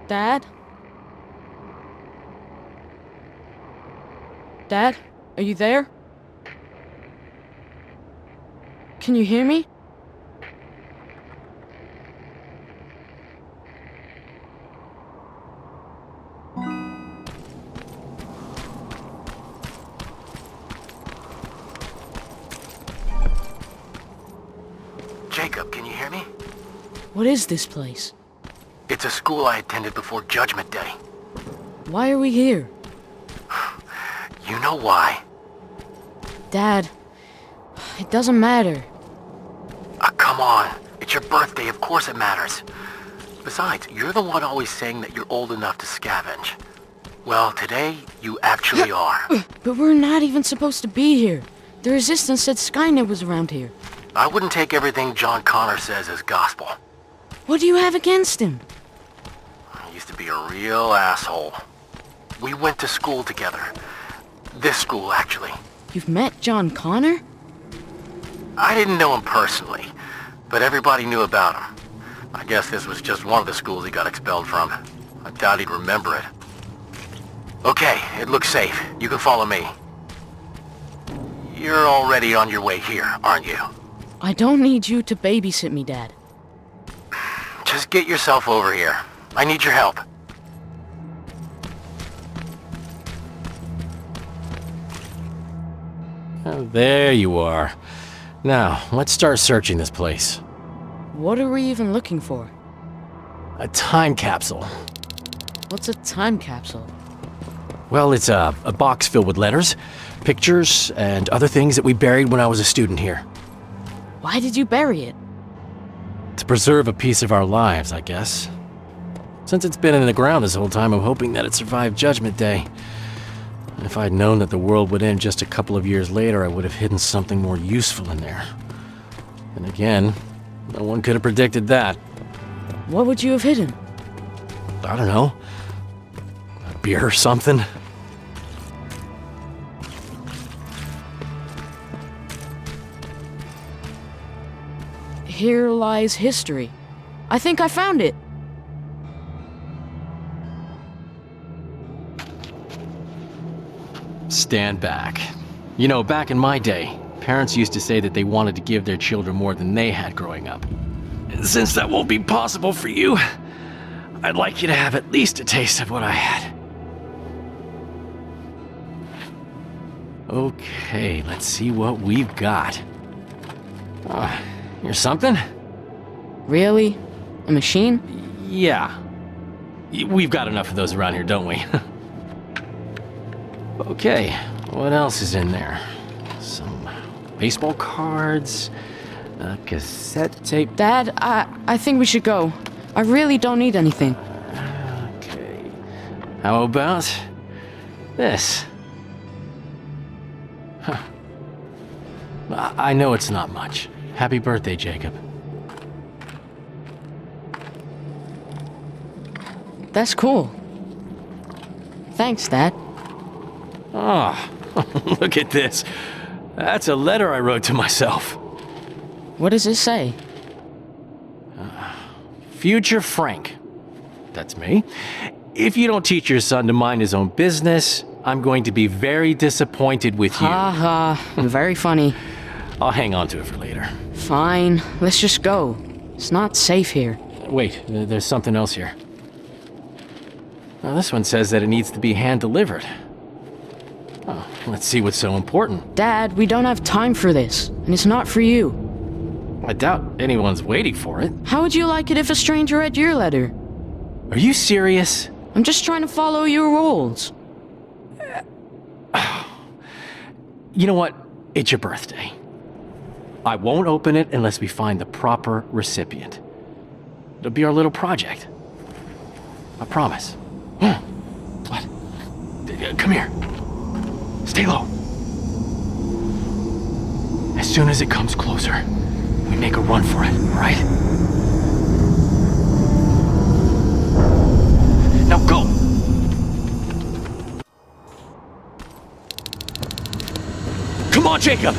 Dad? Dad? Are you there? Can you hear me? Jacob, can you hear me? What is this place? It's a school I attended before Judgment Day. Why are we here? You know why. Dad, it doesn't matter. Come on. It's your birthday, of course it matters. Besides, you're the one always saying that you're old enough to scavenge. Well, today, you actually are. But we're not even supposed to be here. The Resistance said Skynet was around here. I wouldn't take everything John Connor says as gospel. What do you have against him? He used to be a real asshole. We went to school together. This school, actually. You've met John Connor? I didn't know him personally, but everybody knew about him. I guess this was just one of the schools he got expelled from. I doubt he'd remember it. Okay, it looks safe. You can follow me. You're already on your way here, aren't you? I don't need you to babysit me, Dad. Just get yourself over here. I need your help. Oh, there you are. Now, let's start searching this place. What are we even looking for? A time capsule. What's a time capsule? Well, it's a box filled with letters, pictures, and other things that we buried when I was a student here. Why did you bury it? To preserve a piece of our lives, I guess. Since it's been in the ground this whole time, I'm hoping that it survived Judgment Day. If I'd known that the world would end just a couple of years later, I would have hidden something more useful in there. And again, no one could have predicted that. What would you have hidden? I don't know. A beer or something? Here lies history. I think I found it. Stand back. You know, back in my day, parents used to say that they wanted to give their children more than they had growing up. And since that won't be possible for you, I'd like you to have at least a taste of what I had. Okay, let's see what we've got. Here's something? Really? A machine? Yeah. We've got enough of those around here, don't we? Okay, what else is in there? Some baseball cards, a cassette tape. Dad, I think we should go. I really don't need anything. Okay. How about this? Huh. I know it's not much. Happy birthday, Jacob. That's cool. Thanks, Dad. Ah, look at this. That's a letter I wrote to myself. What does it say? Future Frank. That's me. If you don't teach your son to mind his own business, I'm going to be very disappointed with you. Ha ha, very funny. I'll hang on to it for later. Fine, let's just go. It's not safe here. Wait, there's something else here. Now, this one says that it needs to be hand-delivered. Oh, let's see what's so important. Dad, we don't have time for this, and it's not for you. I doubt anyone's waiting for it. How would you like it if a stranger read your letter? Are you serious? I'm just trying to follow your rules. You know what? It's your birthday. I won't open it unless we find the proper recipient. It'll be our little project. I promise. What? Come here. Stay low. As soon as it comes closer, we make a run for it, all right? Now go! Come on, Jacob!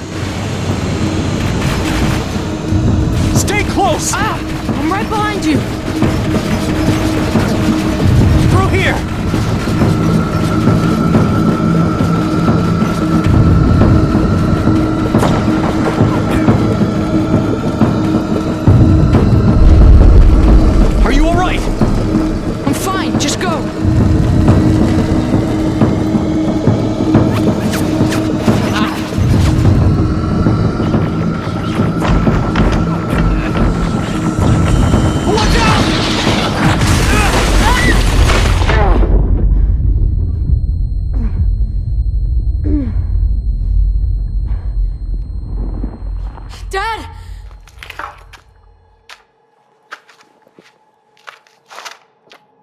Stay close! Ah! I'm right behind you!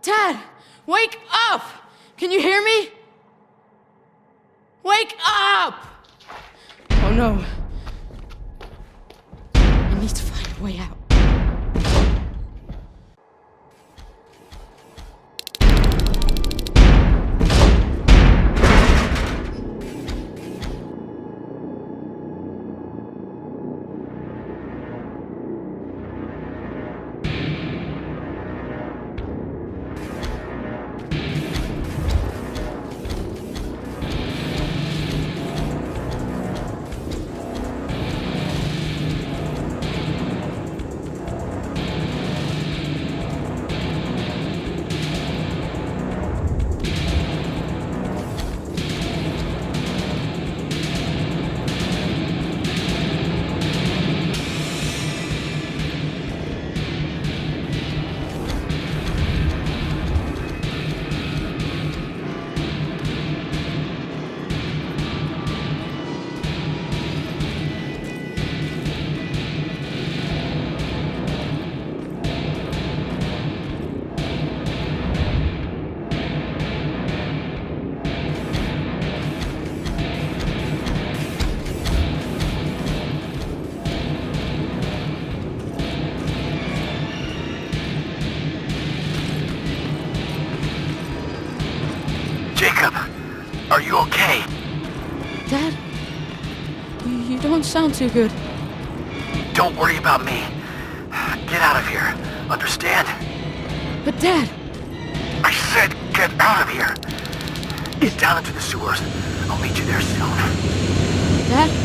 Dad! Wake up! Can you hear me? Wake up! Oh no. I need to find a way out. Are you okay? Dad? You don't sound too good. Don't worry about me. Get out of here. Understand? But Dad! I said get out of here. Get down into the sewers. I'll meet you there soon. Dad?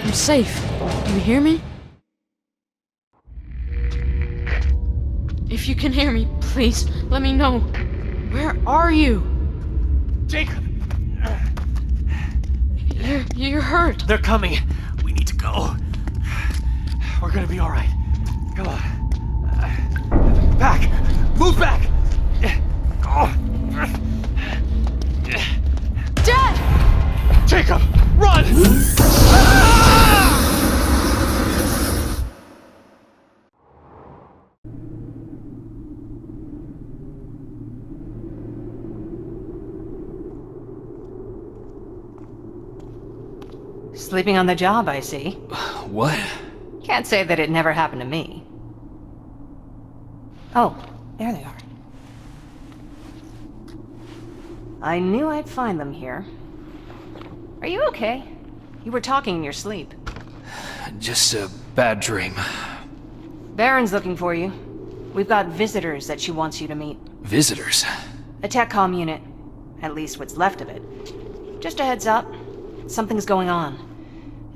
I'm safe. You hear me? If you can hear me, please, let me know. Where are you? Jacob! You're hurt. They're coming. We need to go. We're gonna be alright. Come on. Back! Move back! Dad! Jacob! Run! Sleeping on the job, I see. What? Can't say that it never happened to me. Oh, there they are. I knew I'd find them here. Are you okay? You were talking in your sleep. Just a bad dream. Baron's looking for you. We've got visitors that she wants you to meet. Visitors? A tech comm unit. At least what's left of it. Just a heads up. Something's going on.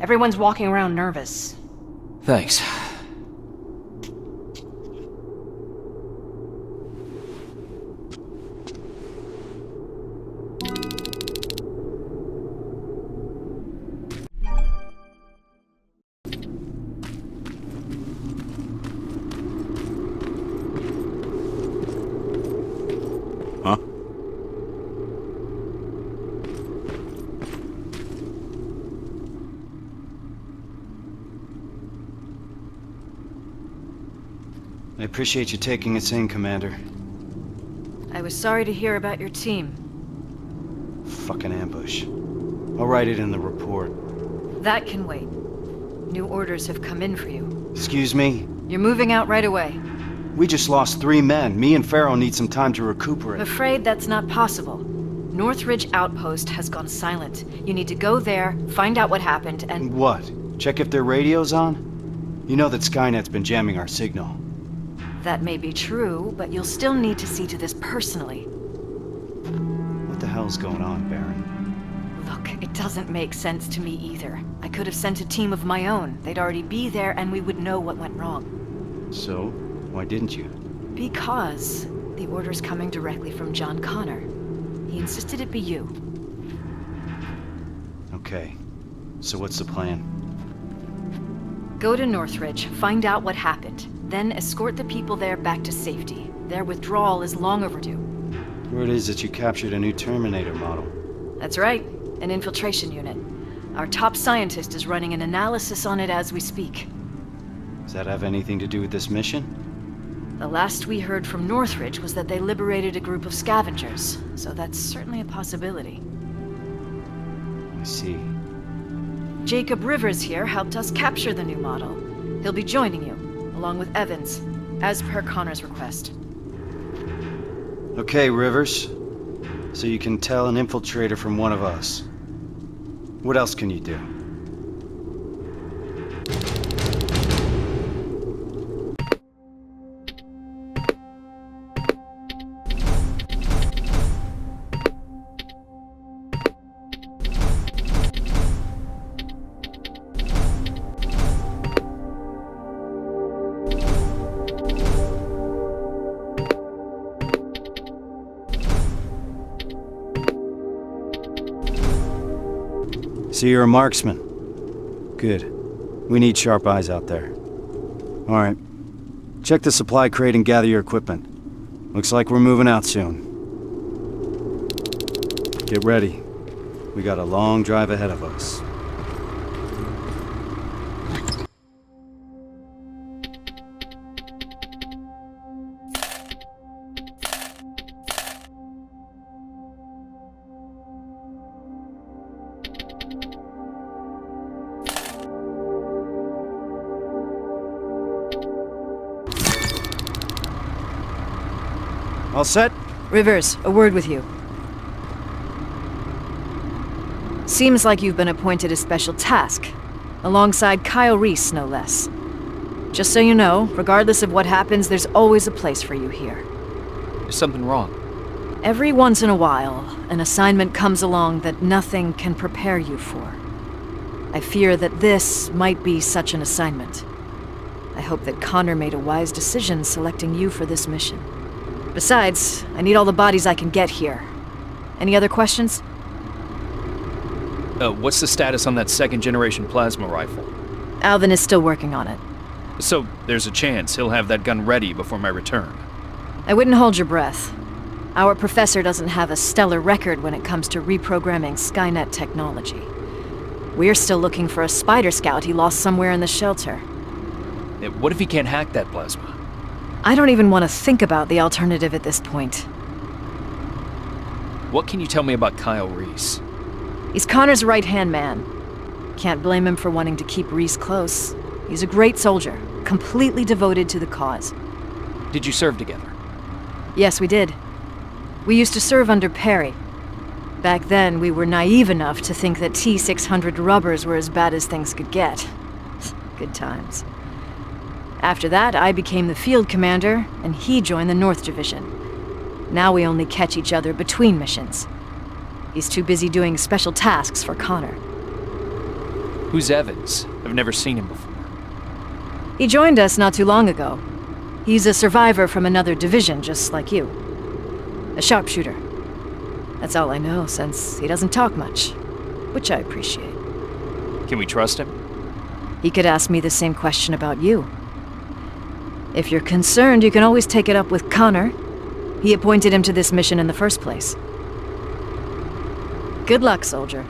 Everyone's walking around nervous. Thanks. Huh? I appreciate you taking us in, Commander. I was sorry to hear about your team. Fucking ambush. I'll write it in the report. That can wait. New orders have come in for you. Excuse me? You're moving out right away. We just lost 3 men. Me and Farrell need some time to I'm recuperate. afraid that's not possible. Northridge Outpost has gone silent. You need to go there, find out what happened, and... What? Check if their radio's on? You know that Skynet's been jamming our signal. That may be true, but you'll still need to see to this personally. What the hell's going on, Baron? Look, it doesn't make sense to me either. I could have sent a team of my own. They'd already be there and we would know what went wrong. So, why didn't you? Because the order's coming directly from John Connor. He insisted it be you. Okay. So what's the plan? Go to Northridge, find out what happened, then escort the people there back to safety. Their withdrawal is long overdue. Word is that you captured a new Terminator model. That's right, an infiltration unit. Our top scientist is running an analysis on it as we speak. Does that have anything to do with this mission? The last we heard from Northridge was that they liberated a group of scavengers, so that's certainly a possibility. I see. Jacob Rivers here helped us capture the new model. He'll be joining you, along with Evans, as per Connor's request. Okay, Rivers. So you can tell an infiltrator from one of us. What else can you do? So you're a marksman. Good. We need sharp eyes out there. All right. Check the supply crate and gather your equipment. Looks like we're moving out soon. Get ready. We got a long drive ahead of us. All set? Rivers, a word with you. Seems like you've been appointed a special task, alongside Kyle Reese, no less. Just so you know, regardless of what happens, there's always a place for you here. Is something wrong? Every once in a while, an assignment comes along that nothing can prepare you for. I fear that this might be such an assignment. I hope that Connor made a wise decision selecting you for this mission. Besides, I need all the bodies I can get here. Any other questions? What's the status on that second-generation plasma rifle? Alvin is still working on it. So, there's a chance he'll have that gun ready before my return. I wouldn't hold your breath. Our professor doesn't have a stellar record when it comes to reprogramming Skynet technology. We're still looking for a spider scout he lost somewhere in the shelter. What if he can't hack that plasma? I don't even want to think about the alternative at this point. What can you tell me about Kyle Reese? He's Connor's right-hand man. Can't blame him for wanting to keep Reese close. He's a great soldier, completely devoted to the cause. Did you serve together? Yes, we did. We used to serve under Perry. Back then, we were naive enough to think that T-600 rubbers were as bad as things could get. Good times. After that, I became the field commander, and he joined the North Division. Now we only catch each other between missions. He's too busy doing special tasks for Connor. Who's Evans? I've never seen him before. He joined us not too long ago. He's a survivor from another division, just like you. A sharpshooter. That's all I know, since he doesn't talk much, which I appreciate. Can we trust him? He could ask me the same question about you. If you're concerned, you can always take it up with Connor. He appointed him to this mission in the first place. Good luck, soldier.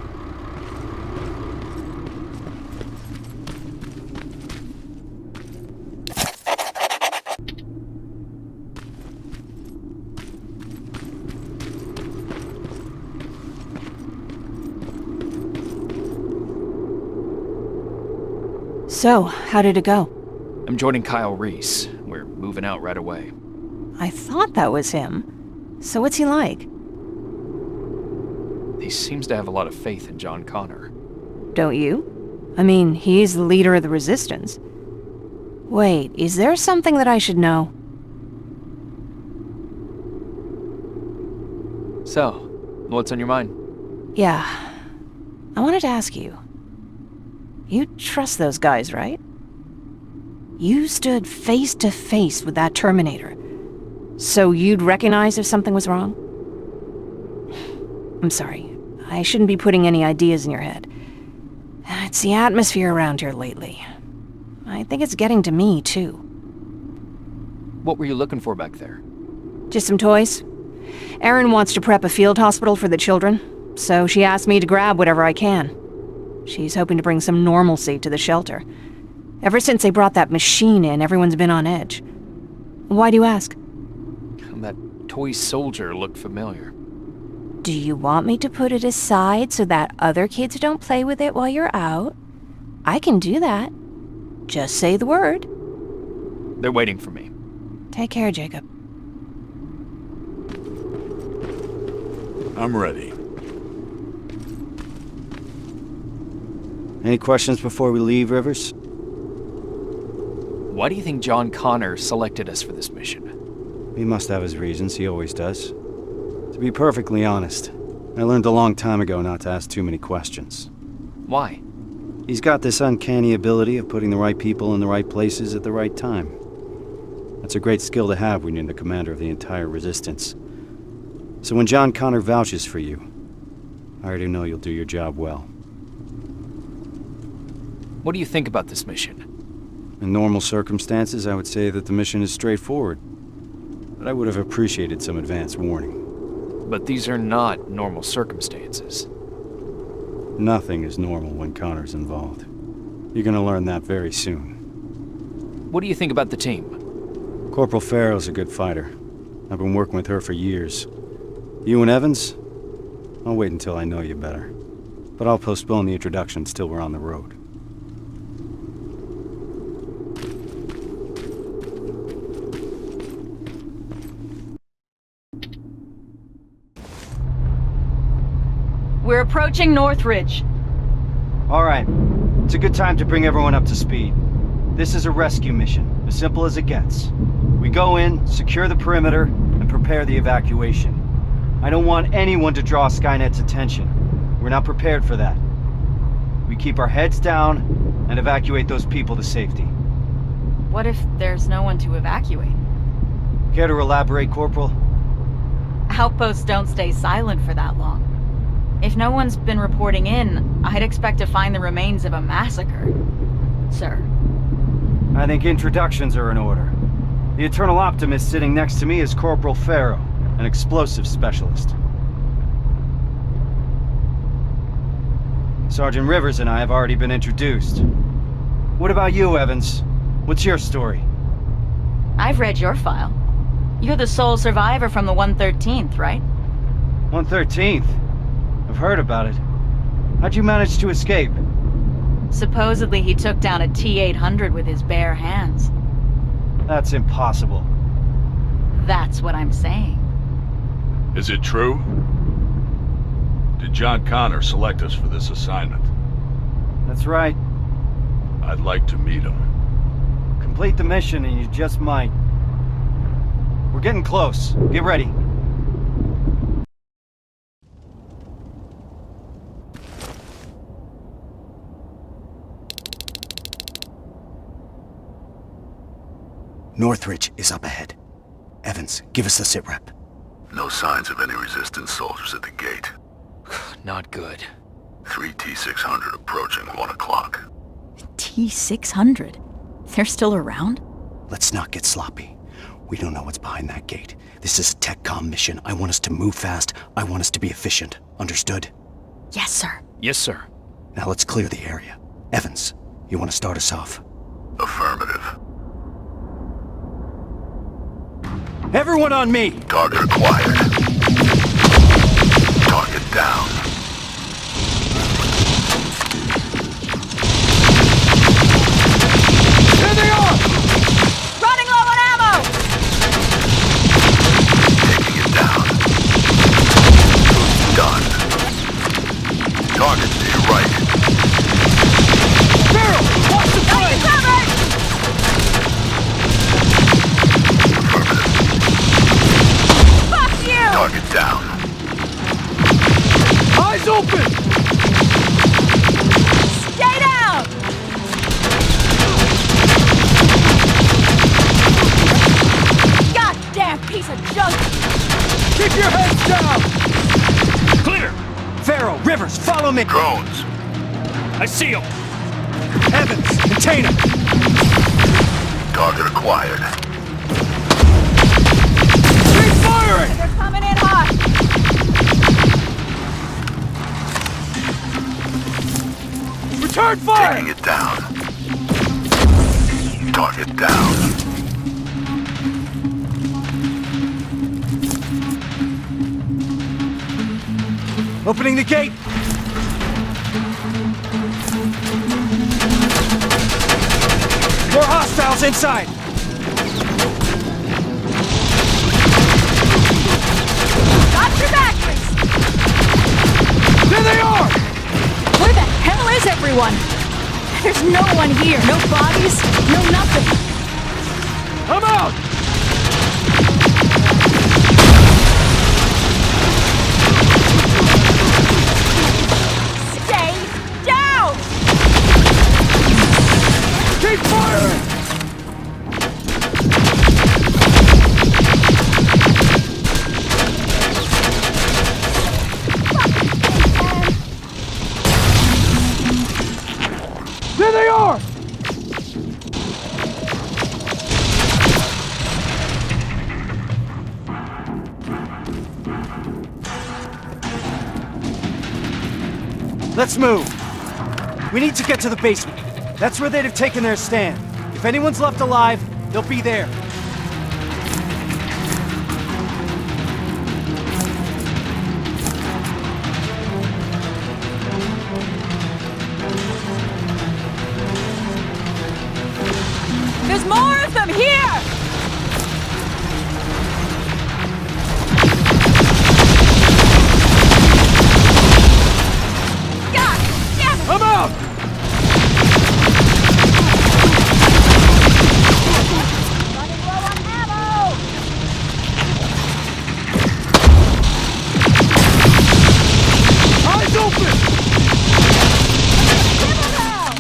So, how did it go? I'm joining Kyle Reese. We're moving out right away. I thought that was him. So what's he like? He seems to have a lot of faith in John Connor. Don't you? I mean, he's the leader of the Resistance. Wait, is there something that I should know? So, what's on your mind? Yeah. I wanted to ask you. You trust those guys, right? You stood face to face with that Terminator. So you'd recognize if something was wrong? I'm sorry. I shouldn't be putting any ideas in your head. It's the atmosphere around here lately. I think it's getting to me, too. What were you looking for back there? Just some toys. Erin wants to prep a field hospital for the children, so she asked me to grab whatever I can. She's hoping to bring some normalcy to the shelter. Ever since they brought that machine in, everyone's been on edge. Why do you ask? That toy soldier looked familiar. Do you want me to put it aside so that other kids don't play with it while you're out? I can do that. Just say the word. They're waiting for me. Take care, Jacob. I'm ready. Any questions before we leave, Rivers? Why do you think John Connor selected us for this mission? He must have his reasons, he always does. To be perfectly honest, I learned a long time ago not to ask too many questions. Why? He's got this uncanny ability of putting the right people in the right places at the right time. That's a great skill to have when you're the commander of the entire Resistance. So when John Connor vouches for you, I already know you'll do your job well. What do you think about this mission? In normal circumstances, I would say that the mission is straightforward. But I would have appreciated some advance warning. But these are not normal circumstances. Nothing is normal when Connor's involved. You're gonna learn that very soon. What do you think about the team? Corporal Farrell's a good fighter. I've been working with her for years. You and Evans? I'll wait until I know you better. But I'll postpone the introductions till we're on the road. We're approaching Northridge. All right. It's a good time to bring everyone up to speed. This is a rescue mission, as simple as it gets. We go in, secure the perimeter, and prepare the evacuation. I don't want anyone to draw Skynet's attention. We're not prepared for that. We keep our heads down and evacuate those people to safety. What if there's no one to evacuate? Care to elaborate, Corporal? Outposts don't stay silent for that long. If no one's been reporting in, I'd expect to find the remains of a massacre, sir. I think introductions are in order. The Eternal Optimist sitting next to me is Corporal Farrow, an explosive specialist. Sergeant Rivers and I have already been introduced. What about you, Evans? What's your story? I've read your file. You're the sole survivor from the 113th, right? 113th? I've heard about it. How'd you manage to escape? Supposedly he took down a T-800 with his bare hands. That's impossible. That's what I'm saying. Is it true? Did John Connor select us for this assignment? That's right. I'd like to meet him. Complete the mission and you just might. We're getting close. Get ready. Northridge is up ahead. Evans, give us the sitrep. No signs of any resistance soldiers at the gate. Not good. 3 T-600 approaching 1 o'clock. T-600? They're still around? Let's not get sloppy. We don't know what's behind that gate. This is a TechCom mission. I want us to move fast. I want us to be efficient. Understood? Yes, sir. Yes, sir. Now let's clear the area. Evans, you want to start us off? Affirmative. Everyone on me! Target acquired. Target down. There they are! Running low on ammo! Taking it down. Done. Target to your right. Barrel! Watch the flank! Affirmative. Fuck you! Target down. Eyes open! Stay down! Goddamn piece of junk! Keep your heads down! Clear! Farrell, Rivers, follow me! Drones. I see him! Evans, contain him! Target acquired. Keep firing! They're coming in hot! Return fire! Taking it down. Target down. Opening the gate! More hostiles inside! Got your back, Chris! There they are! Where the hell is everyone? There's no one here. No bodies, no nothing. I'm out! Stay down! Keep firing! There they are! Let's move. We need to get to the basement. That's where they'd have taken their stand. If anyone's left alive, they'll be there. There's more of them here! God damn it! I'm out! Running low on ammo! Eyes open! Triple down!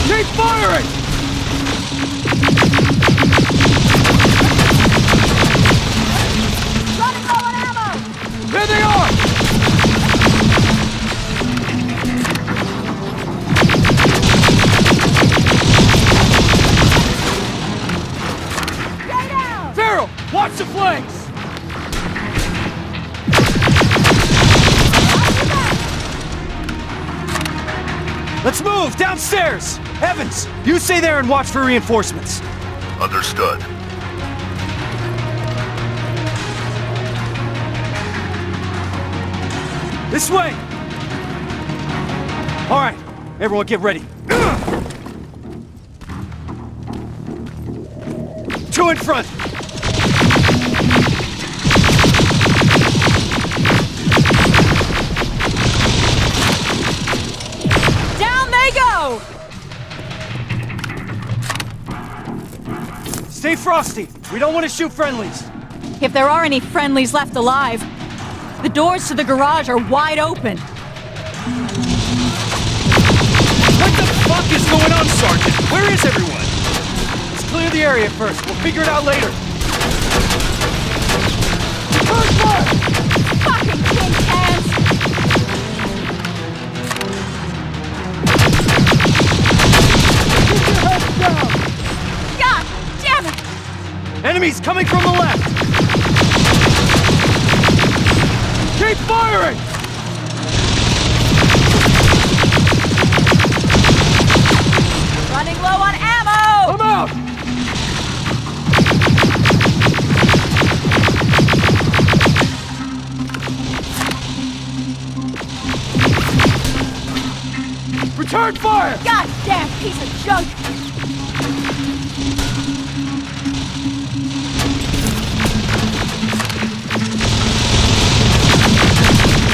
Keep firing! Running low on ammo! There they are! Stay down! Farrell, watch the flanks! Let's move! Downstairs! Evans, you stay there and watch for reinforcements. Understood. This way! All right, everyone get ready. Two in front! Down they go! Stay frosty. We don't want to shoot friendlies. If there are any friendlies left alive, the doors to the garage are wide open. Let the fuck is going on, Sergeant? Where is everyone? Let's clear the area first. We'll figure it out later. Fucking tin cans! God damn it! Enemies coming from the left! Keep firing! Running low on ammo! I'm out! Return fire! Goddamn piece of junk!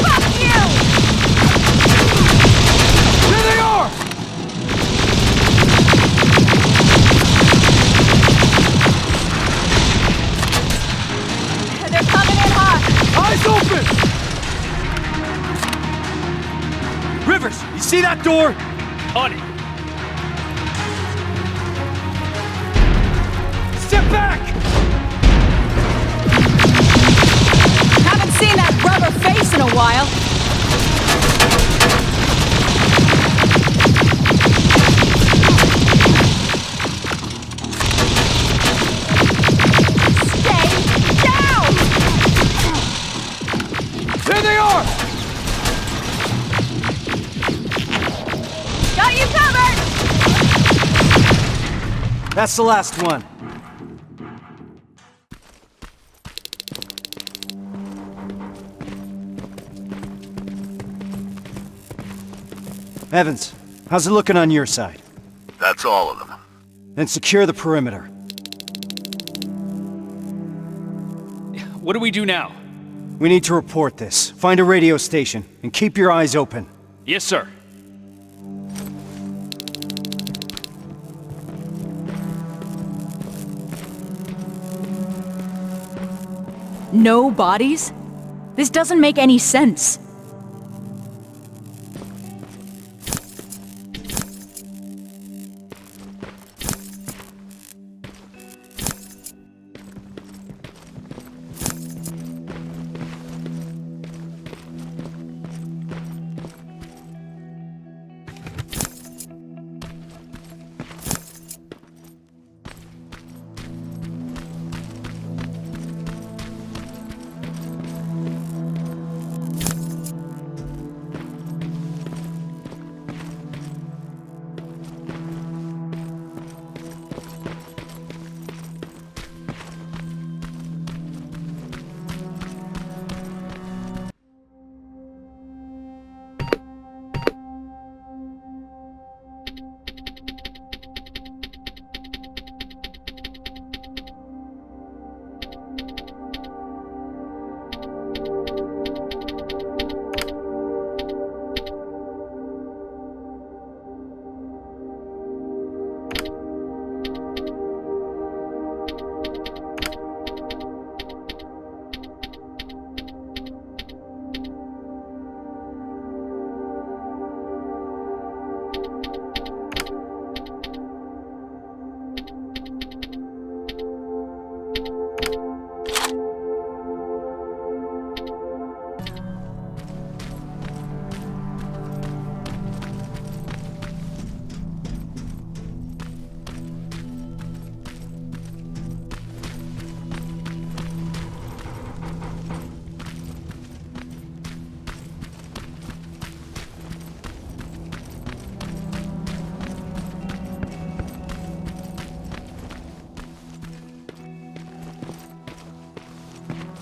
Fuck you! There they are! They're coming in hot! Eyes open! Rivers, you see that door? On it! Step back! Haven't seen that rubber face in a while. Stay down! There they are! Got you covered! That's the last one. Evans, how's it looking on your side? That's all of them. Then secure the perimeter. What do we do now? We need to report this. Find a radio station, and keep your eyes open. Yes, sir. No bodies? This doesn't make any sense.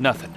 Nothing.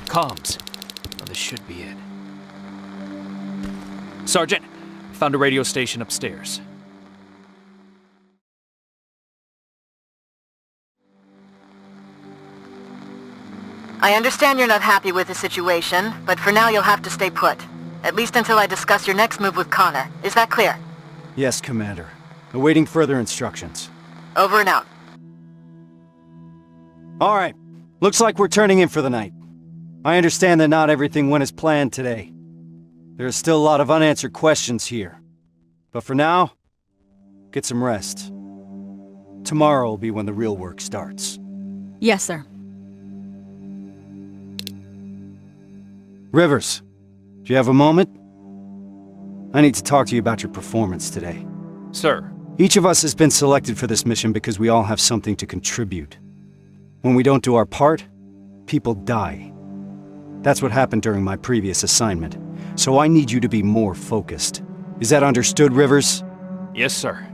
Comms. Oh, this should be it. Sergeant, found a radio station upstairs. I understand you're not happy with the situation, but for now you'll have to stay put. At least until I discuss your next move with Connor. Is that clear? Yes, Commander. Awaiting further instructions. Over and out. All right. Looks like we're turning in for the night. I understand that not everything went as planned today. There are still a lot of unanswered questions here. But for now, get some rest. Tomorrow will be when the real work starts. Yes, sir. Rivers, do you have a moment? I need to talk to you about your performance today. Sir. Each of us has been selected for this mission because we all have something to contribute. When we don't do our part, people die. That's what happened during my previous assignment. So I need you to be more focused. Is that understood, Rivers? Yes, sir.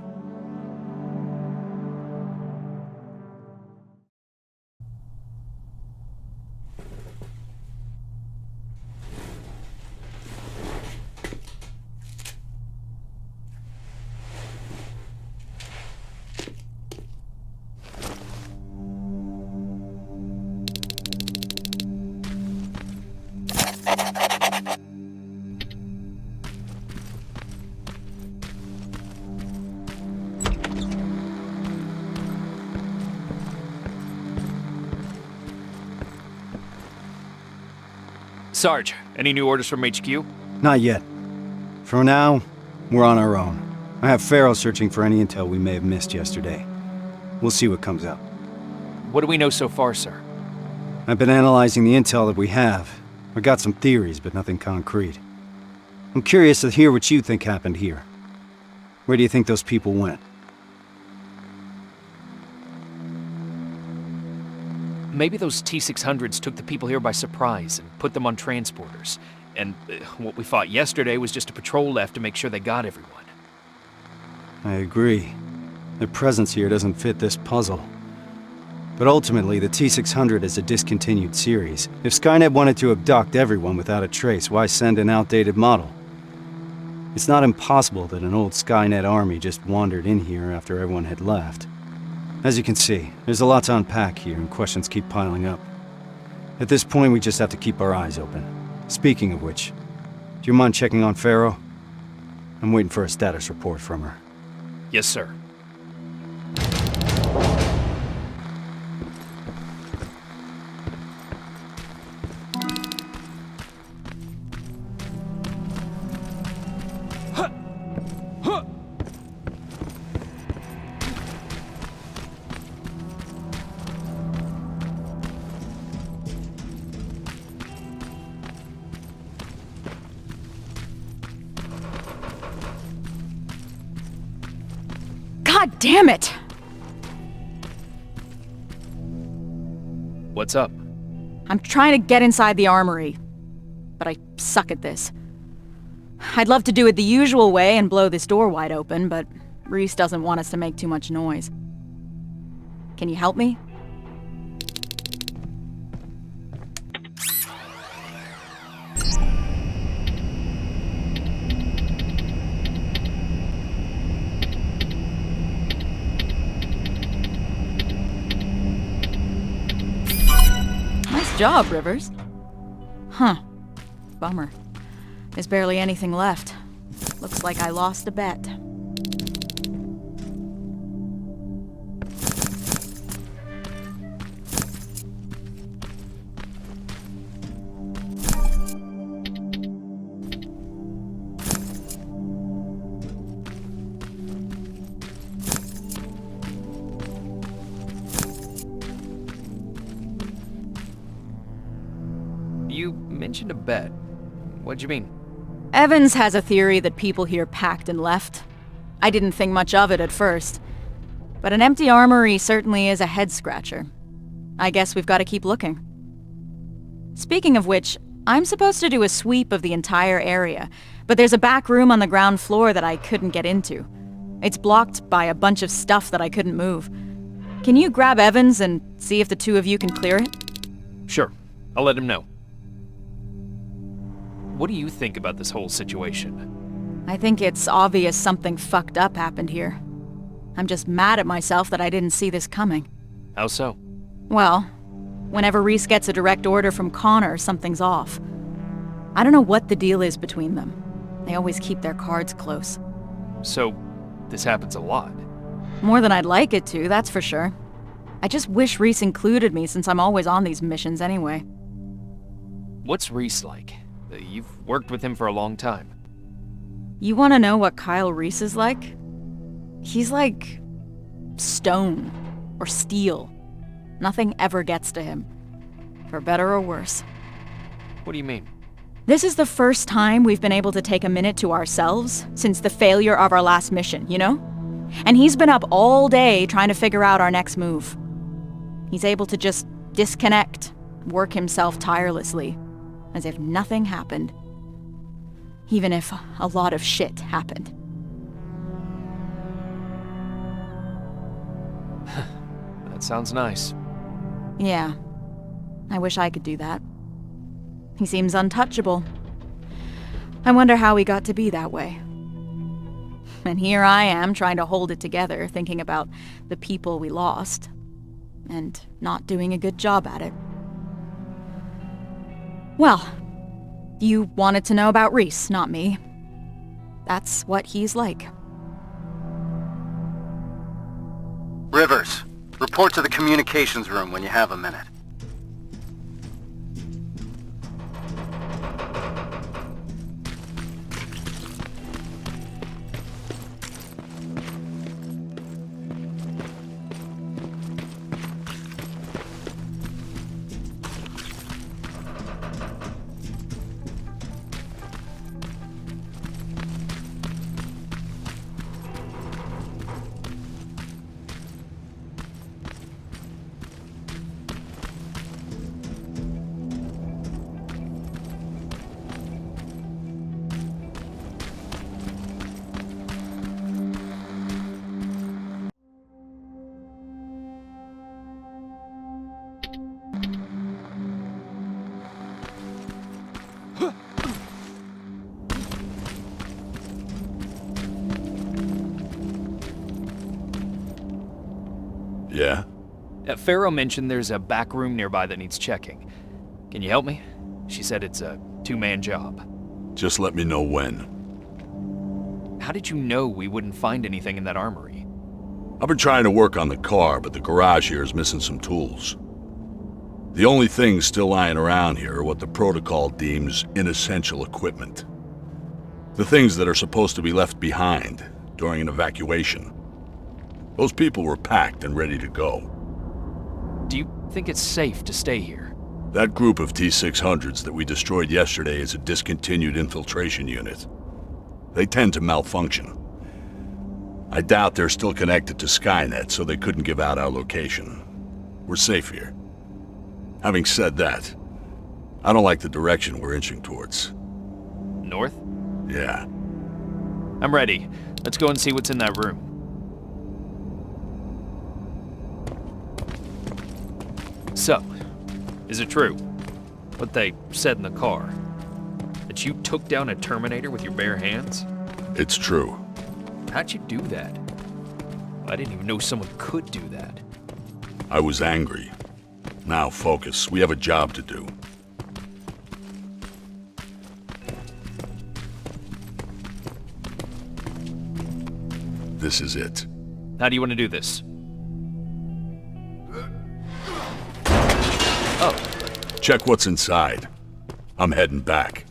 Sarge, any new orders from HQ? Not yet. For now, we're on our own. I have Farrell searching for any intel we may have missed yesterday. We'll see what comes up. What do we know so far, sir? I've been analyzing the intel that we have. I got some theories, but nothing concrete. I'm curious to hear what you think happened here. Where do you think those people went? Maybe those T-600s took the people here by surprise and put them on transporters. And what we fought yesterday was just a patrol left to make sure they got everyone. I agree. Their presence here doesn't fit this puzzle. But ultimately, the T-600 is a discontinued series. If Skynet wanted to abduct everyone without a trace, why send an outdated model? It's not impossible that an old Skynet army just wandered in here after everyone had left. As you can see, there's a lot to unpack here, and questions keep piling up. At this point, we just have to keep our eyes open. Speaking of which, do you mind checking on Farrell? I'm waiting for a status report from her. Yes, sir. God damn it! What's up? I'm trying to get inside the armory, but I suck at this. I'd love to do it the usual way and blow this door wide open, but Reese doesn't want us to make too much noise. Can you help me? Nice job, Rivers. Huh. Bummer. There's barely anything left. Looks like I lost a bet. You mentioned a bet. What'd you mean? Evans has a theory that people here packed and left. I didn't think much of it at first. But an empty armory certainly is a head-scratcher. I guess we've got to keep looking. Speaking of which, I'm supposed to do a sweep of the entire area, but there's a back room on the ground floor that I couldn't get into. It's blocked by a bunch of stuff that I couldn't move. Can you grab Evans and see if the two of you can clear it? Sure. I'll let him know. What do you think about this whole situation? I think it's obvious something fucked up happened here. I'm just mad at myself that I didn't see this coming. How so? Well, whenever Reese gets a direct order from Connor, something's off. I don't know what the deal is between them. They always keep their cards close. So, this happens a lot. More than I'd like it to, that's for sure. I just wish Reese included me since I'm always on these missions anyway. What's Reese like? You've worked with him for a long time. You want to know what Kyle Reese is like? He's like stone or steel. Nothing ever gets to him. For better or worse. What do you mean? This is the first time we've been able to take a minute to ourselves since the failure of our last mission, you know? And he's been up all day trying to figure out our next move. He's able to just disconnect, work himself tirelessly, as if nothing happened. Even if a lot of shit happened. That sounds nice. Yeah. I wish I could do that. He seems untouchable. I wonder how he got to be that way. And here I am trying to hold it together, thinking about the people we lost. And not doing a good job at it. Well, you wanted to know about Reese, not me. That's what he's like. Rivers, report to the communications room when you have a minute. Yeah? Pharaoh mentioned there's a back room nearby that needs checking. Can you help me? She said it's a two-man job. Just let me know when. How did you know we wouldn't find anything in that armory? I've been trying to work on the car, but the garage here is missing some tools. The only things still lying around here are what the protocol deems inessential equipment. The things that are supposed to be left behind during an evacuation. Those people were packed and ready to go. Do you think it's safe to stay here? That group of T-600s that we destroyed yesterday is a discontinued infiltration unit. They tend to malfunction. I doubt they're still connected to Skynet, so they couldn't give out our location. We're safe here. Having said that, I don't like the direction we're inching towards. North? Yeah. I'm ready. Let's go and see what's in that room. So, is it true what they said in the car? That you took down a Terminator with your bare hands? It's true. How'd you do that? I didn't even know someone could do that. I was angry. Now focus. We have a job to do. This is it. How do you want to do this? Oh. Check what's inside. I'm heading back.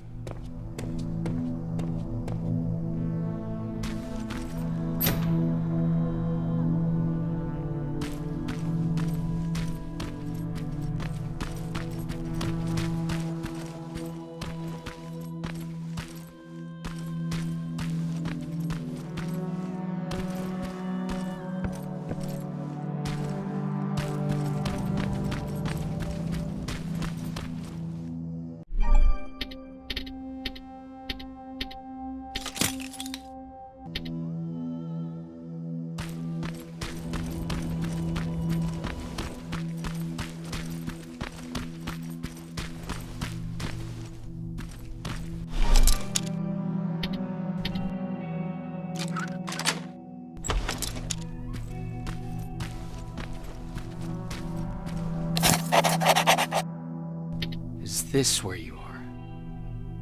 this where you are?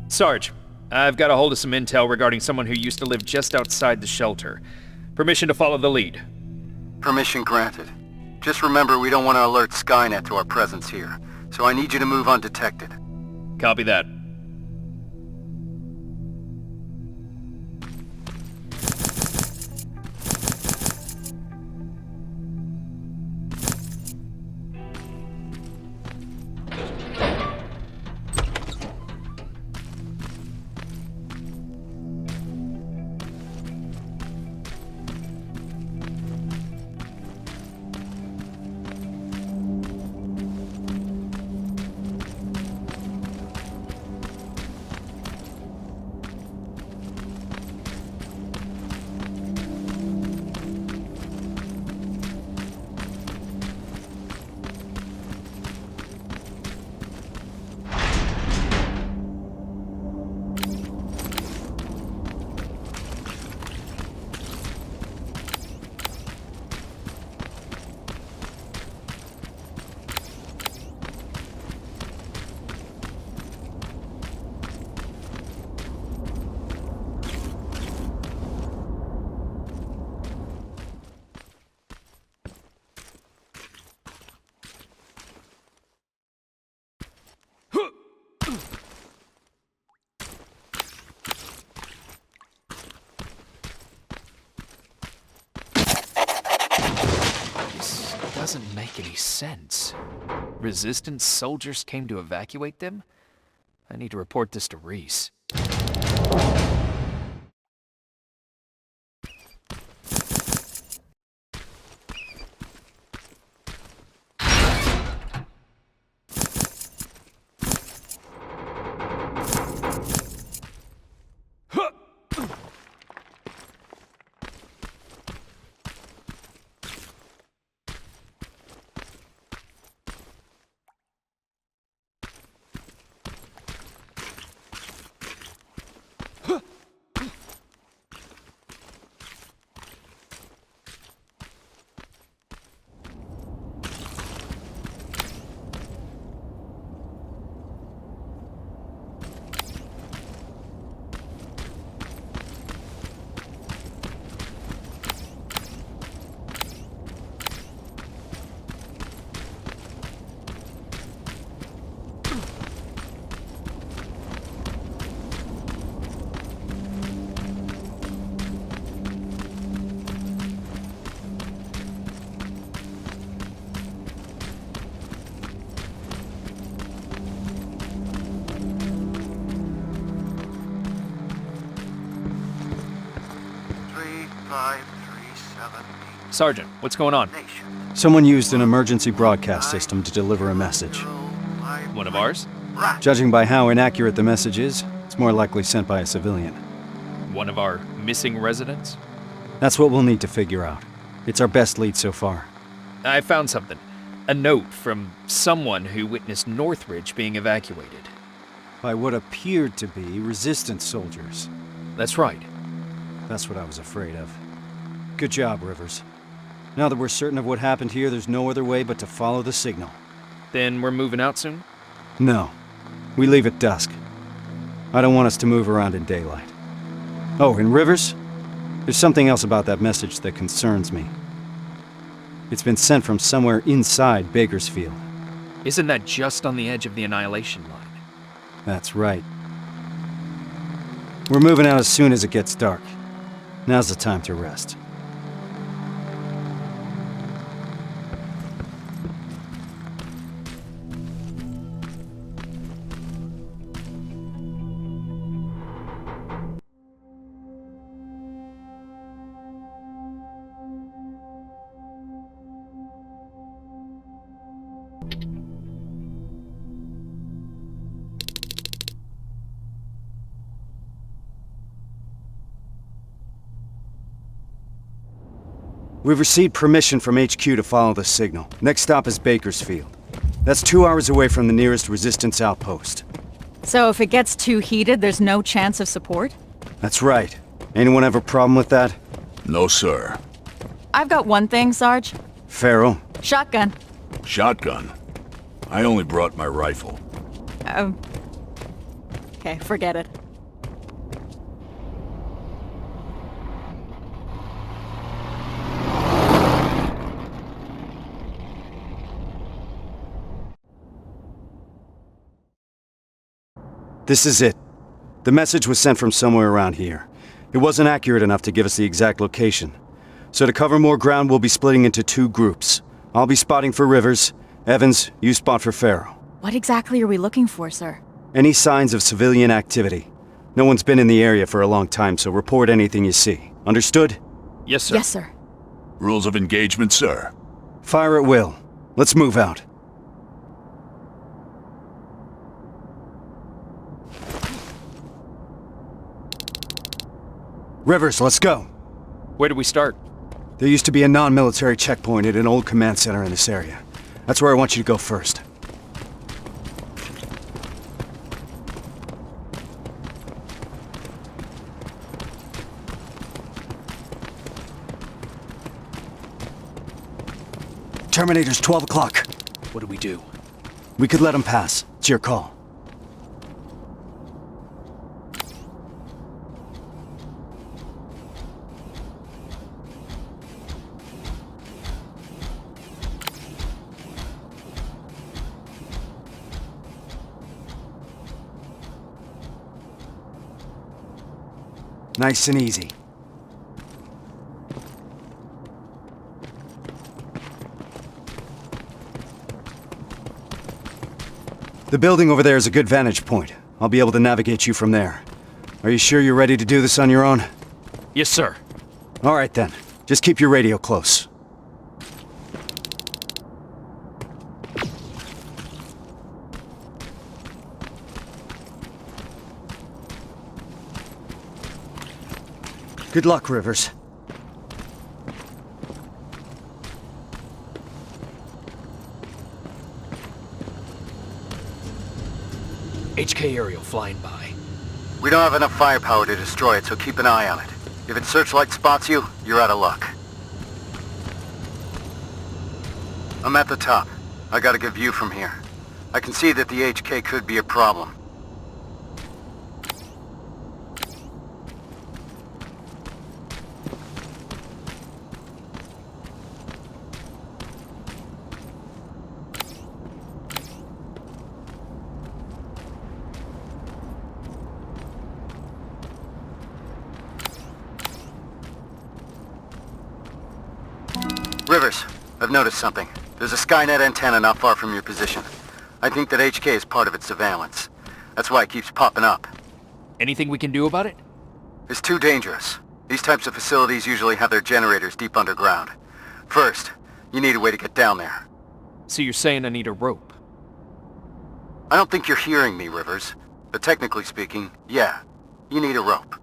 Sarge, I've got a hold of some intel regarding someone who used to live just outside the shelter. Permission to follow the lead. Permission granted. Just remember we don't want to alert Skynet to our presence here, so I need you to move undetected. Copy that. Doesn't make any sense. Resistance soldiers came to evacuate them? I need to report this to Reese. Sergeant, what's going on? Someone used an emergency broadcast system to deliver a message. One of ours? Judging by how inaccurate the message is, it's more likely sent by a civilian. One of our missing residents? That's what we'll need to figure out. It's our best lead so far. I found something. A note from someone who witnessed Northridge being evacuated. By what appeared to be resistance soldiers. That's right. That's what I was afraid of. Good job, Rivers. Now that we're certain of what happened here, there's no other way but to follow the signal. Then we're moving out soon? No. We leave at dusk. I don't want us to move around in daylight. Oh, and Rivers? There's something else about that message that concerns me. It's been sent from somewhere inside Bakersfield. Isn't that just on the edge of the Annihilation line? That's right. We're moving out as soon as it gets dark. Now's the time to rest. We've received permission from HQ to follow the signal. Next stop is Bakersfield. That's 2 hours away from the nearest resistance outpost. So if it gets too heated, there's no chance of support? That's right. Anyone have a problem with that? No, sir. I've got one thing, Sarge. Farrell? Shotgun. Shotgun? I only brought my rifle. Okay, forget it. This is it. The message was sent from somewhere around here. It wasn't accurate enough to give us the exact location. So to cover more ground, we'll be splitting into 2 groups. I'll be spotting for Rivers. Evans, you spot for Farrow. What exactly are we looking for, sir? Any signs of civilian activity? No one's been in the area for a long time, so report anything you see. Understood? Yes, sir. Yes, sir. Rules of engagement, sir. Fire at will. Let's move out. Rivers, let's go. Where do we start? There used to be a non-military checkpoint at an old command center in this area. That's where I want you to go first. Terminator's 12 o'clock. What do we do? We could let him pass. It's your call. Nice and easy. The building over there is a good vantage point. I'll be able to navigate you from there. Are you sure you're ready to do this on your own? Yes, sir. All right then. Just keep your radio close. Good luck, Rivers. HK aerial flying by. We don't have enough firepower to destroy it, so keep an eye on it. If its searchlight spots you, you're out of luck. I'm at the top. I got a good view from here. I can see that the HK could be a problem. Rivers, I've noticed something. There's a Skynet antenna not far from your position. I think that HK is part of its surveillance. That's why it keeps popping up. Anything we can do about it? It's too dangerous. These types of facilities usually have their generators deep underground. First, you need a way to get down there. So you're saying I need a rope? I don't think you're hearing me, Rivers. But technically speaking, yeah, you need a rope.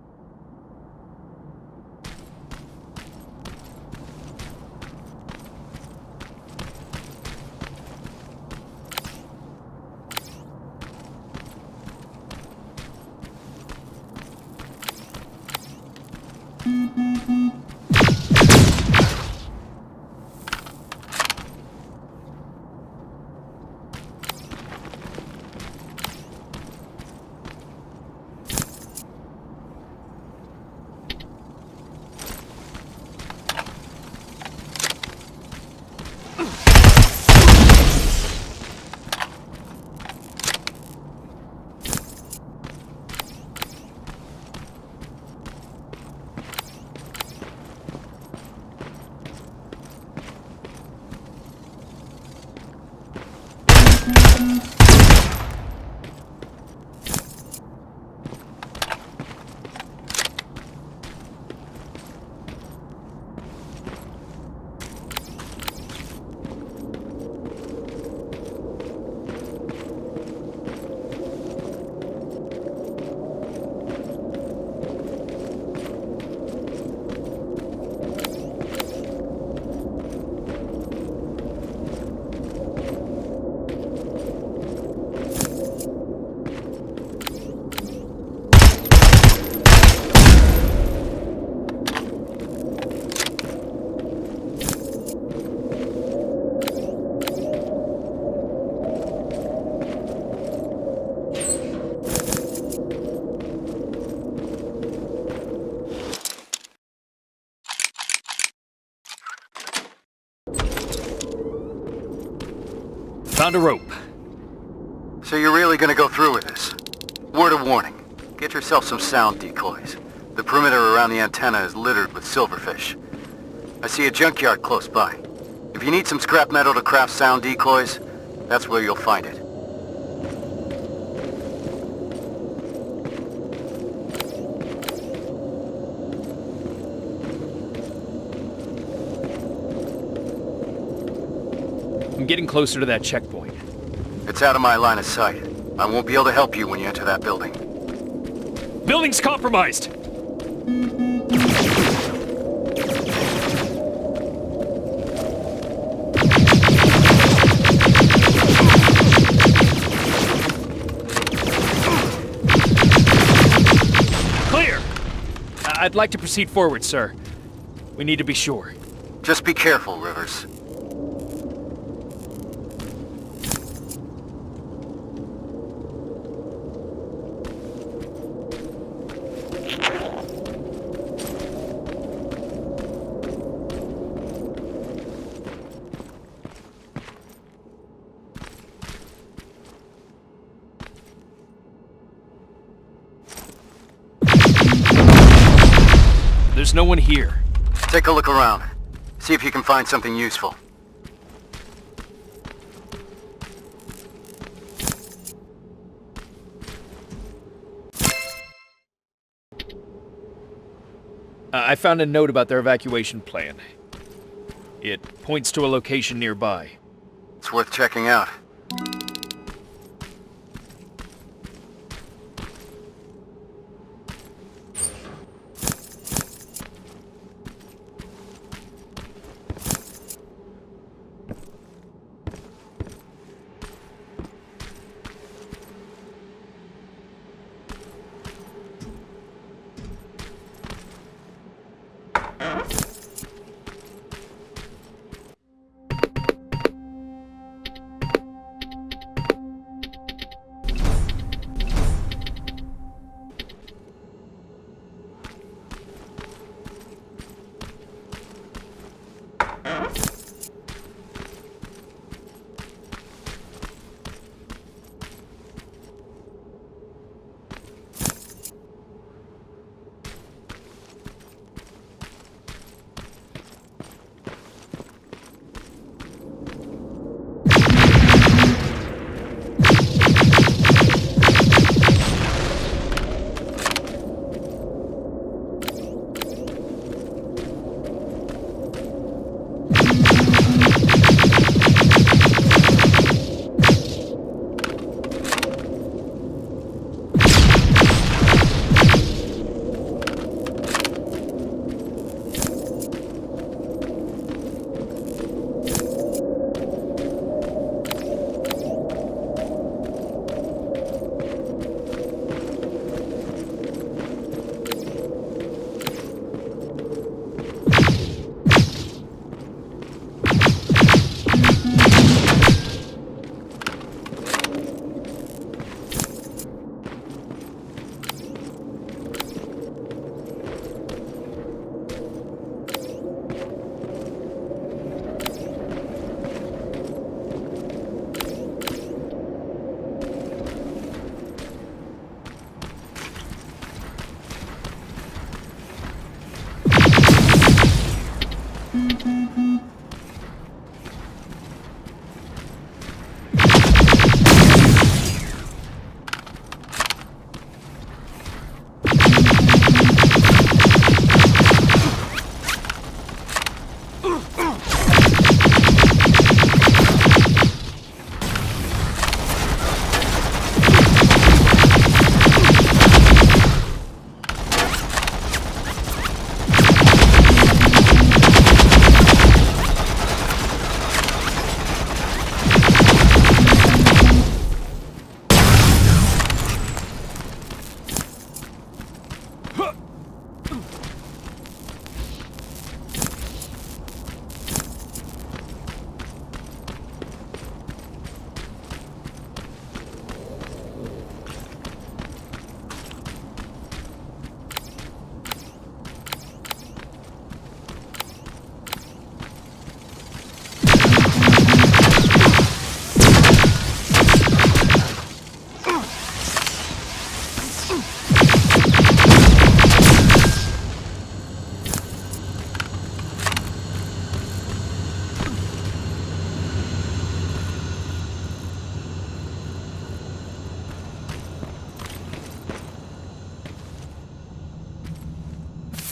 Found a rope. So you're really gonna go through with this? Word of warning. Get yourself some sound decoys. The perimeter around the antenna is littered with silverfish. I see a junkyard close by. If you need some scrap metal to craft sound decoys, that's where you'll find it. I'm getting closer to that checkpoint. It's out of my line of sight. I won't be able to help you when you enter that building. Building's compromised! Clear! I'd like to proceed forward, sir. We need to be sure. Just be careful, Rivers. There's no one here. Take a look around. See if you can find something useful. I found a note about their evacuation plan. It points to a location nearby. It's worth checking out.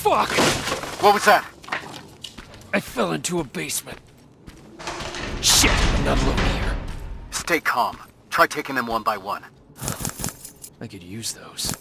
Fuck! What was that? I fell into a basement. Shit, I'm not alone here. Stay calm. Try taking them one by one. I could use those.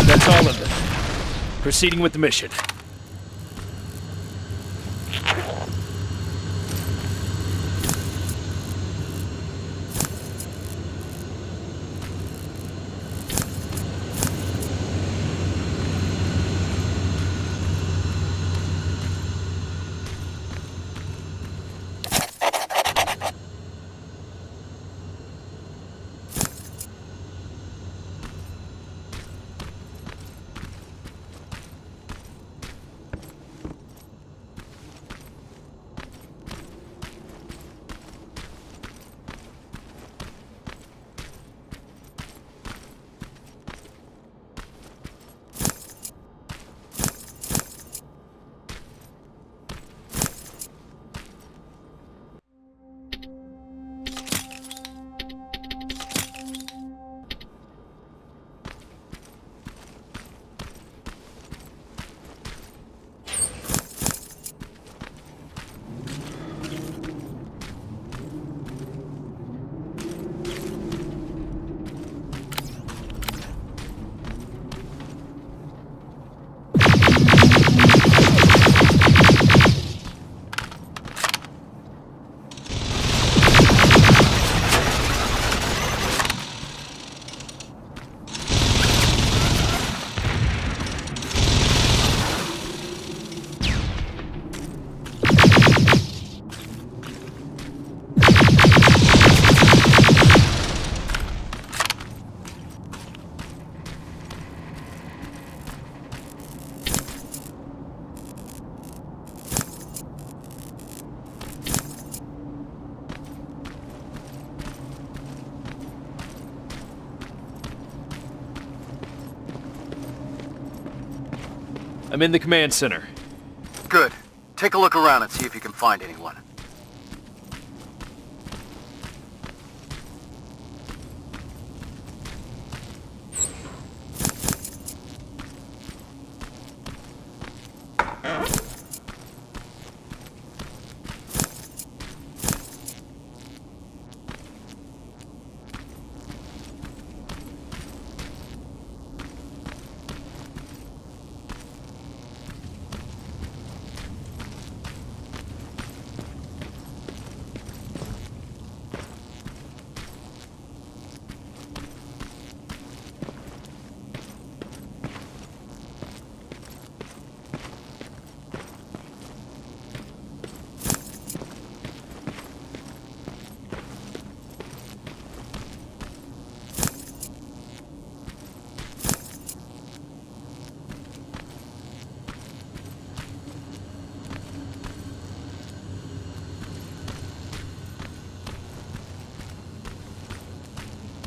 That's all of them. Proceeding with the mission. I'm in the command center. Good. Take a look around and see if you can find anyone.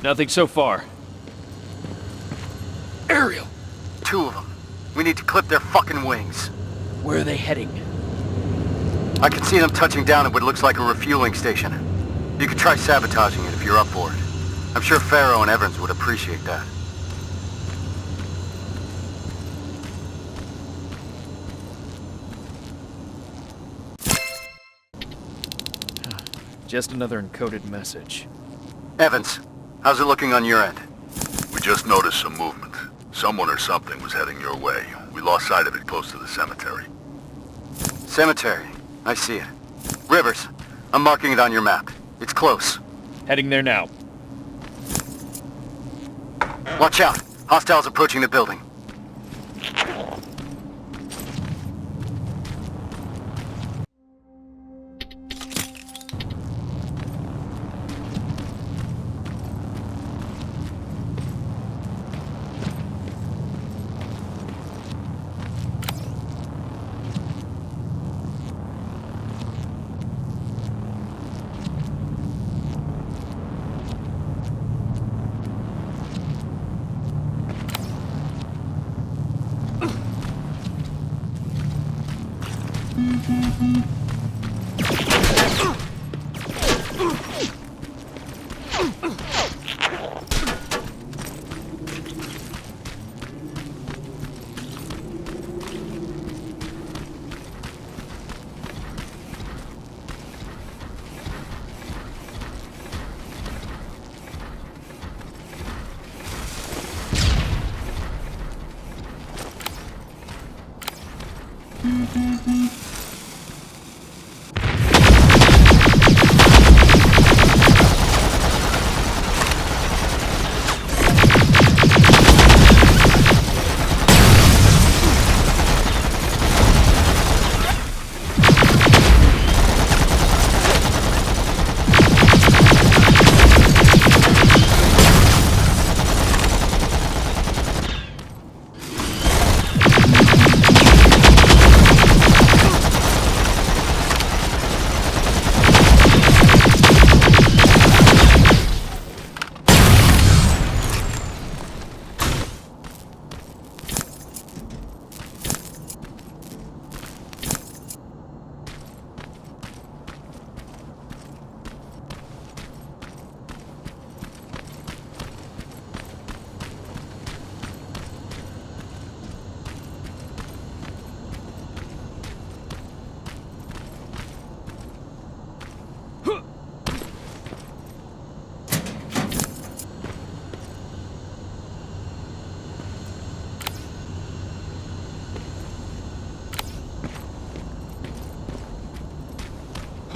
Nothing so far. Ariel! 2 of them. We need to clip their fucking wings. Where are they heading? I can see them touching down at what looks like a refueling station. You could try sabotaging it if you're up for it. I'm sure Farrow and Evans would appreciate that. Just another encoded message. Evans, how's it looking on your end? We just noticed some movement. Someone or something was heading your way. We lost sight of it close to the cemetery. Cemetery. I see it. Rivers, I'm marking it on your map. It's close. Heading there now. Watch out. Hostiles approaching the building.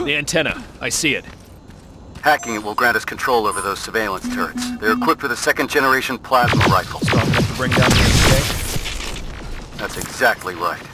The antenna. I see it. Hacking it will grant us control over those surveillance turrets. They're equipped with a second-generation plasma rifle. Strong enough to bring down the NSA? That's exactly right.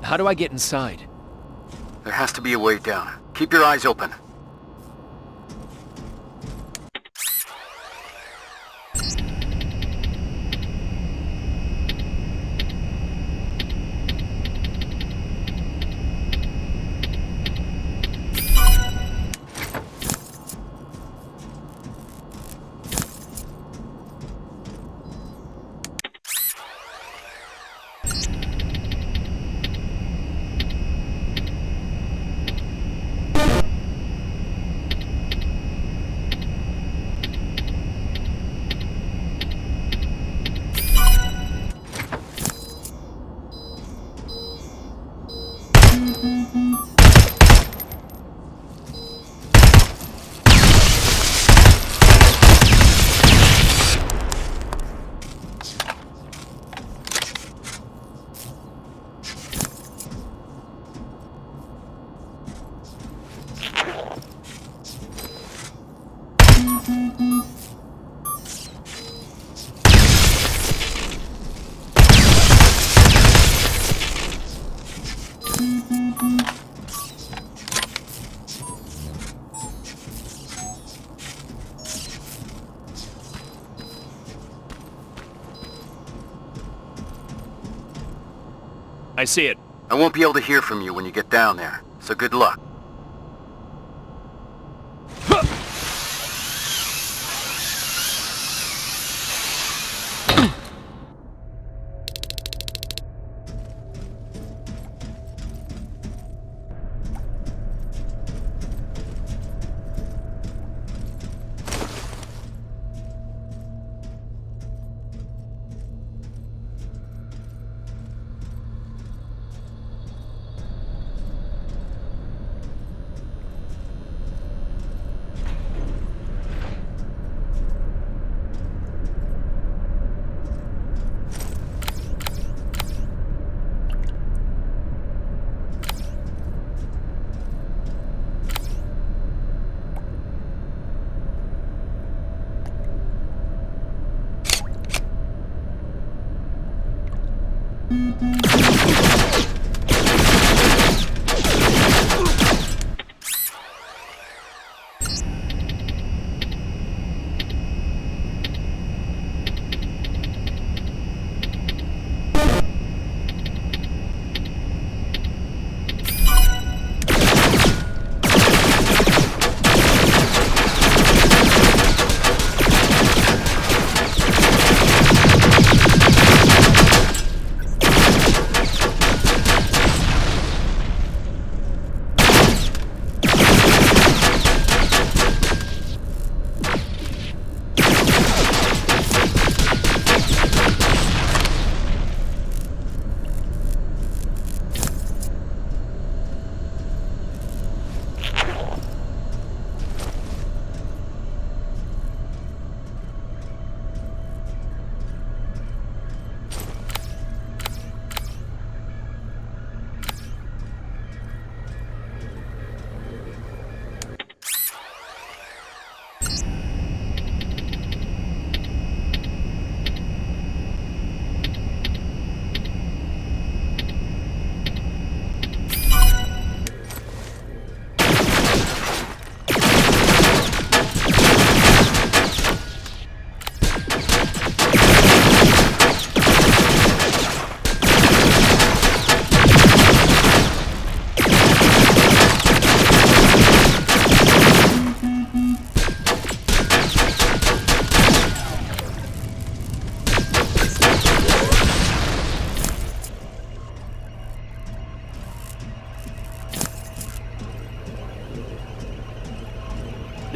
How do I get inside? There has to be a way down. Keep your eyes open. I see it. I won't be able to hear from you when you get down there, so good luck.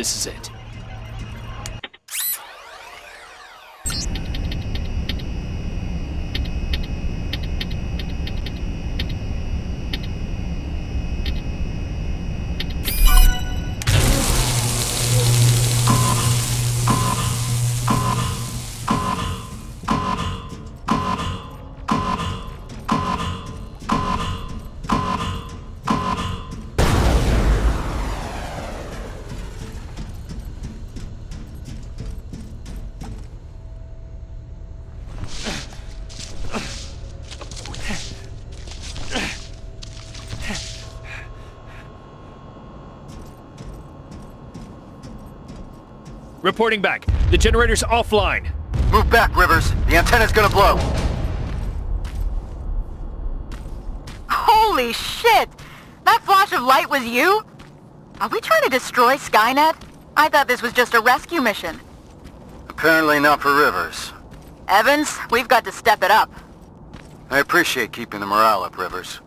This is it. Reporting back. The generator's offline. Move back, Rivers. The antenna's gonna blow. Holy shit! That flash of light was you? Are we trying to destroy Skynet? I thought this was just a rescue mission. Apparently not for Rivers. Evans, we've got to step it up. I appreciate keeping the morale up, Rivers.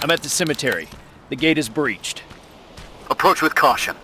I'm at the cemetery. The gate is breached. Approach with caution.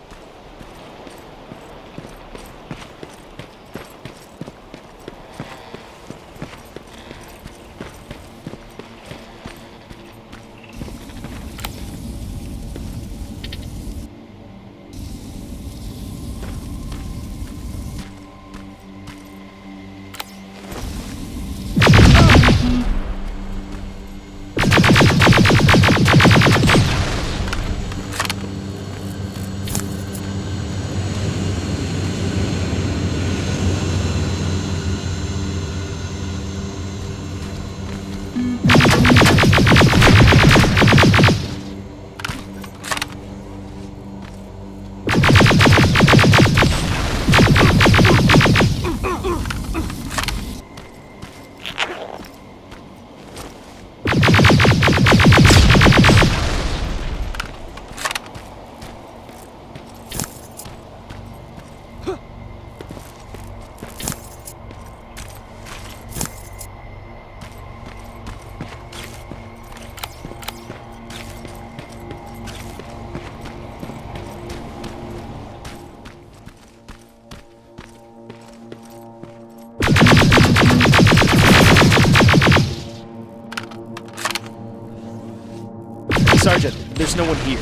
Sergeant, there's no one here.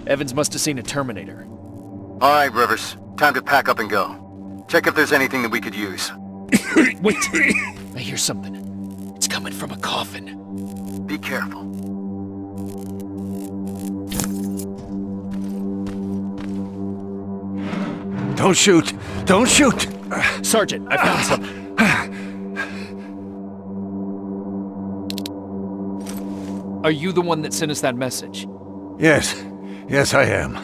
Evans must have seen a Terminator. All right, Rivers. Time to pack up and go. Check if there's anything that we could use. Wait! I hear something. It's coming from a coffin. Be careful. Don't shoot! Don't shoot! Sergeant, I found something. Are you the one that sent us that message? Yes. Yes, I am.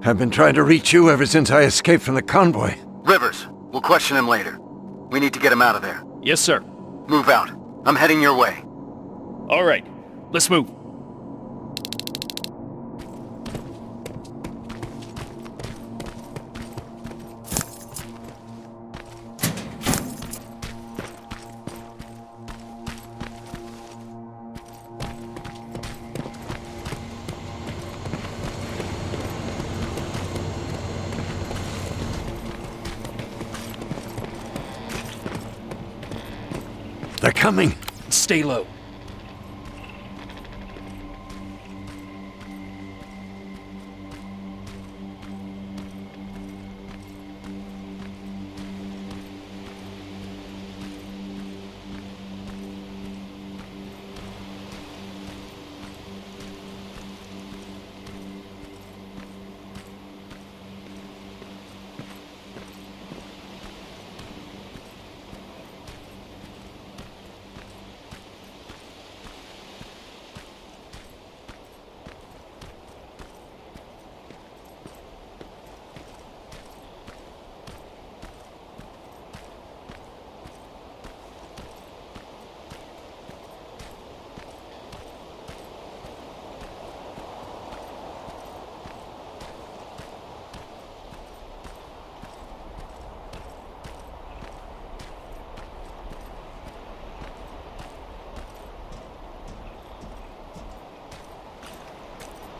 I've been trying to reach you ever since I escaped from the convoy. Rivers, we'll question him later. We need to get him out of there. Yes, sir. Move out. I'm heading your way. All right, let's move. They're coming. Stay low.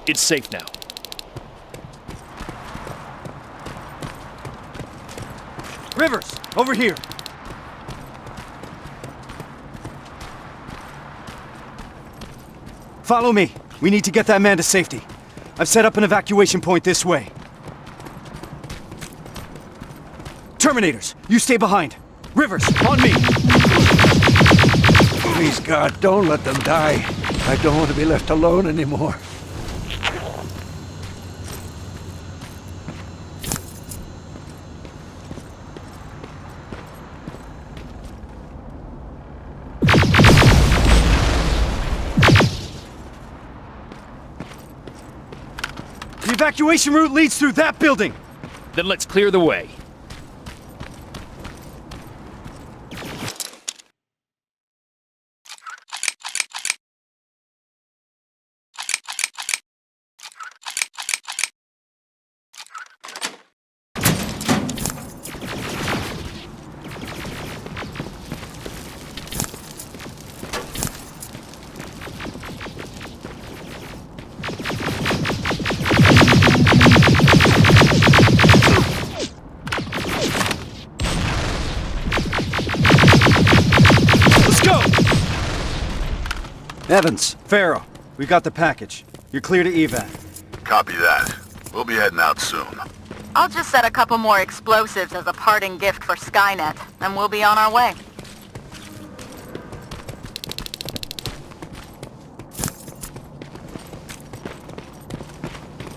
It's safe now. Rivers, over here. Follow me. We need to get that man to safety. I've set up an evacuation point this way. Terminators, you stay behind. Rivers, on me. Please, God, don't let them die. I don't want to be left alone anymore. The evacuation route leads through that building. Then let's clear the way. Evans, Farrow, we got the package. You're clear to evac. Copy that. We'll be heading out soon. I'll just set a couple more explosives as a parting gift for Skynet, and we'll be on our way.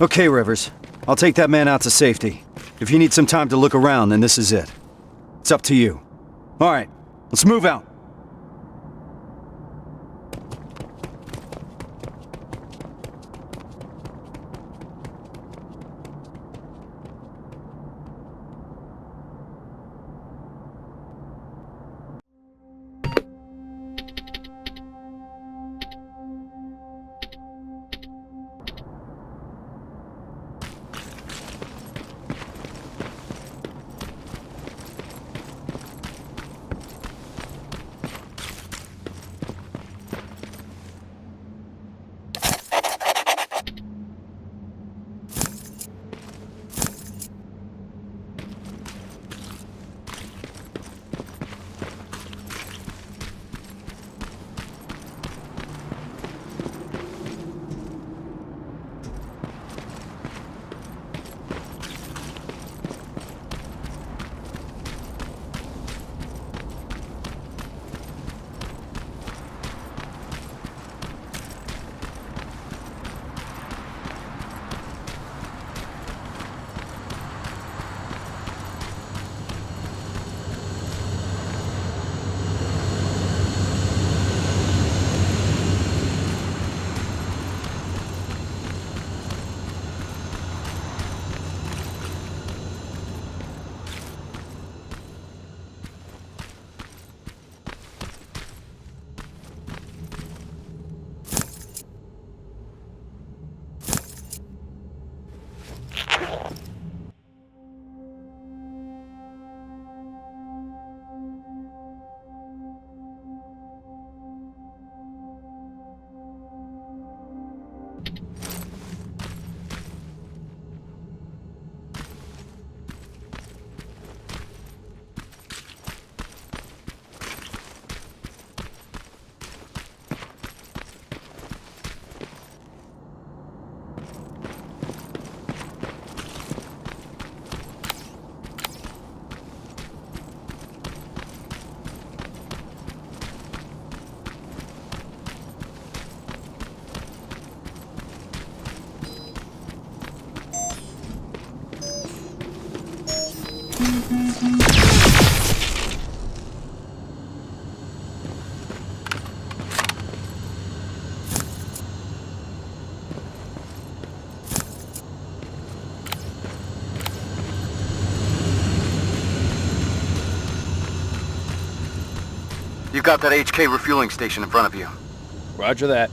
Okay, Rivers. I'll take that man out to safety. If you need some time to look around, then this is it. It's up to you. All right, let's move out. You've got that HK refueling station in front of you. Roger that.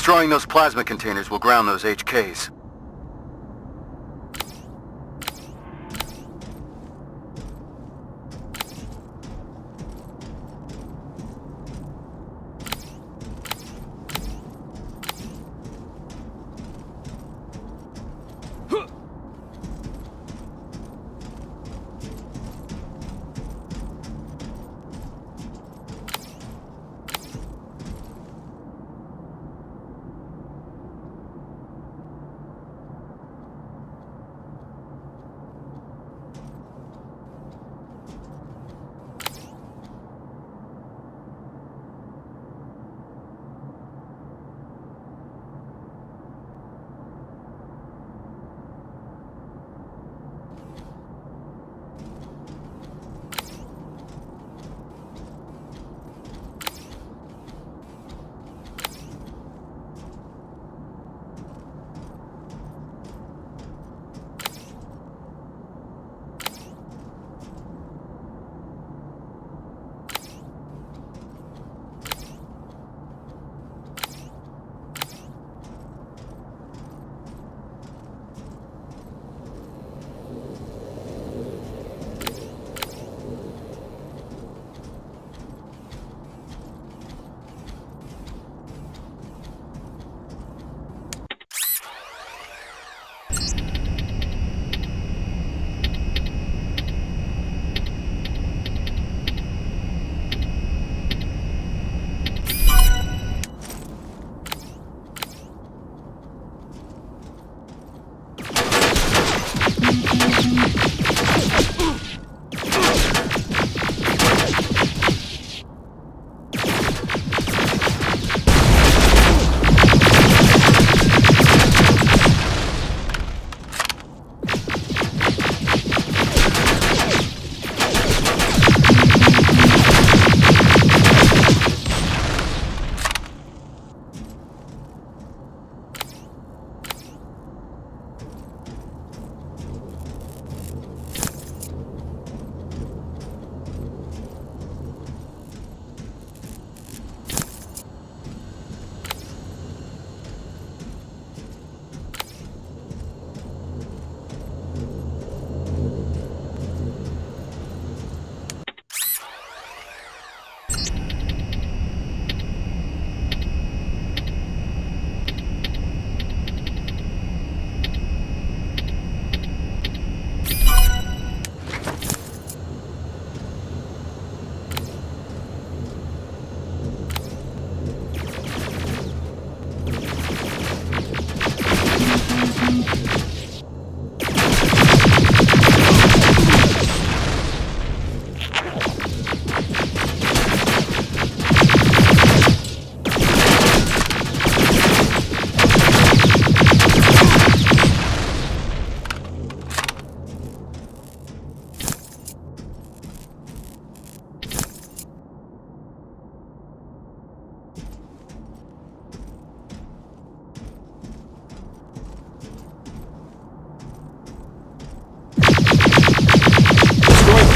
Destroying those plasma containers will ground those HKs.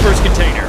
first container.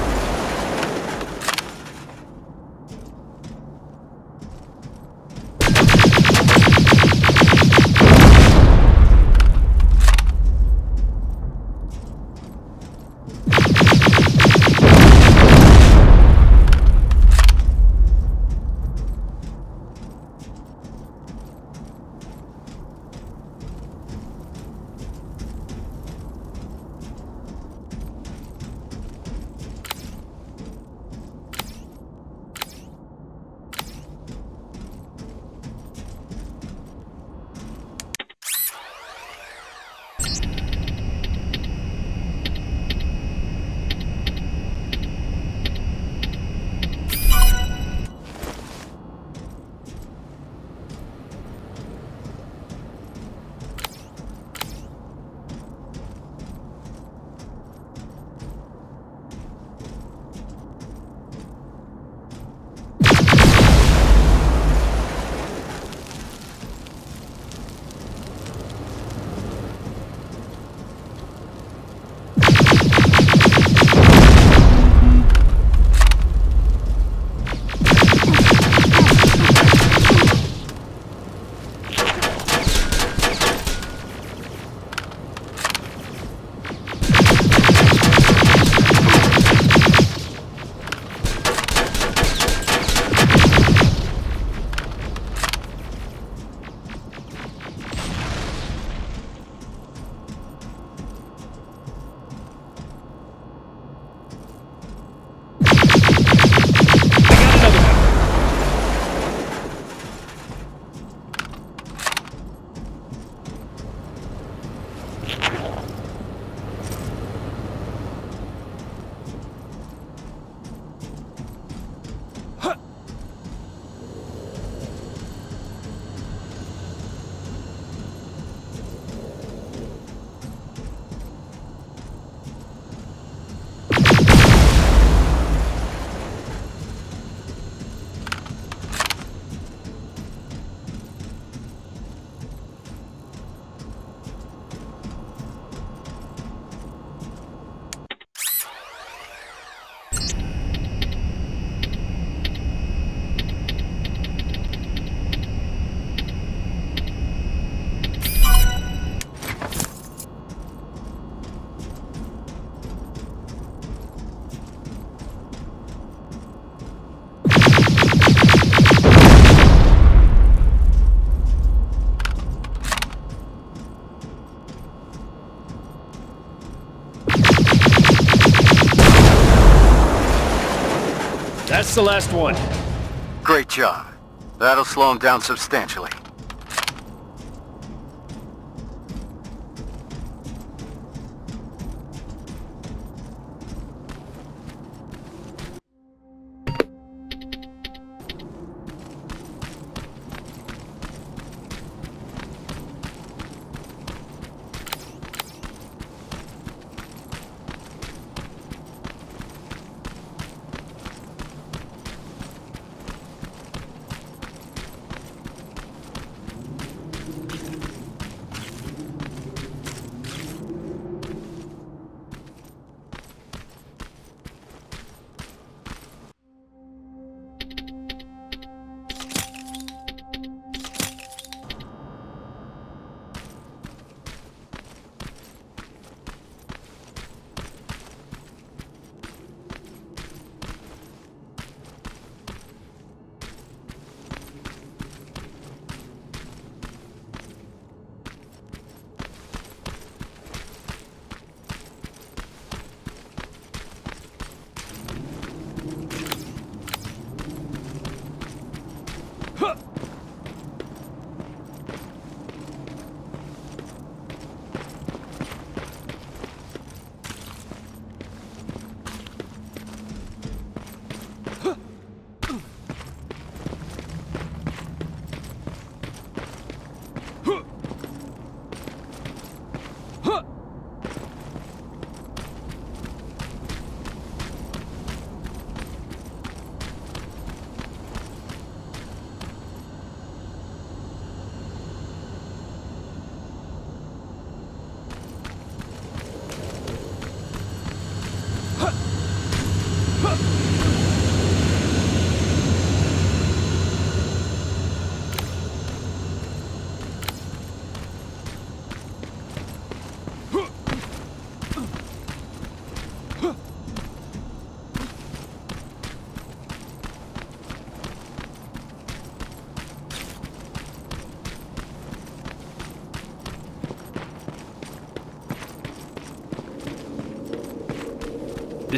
That's the last one. Great job. That'll slow him down substantially.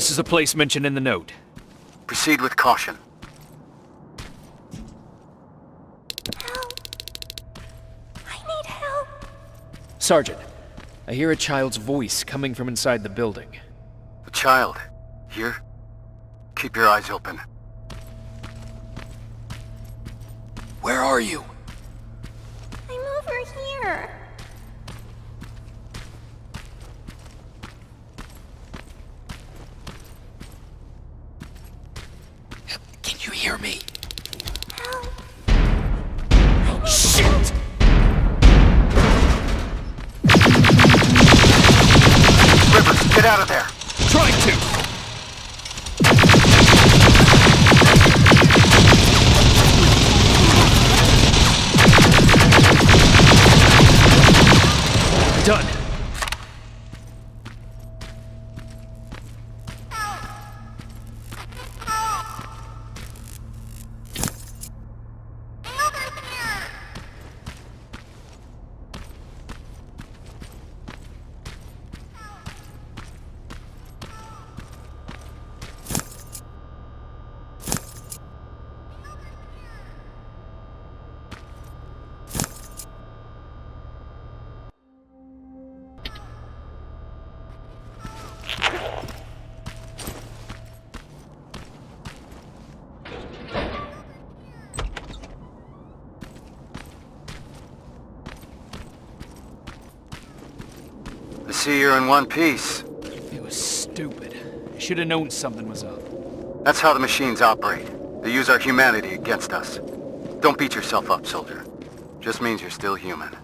This is a place mentioned in the note. Proceed with caution. Sergeant, I hear a child's voice coming from inside the building. A child. Here? Keep your eyes open. Where are you? I'm over here. Can you hear me? Help. Shit! Rivers, get out of there! Trying to! Done. I see you're in one piece. It was stupid. I should have known something was up. That's how the machines operate. They use our humanity against us. Don't beat yourself up, soldier. Just means you're still human.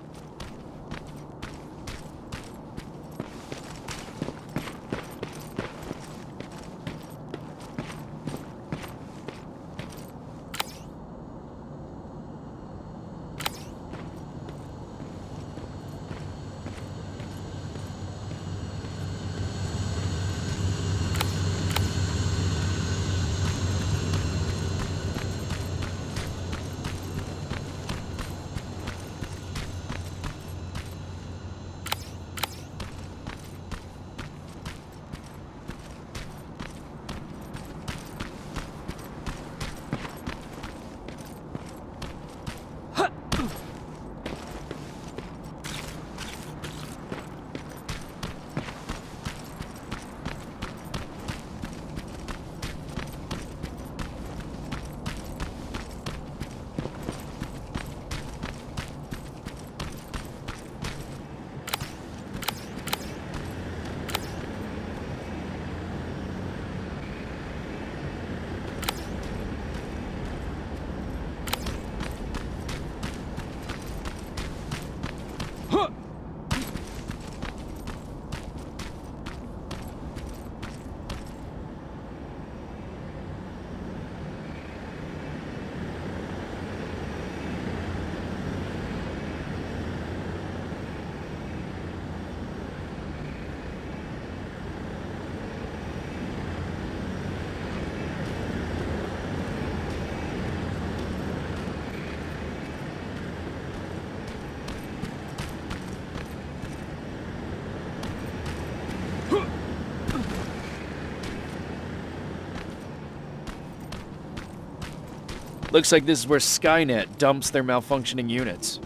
Looks like this is where Skynet dumps their malfunctioning units.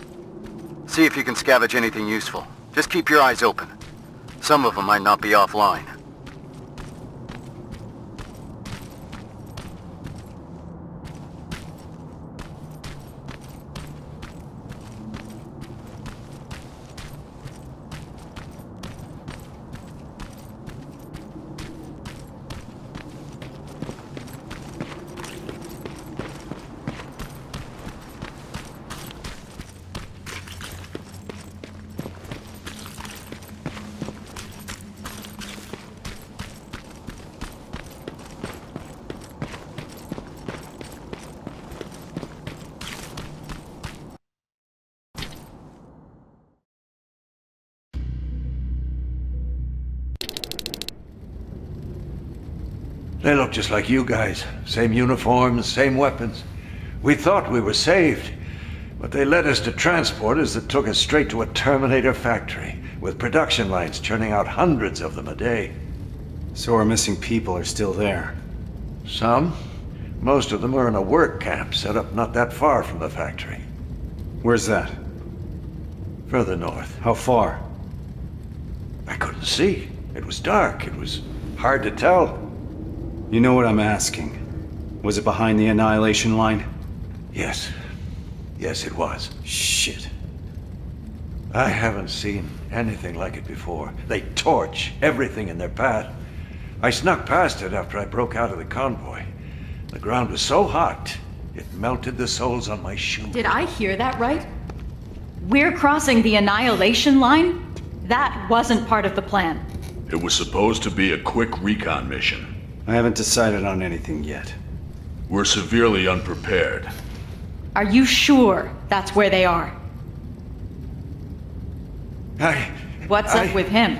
See if you can scavenge anything useful. Just keep your eyes open. Some of them might not be offline. They look just like you guys. Same uniforms, same weapons. We thought we were saved, but they led us to transporters that took us straight to a Terminator factory, with production lines churning out hundreds of them a day. So our missing people are still there. Some. Most of them are in a work camp set up not that far from the factory. Where's that? Further north. How far? I couldn't see. It was dark. It was hard to tell. You know what I'm asking. Was it behind the Annihilation line? Yes. Yes, it was. Shit. I haven't seen anything like it before. They torch everything in their path. I snuck past it after I broke out of the convoy. The ground was so hot, it melted the soles on my shoes. Did I hear that right? We're crossing the Annihilation line? That wasn't part of the plan. It was supposed to be a quick recon mission. I haven't decided on anything yet. We're severely unprepared. Are you sure that's where they are? What's up with him?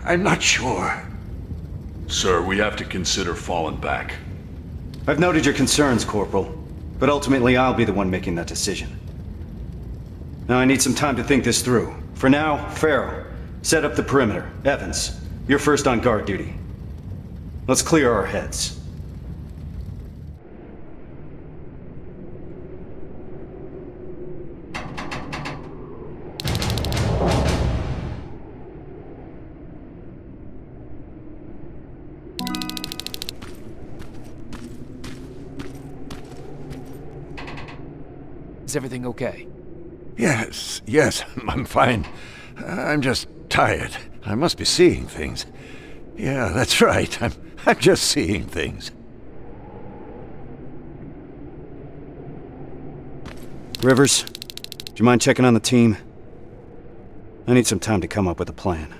I'm not sure. Sir, we have to consider falling back. I've noted your concerns, Corporal, but ultimately I'll be the one making that decision. Now I need some time to think this through. For now, Farrell, set up the perimeter. Evans, you're first on guard duty. Let's clear our heads. Is everything okay? Yes, I'm fine. I'm just tired. I must be seeing things. Yeah, that's right. I'm just seeing things. Rivers, do you mind checking on the team? I need some time to come up with a plan.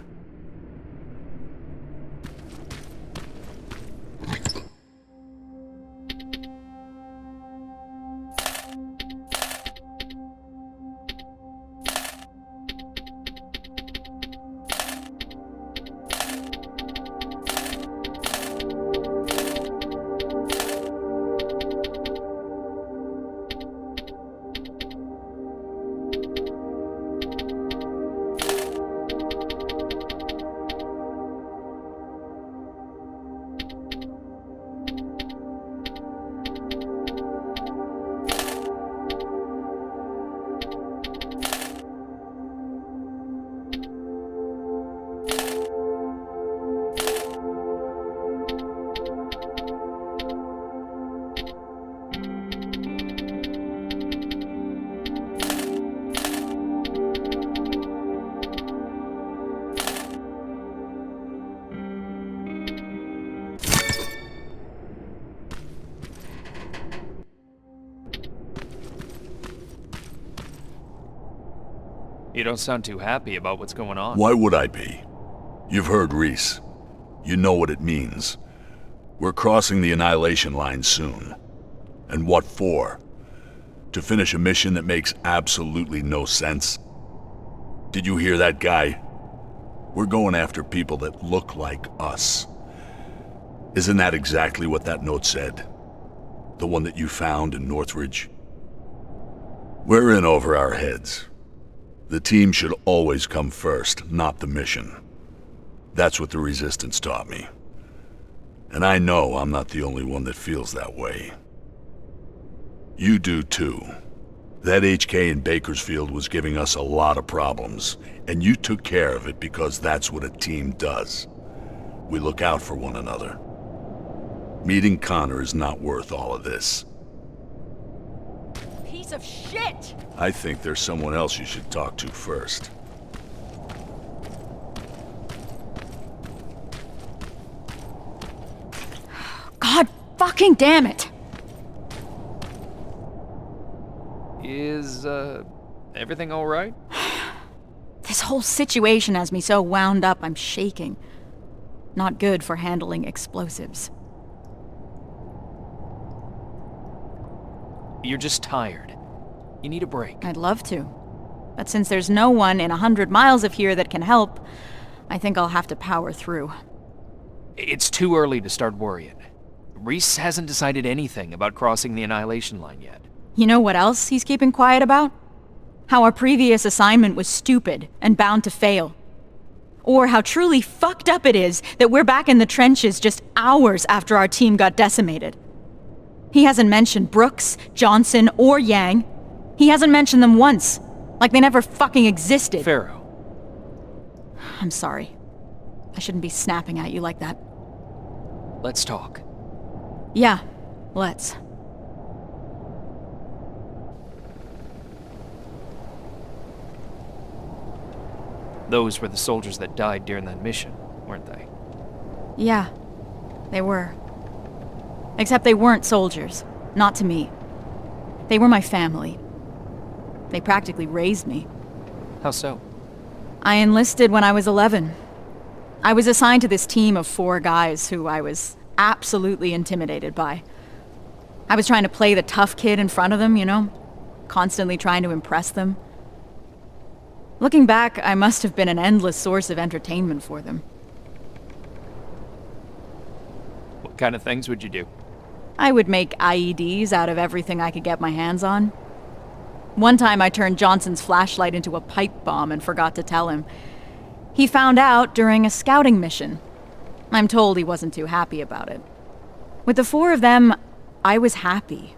You don't sound too happy about what's going on. Why would I be? You've heard Reese. You know what it means. We're crossing the Annihilation line soon. And what for? To finish a mission that makes absolutely no sense? Did you hear that guy? We're going after people that look like us. Isn't that exactly what that note said? The one that you found in Northridge? We're in over our heads. The team should always come first, not the mission. That's what the Resistance taught me. And I know I'm not the only one that feels that way. You do too. That HK in Bakersfield was giving us a lot of problems, and you took care of it because that's what a team does. We look out for one another. Meeting Connor is not worth all of this. Piece of shit! I think there's someone else you should talk to first. God fucking damn it! Is, everything alright? This whole situation has me so wound up I'm shaking. Not good for handling explosives. You're just tired. You need a break. I'd love to. But since there's no one in 100 miles of here that can help, I think I'll have to power through. It's too early to start worrying. Reese hasn't decided anything about crossing the Annihilation line yet. You know what else he's keeping quiet about? How our previous assignment was stupid and bound to fail. Or how truly fucked up it is that we're back in the trenches just hours after our team got decimated. He hasn't mentioned Brooks, Johnson, or Yang. He hasn't mentioned them once, like they never fucking existed. Pharaoh. I'm sorry. I shouldn't be snapping at you like that. Let's talk. Yeah, let's. Those were the soldiers that died during that mission, weren't they? Yeah, they were. Except they weren't soldiers. Not to me. They were my family. They practically raised me. How so? I enlisted when I was 11. I was assigned to this team of 4 guys who I was absolutely intimidated by. I was trying to play the tough kid in front of them, you know? Constantly trying to impress them. Looking back, I must have been an endless source of entertainment for them. What kind of things would you do? I would make IEDs out of everything I could get my hands on. One time I turned Johnson's flashlight into a pipe bomb and forgot to tell him. He found out during a scouting mission. I'm told he wasn't too happy about it. With the 4 of them, I was happy.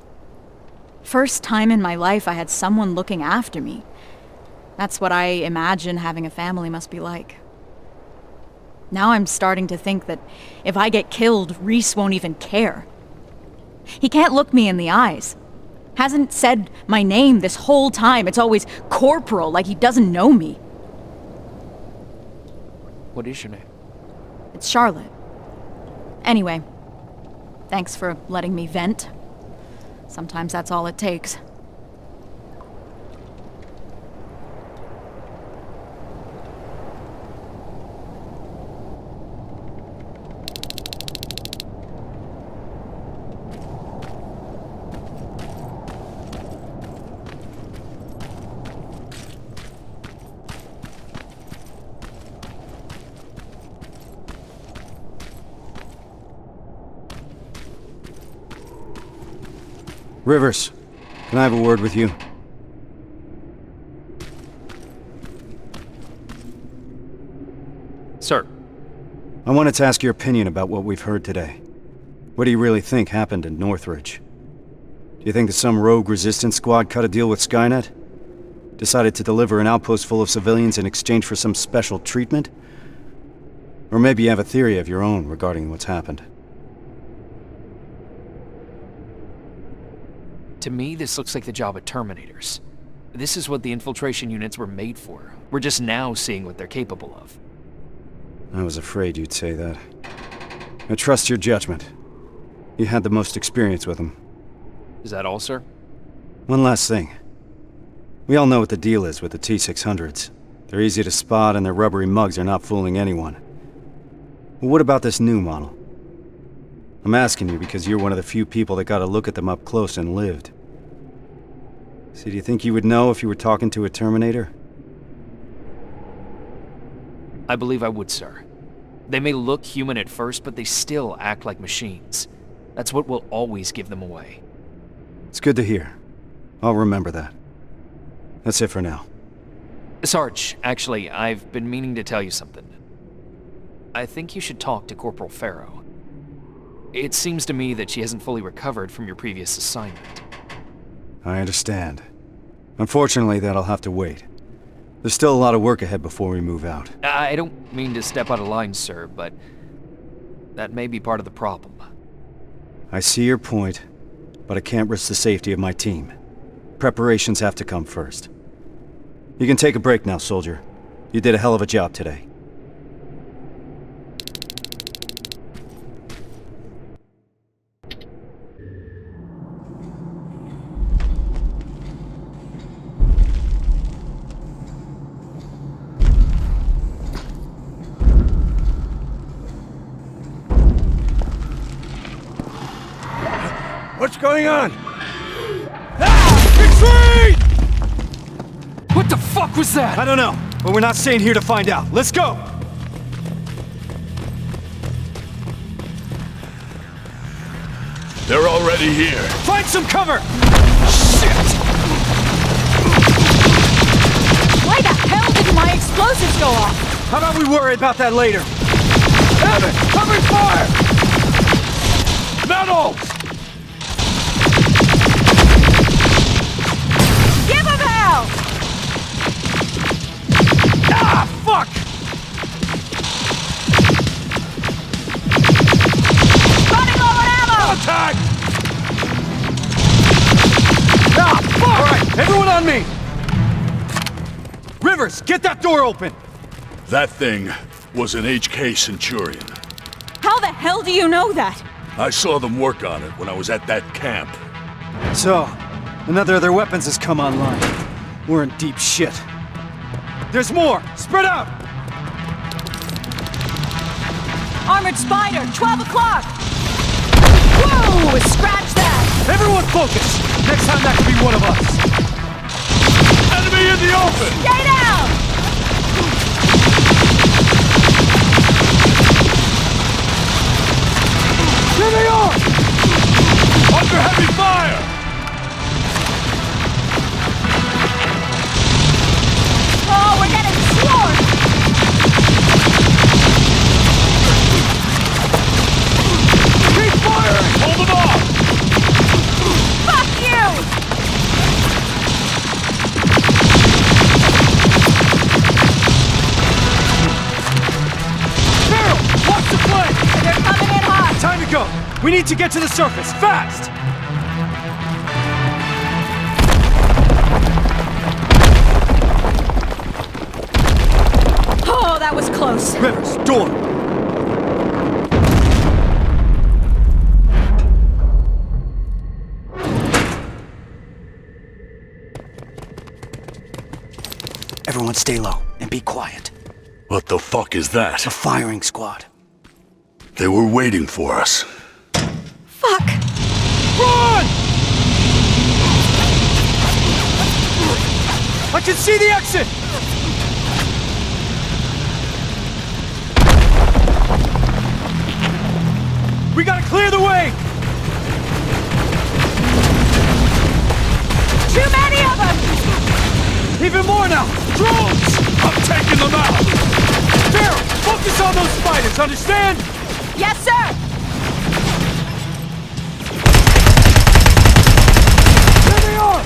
First time in my life I had someone looking after me. That's what I imagine having a family must be like. Now I'm starting to think that if I get killed, Reese won't even care. He can't look me in the eyes. Hasn't said my name this whole time. It's always Corporal, like he doesn't know me. What is your name? It's Charlotte. Anyway, thanks for letting me vent. Sometimes that's all it takes. Rivers, can I have a word with you? Sir. I wanted to ask your opinion about what we've heard today. What do you really think happened in Northridge? Do you think that some rogue resistance squad cut a deal with Skynet? Decided to deliver an outpost full of civilians in exchange for some special treatment? Or maybe you have a theory of your own regarding what's happened? To me, this looks like the job of Terminators. This is what the infiltration units were made for. We're just now seeing what they're capable of. I was afraid you'd say that. I trust your judgment. You had the most experience with them. Is that all, sir? One last thing. We all know what the deal is with the T-600s. They're easy to spot and their rubbery mugs are not fooling anyone. Well, what about this new model? I'm asking you because you're one of the few people that got a look at them up close and lived. So do you think you would know if you were talking to a Terminator? I believe I would, sir. They may look human at first, but they still act like machines. That's what will always give them away. It's good to hear. I'll remember that. That's it for now. Sarge, actually, I've been meaning to tell you something. I think you should talk to Corporal Pharaoh. It seems to me that she hasn't fully recovered from your previous assignment. I understand. Unfortunately, that'll have to wait. There's still a lot of work ahead before we move out. I don't mean to step out of line, sir, but that may be part of the problem. I see your point, but I can't risk the safety of my team. Preparations have to come first. You can take a break now, soldier. You did a hell of a job today. What's going on? Retreat! What the fuck was that? I don't know, but we're not staying here to find out. Let's go! They're already here. Find some cover! Shit! Why the hell did my explosives go off? How about we worry about that later? Damn it! Covering fire! Metal! Give him hell! Ah, fuck! Running low on ammo! Attack! Ah, fuck! Alright, everyone on me! Rivers, get that door open! That thing was an HK Centurion. How the hell do you know that? I saw them work on it when I was at that camp. So, another of their weapons has come online. We're in deep shit. There's more! Spread out! Armored Spider, 12 o'clock! Whoa! Scratch that! Everyone focus! Next time that could be one of us! Enemy in the open! Stay down! Here they are! Under heavy fire! Oh, we're getting swarmed! Keep firing! Hold them off! Fuck you! Barrel! Watch the plane! They're coming in hot! Time to go! We need to get to the surface, fast! Oh, that was close. Rivers, door! Everyone stay low and be quiet. What the fuck is that? A firing squad. They were waiting for us. Fuck! Run! I can see the exit! We gotta clear the way! Too many of them! Even more now! Drones! I'm taking them out! Barrel, focus on those spiders, understand? Yes, sir! There they are!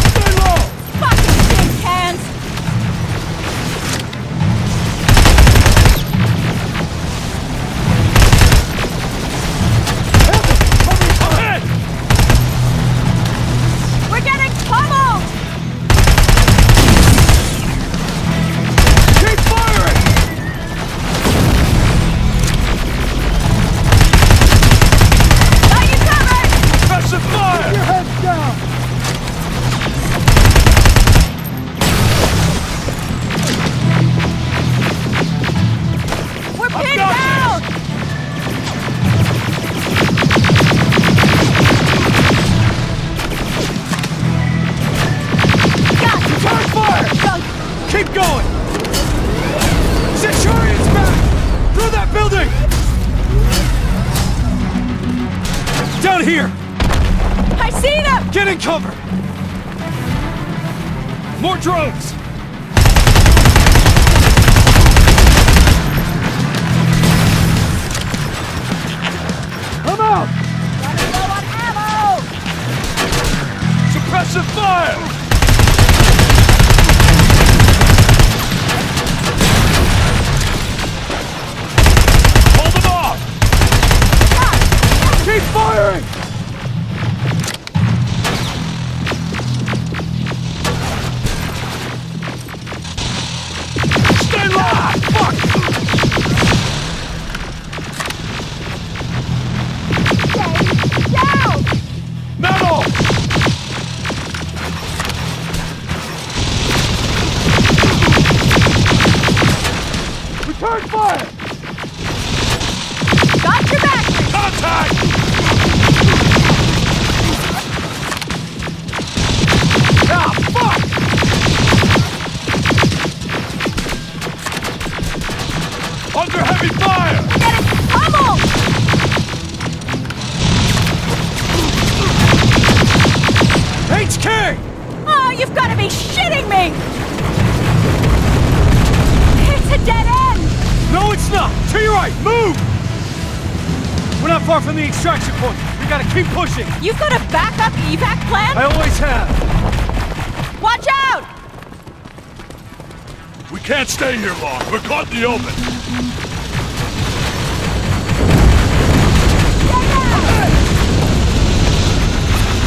Stay low! Fucking tin cans! Ahead! We're getting pummeled! Keep firing! Got you covered! Pressing fire! Your heads down! We're pinned got down! Got you! Turn fire! Gunk! Keep going! Centurion's back! Through that building! Down here! I see them! Get in cover! More drones! I'm out! Running low on ammo! Suppressive fire! Hold them off! Keep firing! Stay low! Fuck! Stay down! Metal! Return fire! Got your back! Contact! Ah, fuck! Under heavy fire! Getting pummeled! HK! Oh, You've got to be shitting me! It's a dead end! No, it's not! To your right! Move! We're not far from the extraction point. We gotta keep pushing. You've got a backup evac plan? I always have. Watch out! We can't stay here long. We're caught in the open.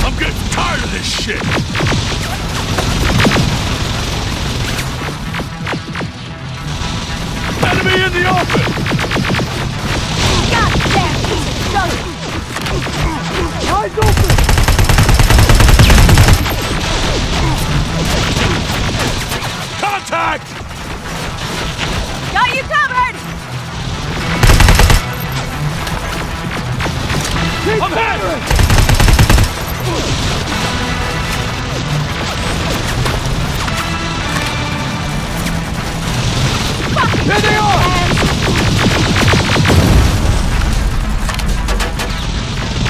I'm getting tired of this shit. Enemy in the open! Goddamn piece of junk! Eyes open! Contact! Got you covered! Keep I'm firing! There they are!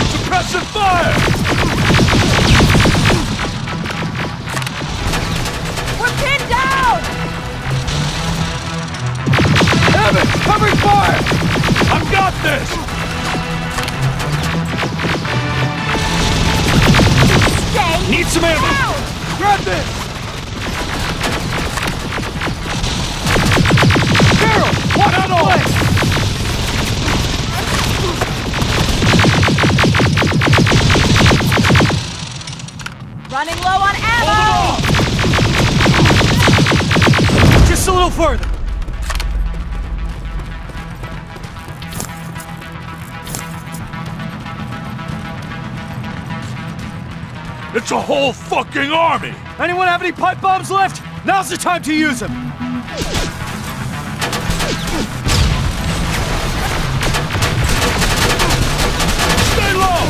Suppressive fire! We're pinned down! Evan, covering fire! I've got this! Stay Need some ammo! down! Grab this! Carol, watch the flank! Running low on ammo! Just a little further. It's a whole fucking army! Anyone have any pipe bombs left? Now's the time to use them. Stay low!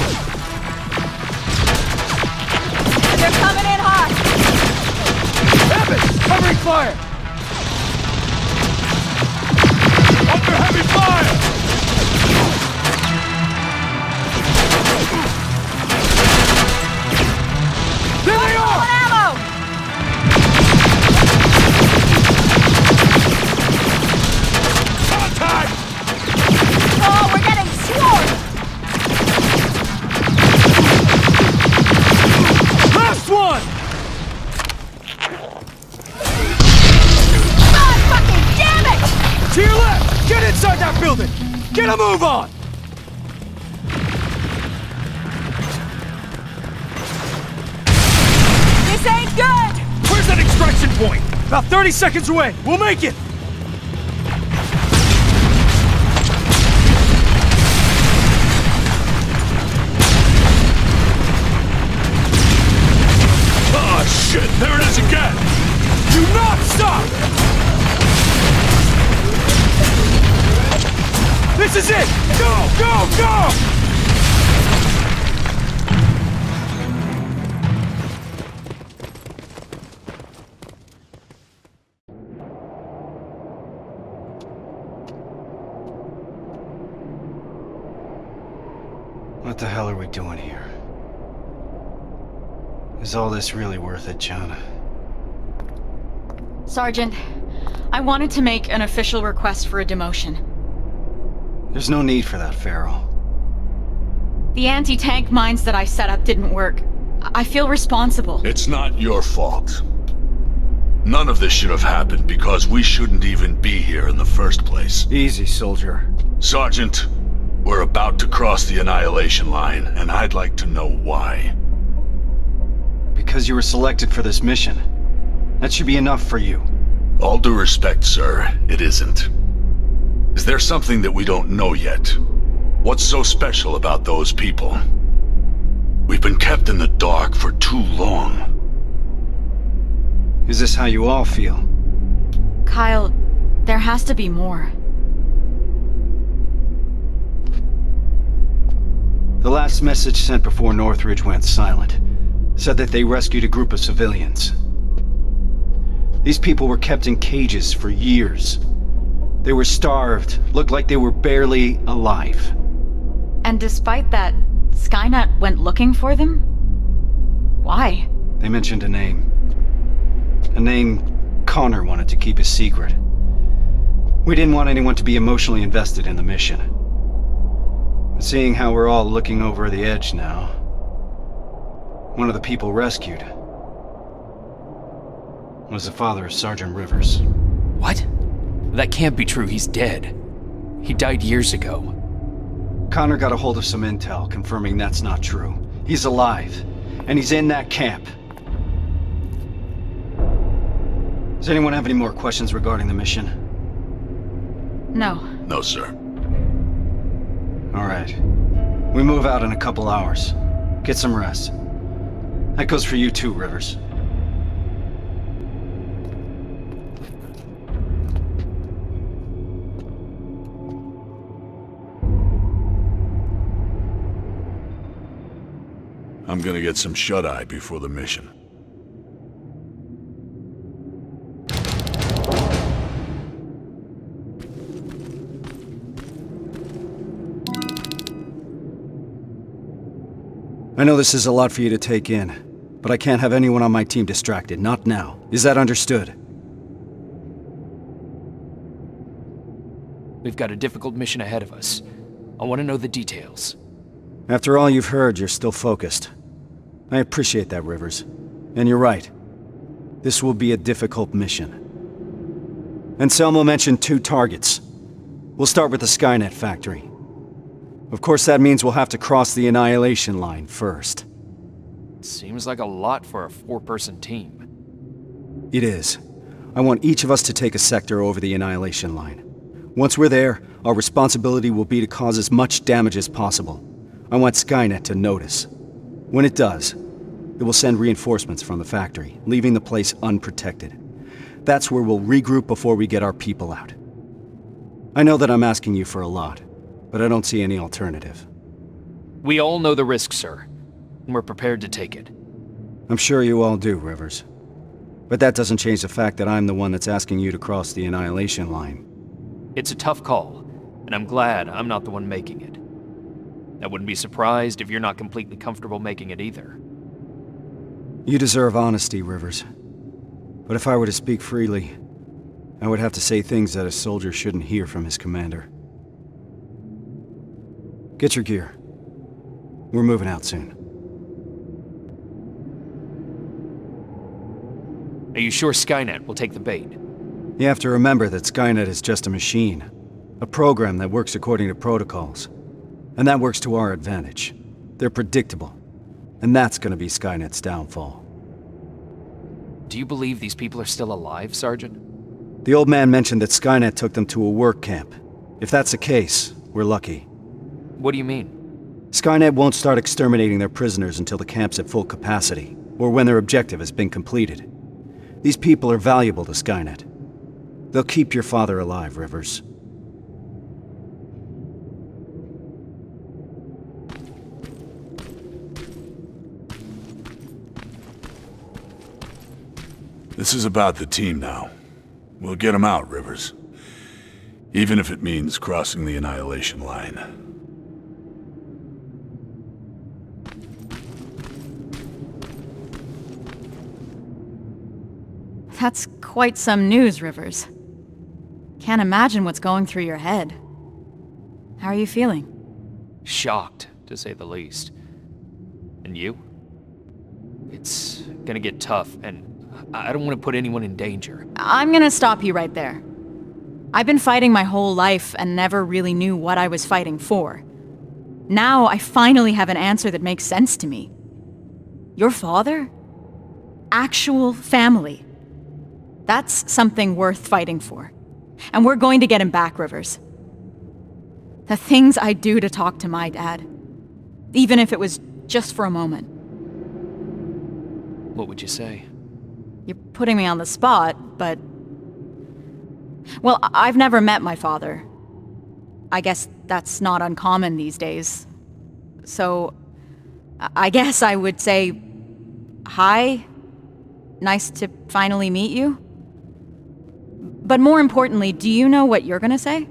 They're coming in hot! Evan, covering fire. Under heavy fire! There they On are! ammo! Contact! Oh, we're getting swarmed! Last one! God fucking damn it! To your left! Get inside that building! Get a move on! This ain't good! Where's that extraction point? About 30 seconds away. We'll make it! Oh shit, there it is again! Do not stop! This is it! Go, go, go! What the hell are we doing here? Is all this really worth it, John? Sergeant, I wanted to make an official request for a demotion. There's no need for that, Farrell. The anti-tank mines that I set up didn't work. I feel responsible. It's not your fault. None of this should have happened because we shouldn't even be here in the first place. Easy, soldier. Sergeant, we're about to cross the Annihilation line, and I'd like to know why. Because you were selected for this mission. That should be enough for you. All due respect, sir, it isn't. Is there something that we don't know yet? What's so special about those people? We've been kept in the dark for too long. Is this how you all feel? Kyle, there has to be more. The last message sent before Northridge went silent said that they rescued a group of civilians. These people were kept in cages for years. They were starved, looked like they were barely alive. And despite that, Skynet went looking for them? Why? They mentioned a name. a name Connor wanted to keep a secret. We didn't want anyone to be emotionally invested in the mission. But seeing how we're all looking over the edge now, one of the people rescued was the father of Sergeant Rivers. What? That can't be true. He's dead. He died years ago. Connor got a hold of some intel confirming that's not true. He's alive, and he's in that camp. Does anyone have any more questions regarding the mission? No. No, sir. All right. We move out in a couple hours. Get some rest. That goes for you too, Rivers. I'm gonna get some shut-eye before the mission. I know this is a lot for you to take in, but I can't have anyone on my team distracted, not now. Is that understood? We've got a difficult mission ahead of us. I want to know the details. After all you've heard, you're still focused. I appreciate that, Rivers. And you're right. This will be a difficult mission. Anselmo mentioned 2 targets. We'll start with the Skynet factory. Of course, that means we'll have to cross the Annihilation line first. Seems like a lot for a 4-person team. It is. I want each of us to take a sector over the Annihilation line. Once we're there, our responsibility will be to cause as much damage as possible. I want Skynet to notice. When it does, it will send reinforcements from the factory, leaving the place unprotected. That's where we'll regroup before we get our people out. I know that I'm asking you for a lot, but I don't see any alternative. We all know the risk, sir, and we're prepared to take it. I'm sure you all do, Rivers. But that doesn't change the fact that I'm the one that's asking you to cross the Annihilation line. It's a tough call, and I'm glad I'm not the one making it. I wouldn't be surprised if you're not completely comfortable making it either. You deserve honesty, Rivers. But if I were to speak freely, I would have to say things that a soldier shouldn't hear from his commander. Get your gear. We're moving out soon. Are you sure Skynet will take the bait? You have to remember that Skynet is just a machine. A program that works according to protocols. And that works to our advantage. They're predictable. And that's gonna be Skynet's downfall. Do you believe these people are still alive, Sergeant? The old man mentioned that Skynet took them to a work camp. If that's the case, we're lucky. What do you mean? Skynet won't start exterminating their prisoners until the camp's at full capacity, or when their objective has been completed. These people are valuable to Skynet. They'll keep your father alive, Rivers. This is about the team now. We'll get them out, Rivers. Even if it means crossing the Annihilation line. That's quite some news, Rivers. Can't imagine what's going through your head. How are you feeling? Shocked, to say the least. And you? It's gonna get tough, and I don't want to put anyone in danger. I'm gonna stop you right there. I've been fighting my whole life and never really knew what I was fighting for. Now I finally have an answer that makes sense to me. Your father? Actual family. That's something worth fighting for. And we're going to get him back, Rivers. The things I'd do to talk to my dad. Even if it was just for a moment. What would you say? You're putting me on the spot, but... Well, I've never met my father. I guess that's not uncommon these days. So, I guess I would say... Hi. Nice to finally meet you. But more importantly, do you know what you're gonna say? I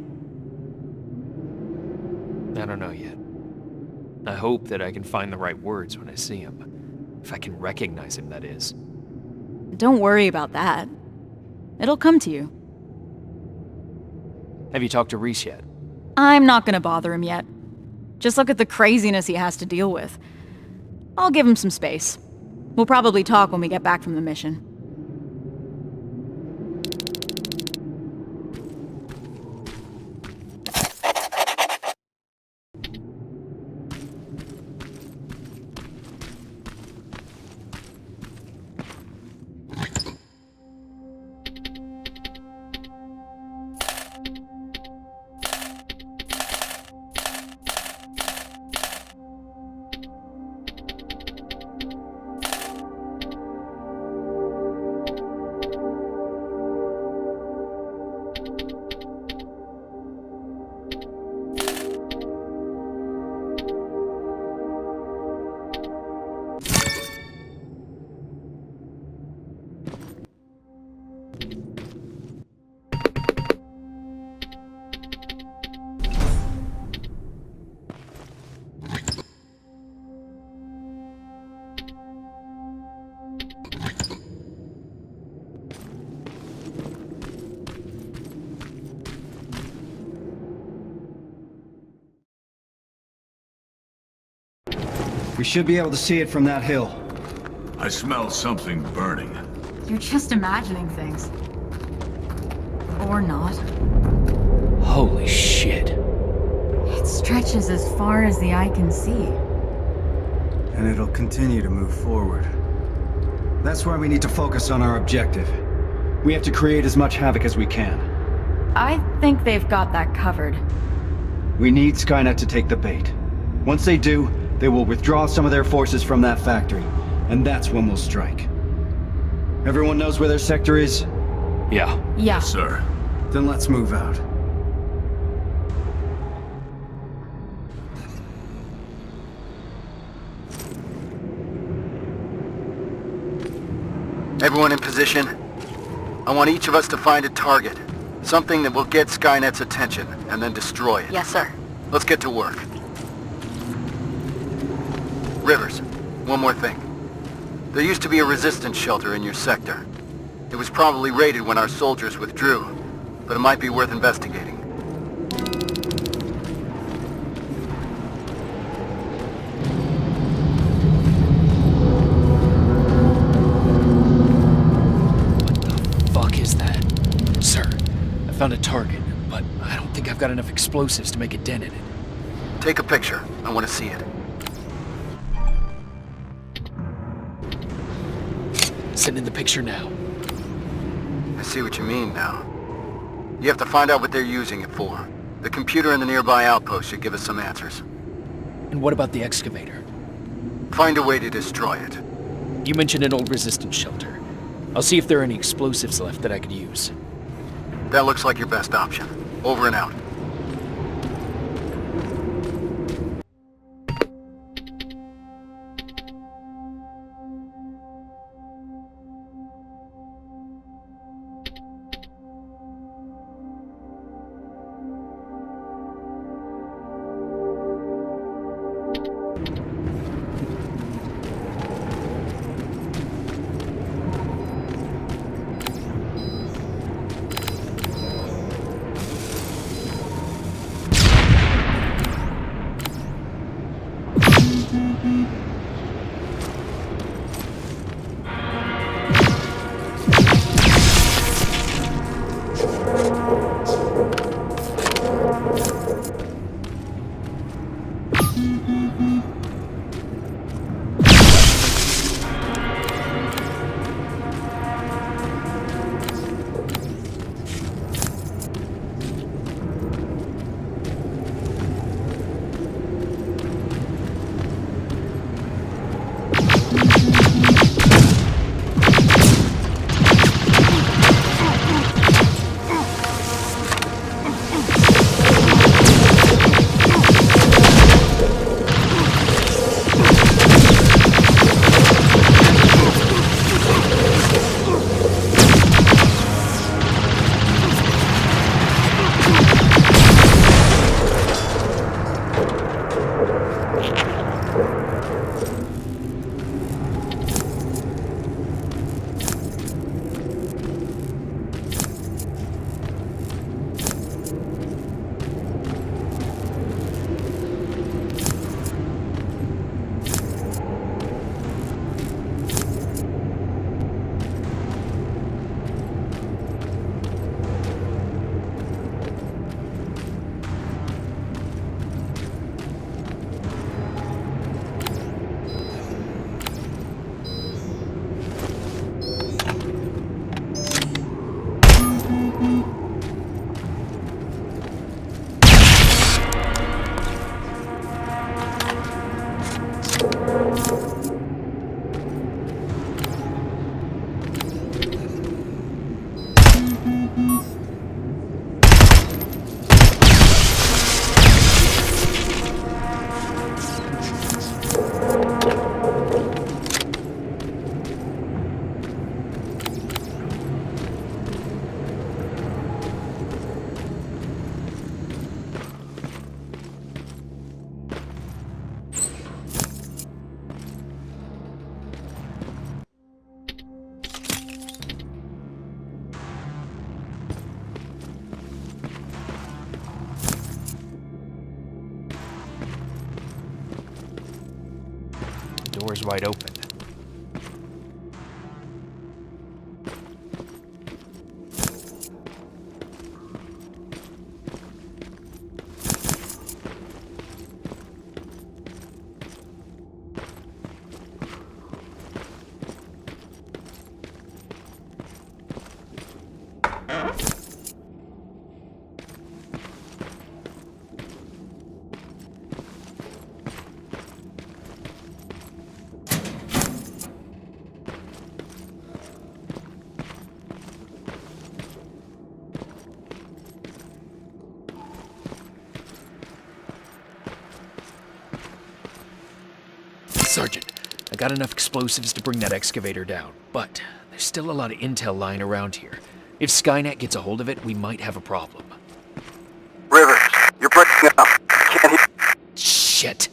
don't know yet. I hope that I can find the right words when I see him. If I can recognize him, that is. Don't worry about that. It'll come to you. Have you talked to Reese yet? I'm not gonna bother him yet. Just look at the craziness he has to deal with. I'll give him some space. We'll probably talk when we get back from the mission. We should be able to see it from that hill. I smell something burning. You're just imagining things. Or not. Holy shit. It stretches as far as the eye can see. And it'll continue to move forward. That's why we need to focus on our objective. We have to create as much havoc as we can. I think they've got that covered. We need Skynet to take the bait. Once they do, they will withdraw some of their forces from that factory, and that's when we'll strike. Everyone knows where their sector is? Yeah. Yeah. Yes, sir. Then let's move out. Everyone in position? I want each of us to find a target. Something that will get Skynet's attention, and then destroy it. Yes, sir. Let's get to work. Rivers, one more thing. There used to be a resistance shelter in your sector. It was probably raided when our soldiers withdrew, but it might be worth investigating. What the fuck is that? Sir, I found a target, but I don't think I've got enough explosives to make a dent in it. Take a picture. I want to see it. Sending the picture now. I see what you mean now. You have to find out what they're using it for. The computer in the nearby outpost should give us some answers. And what about the excavator? Find a way to destroy it. You mentioned an old resistance shelter. I'll see if there are any explosives left that I could use. That looks like your best option. Over and out. door's wide open. Sergeant, I got enough explosives to bring that excavator down, but there's still a lot of intel lying around here. If Skynet gets a hold of it, we might have a problem. Rivers, you're breaking up. Can't hear. Shit.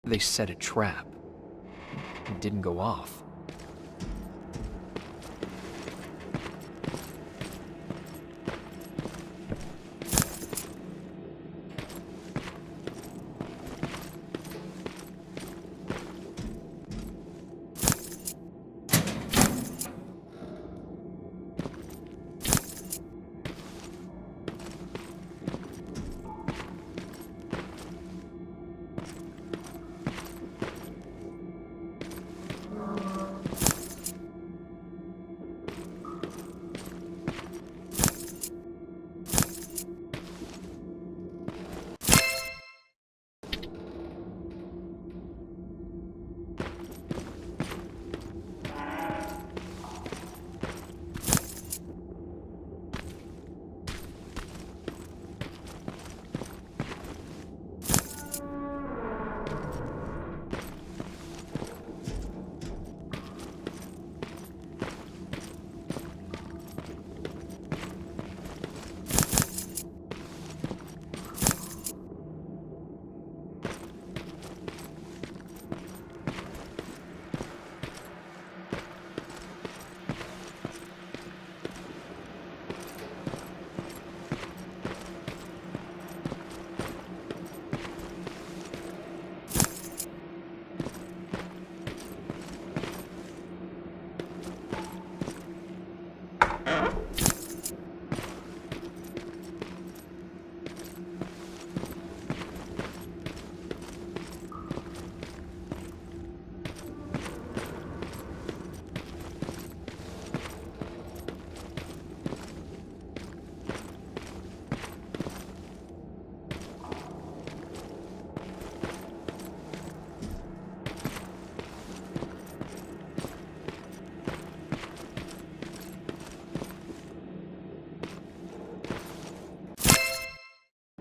They set a trap. It didn't go off.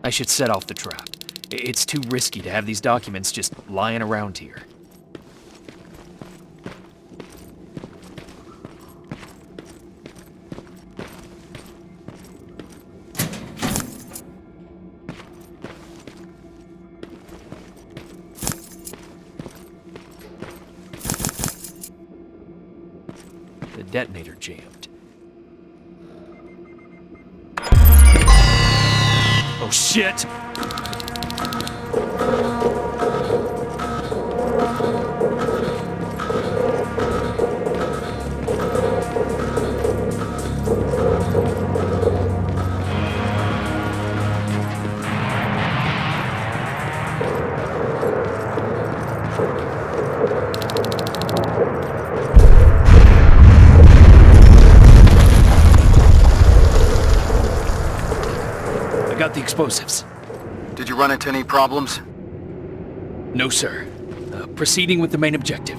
I should set off the trap. It's too risky to have these documents just lying around here. The detonator jammed. Oh shit! I got the explosives. Did you run into any problems? No, sir. Proceeding with the main objective.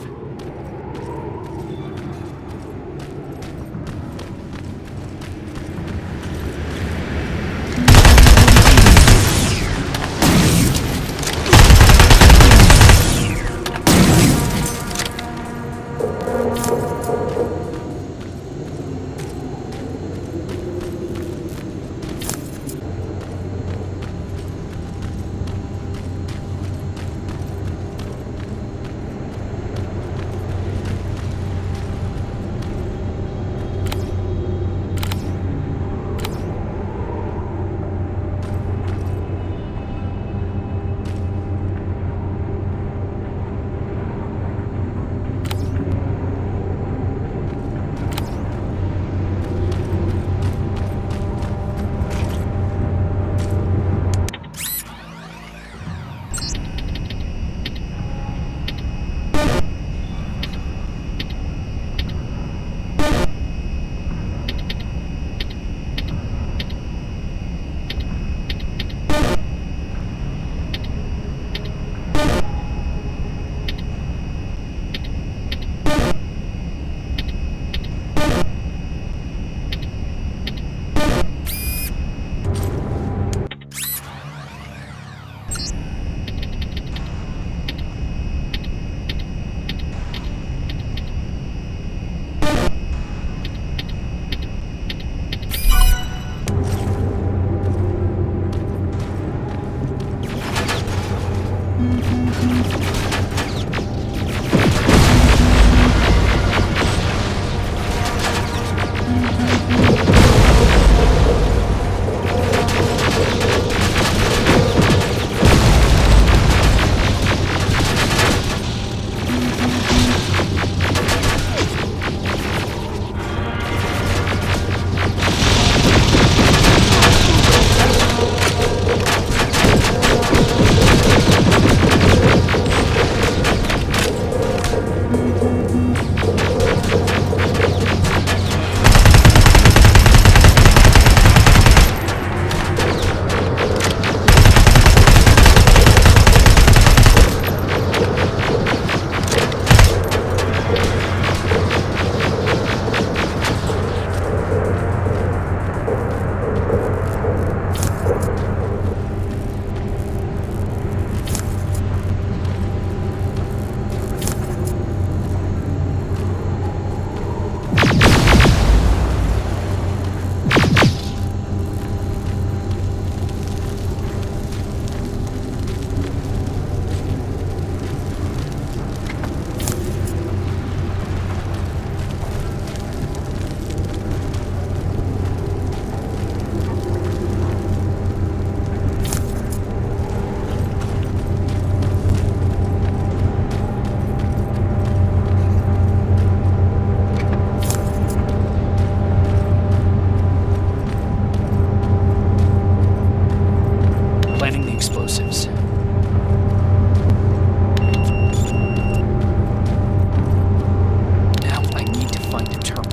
Planting the explosives. Now I need to find a terminal.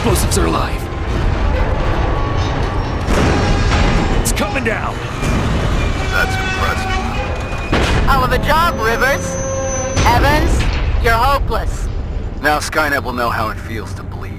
Explosives are alive. It's coming down. That's impressive. Hell of a job, Rivers. Evans, you're hopeless. Now Skynet will know how it feels to bleed.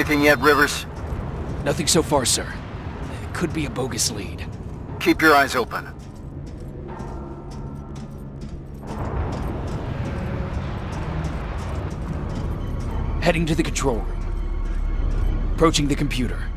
anything yet, Rivers? Nothing so far, sir. It could be a bogus lead. Keep your eyes open. Heading to the control room. Approaching the computer.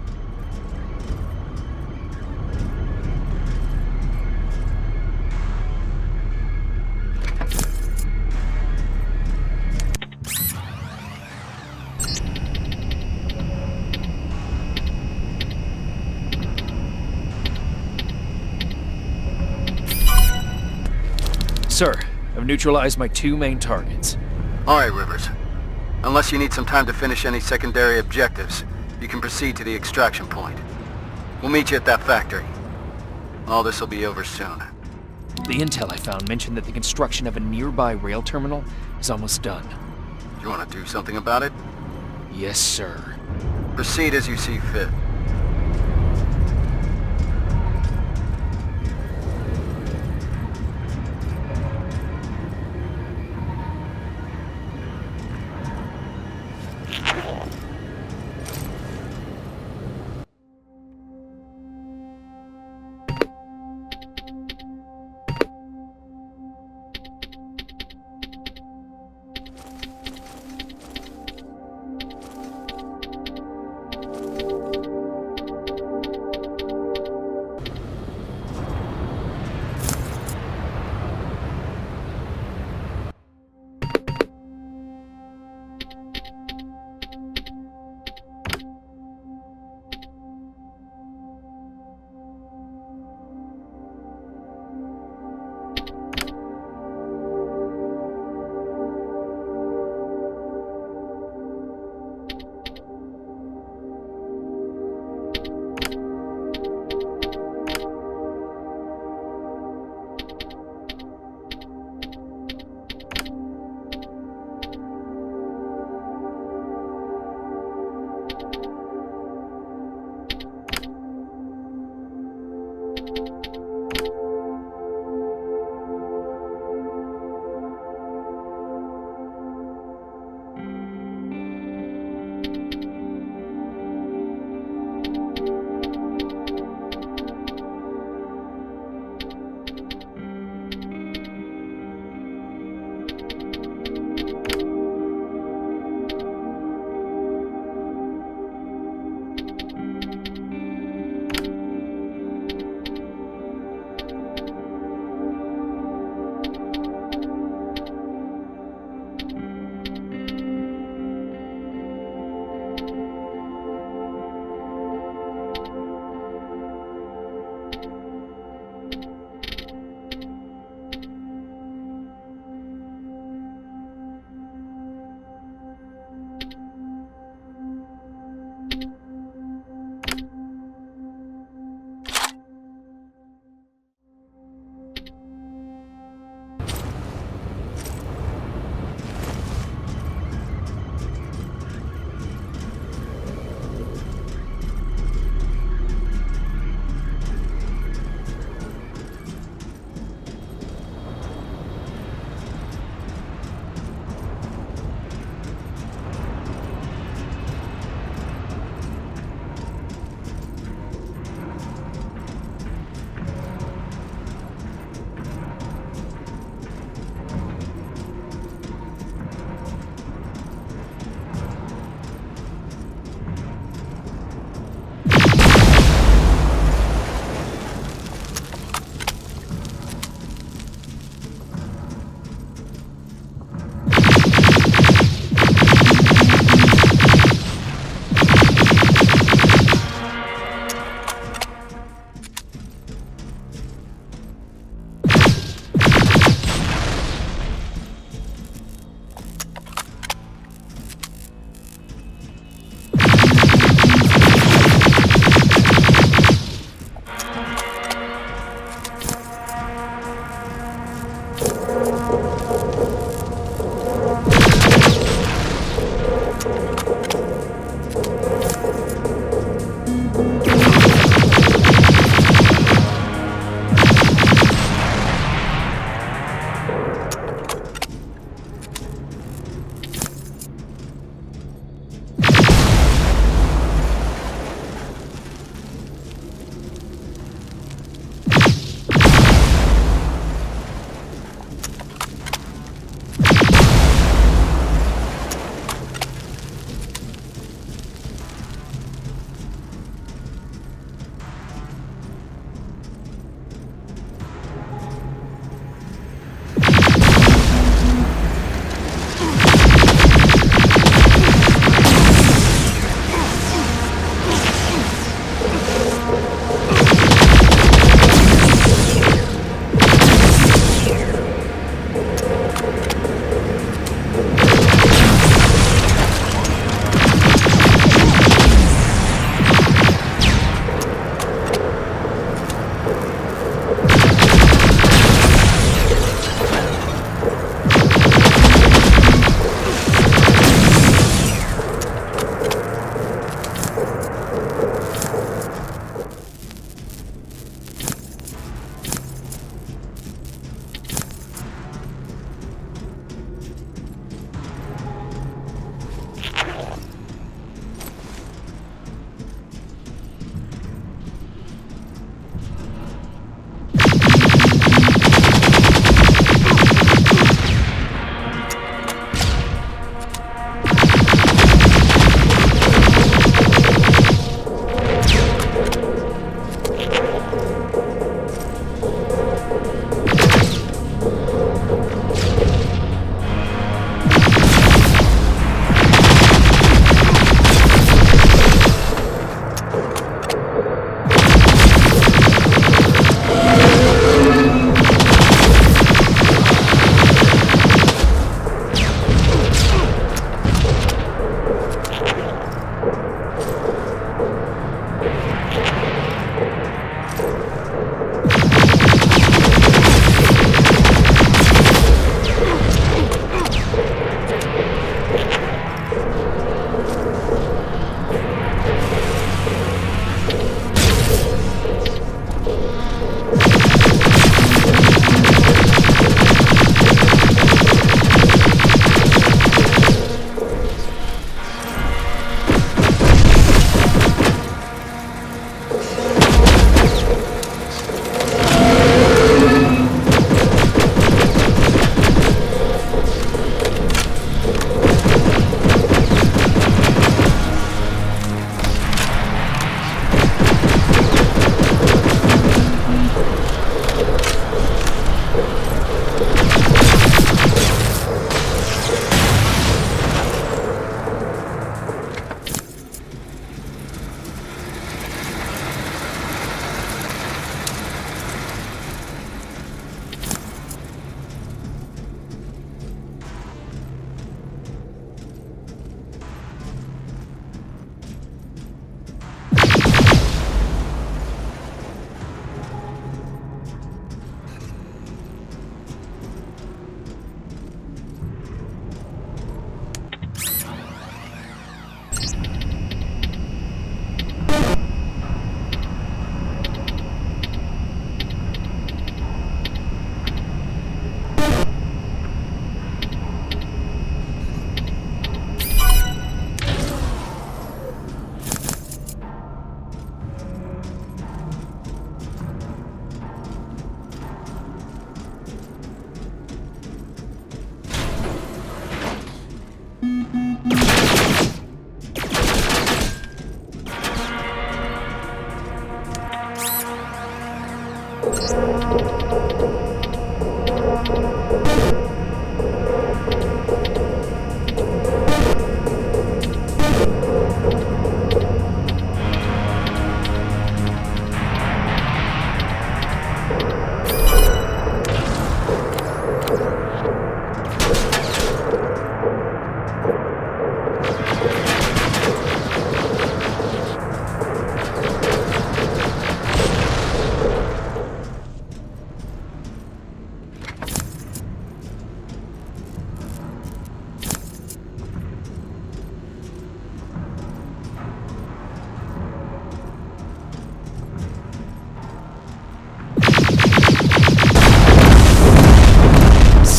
Sir, I've neutralized my 2 main targets. All right, Rivers. Unless you need some time to finish any secondary objectives, you can proceed to the extraction point. We'll meet you at that factory. All this will be over soon. The intel I found mentioned that the construction of a nearby rail terminal is almost done. You want to do something about it? Yes, sir. Proceed as you see fit.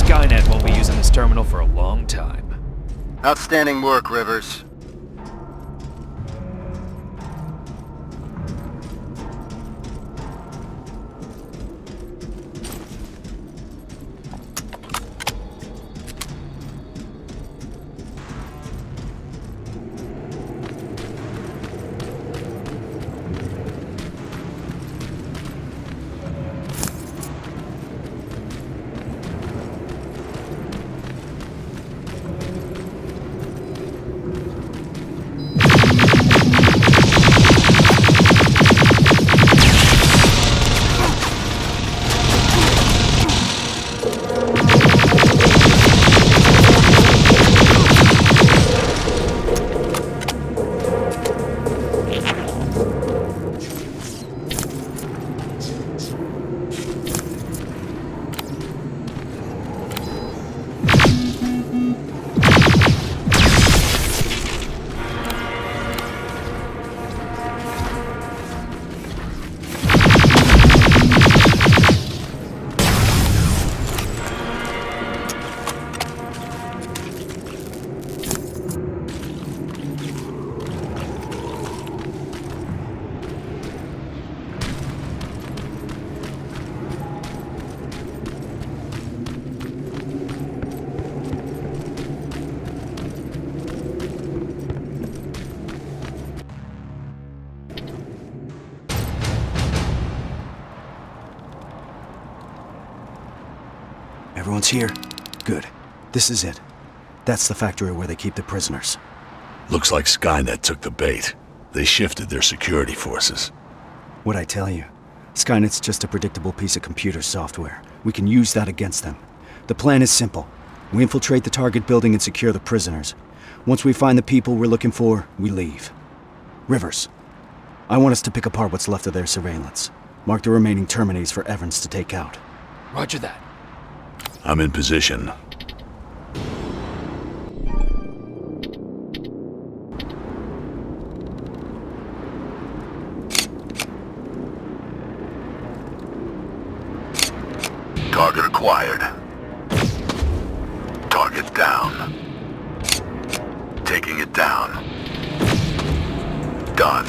Skynet won't be using this terminal for a long time. Outstanding work, Rivers. Everyone's here? Good. This is it. That's the factory where they keep the prisoners. Looks like Skynet took the bait. They shifted their security forces. What'd I tell you? Skynet's just a predictable piece of computer software. We can use that against them. The plan is simple. We infiltrate the target building and secure the prisoners. Once we find the people we're looking for, we leave. Rivers, I want us to pick apart what's left of their surveillance. Mark the remaining Terminators for Evans to take out. Roger that. I'm in position. Target acquired. Target down. Taking it down. Done.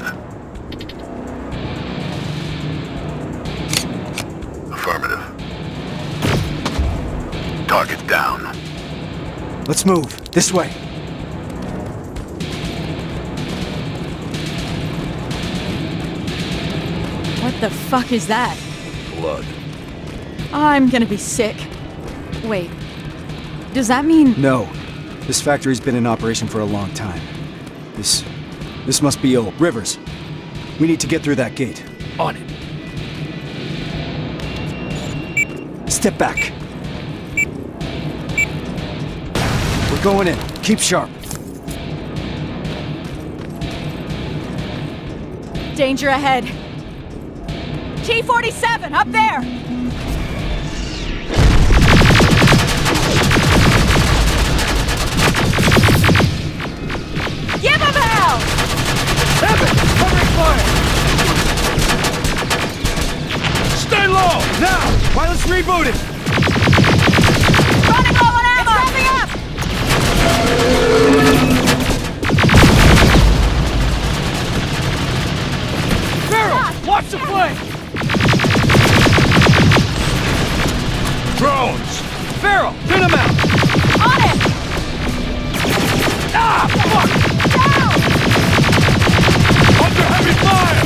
Affirmative. Target down. Let's move. This way. What the fuck is that? Blood. I'm gonna be sick. Wait. Does that mean... No. This factory's been in operation for a long time. This must be old. Rivers, we need to get through that gate. On it. Step back. We're going in. Keep sharp. Danger ahead. T-47, up there! Give him hell! Evan, covering fire! Stay low! Now! While it's rebooted! Running low on ammo! It's wrapping up! Farrell! Watch the flame! Drones! Farrell, get him out! On it! Ah! Fuck! Down! Under heavy fire!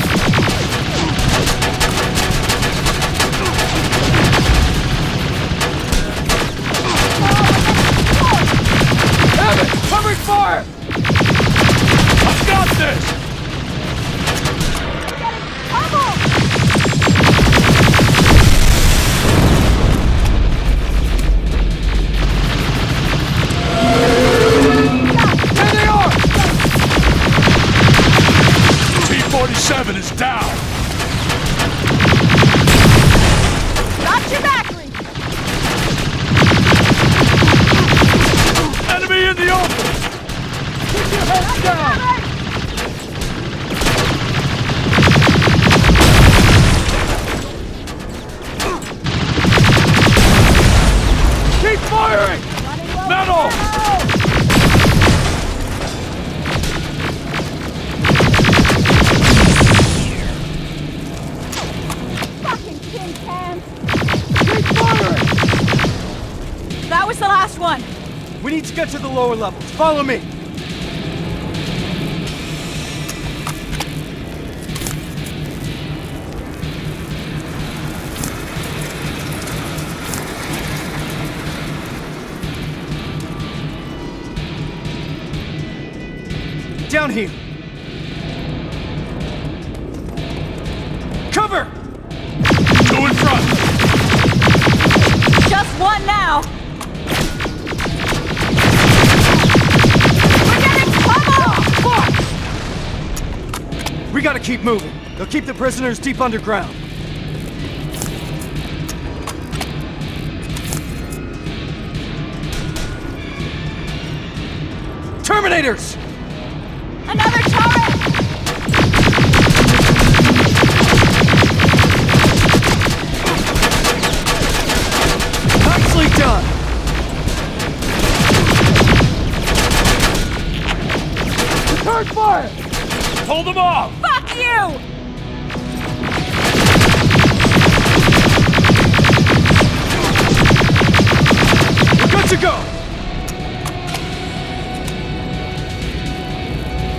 We need to get to the lower levels. Follow me! Down here! Cover! Two in front! Just one now! We're getting pummeled! Fuck! We gotta keep moving. They'll keep the prisoners deep underground. Terminators! Another turret! Nicely done! Return fire! Hold them off! Fuck you! We're good to go!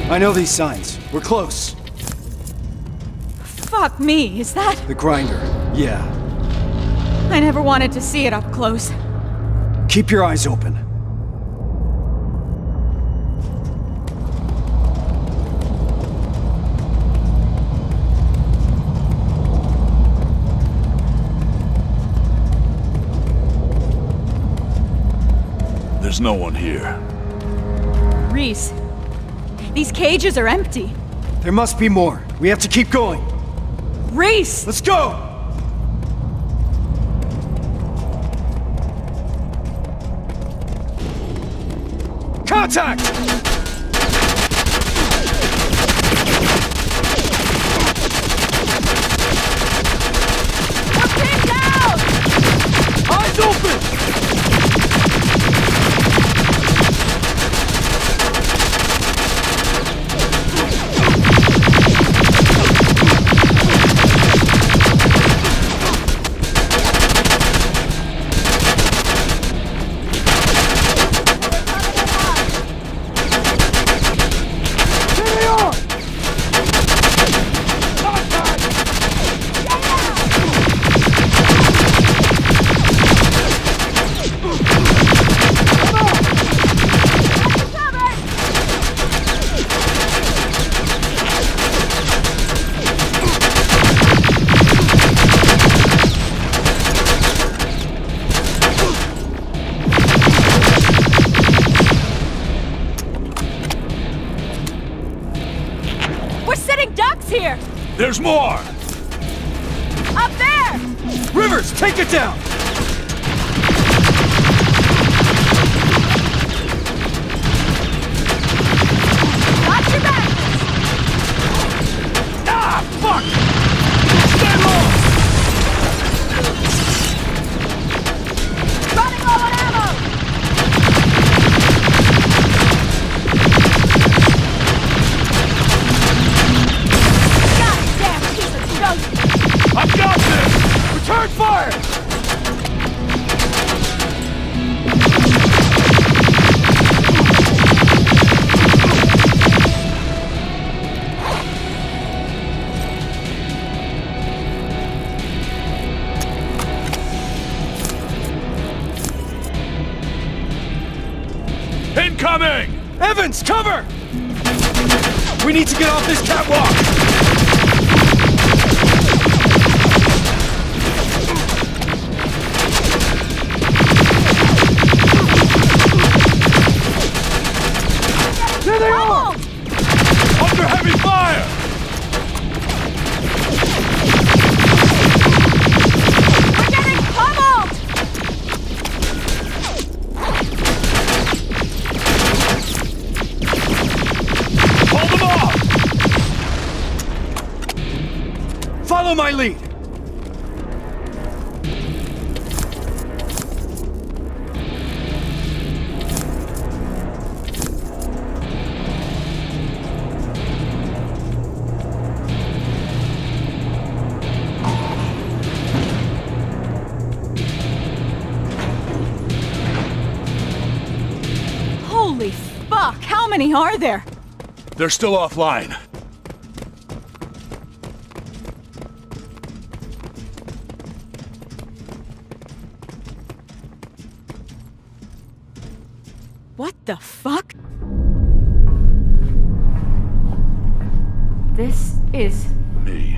I know these signs. We're close. Fuck me, is that? The grinder. Yeah. I never wanted to see it up close. Keep your eyes open. There's no one here. Reese, these cages are empty. There must be more. We have to keep going. Reese! Let's go! Contact! We're pinned down! Eyes open! We're sitting ducks here! There's more! Up there! Rivers, take it down! Watch your back! Ah, fuck! Stay low! Running low on ammo! Goddamn piece of junk! I've got this! Return fire! Incoming! Evans, cover! We need to get off this catwalk! There they are! Under heavy fire! We're getting pummeled! Hold them off! Follow my lead! many are there? They're still offline. What the fuck? This is... Me.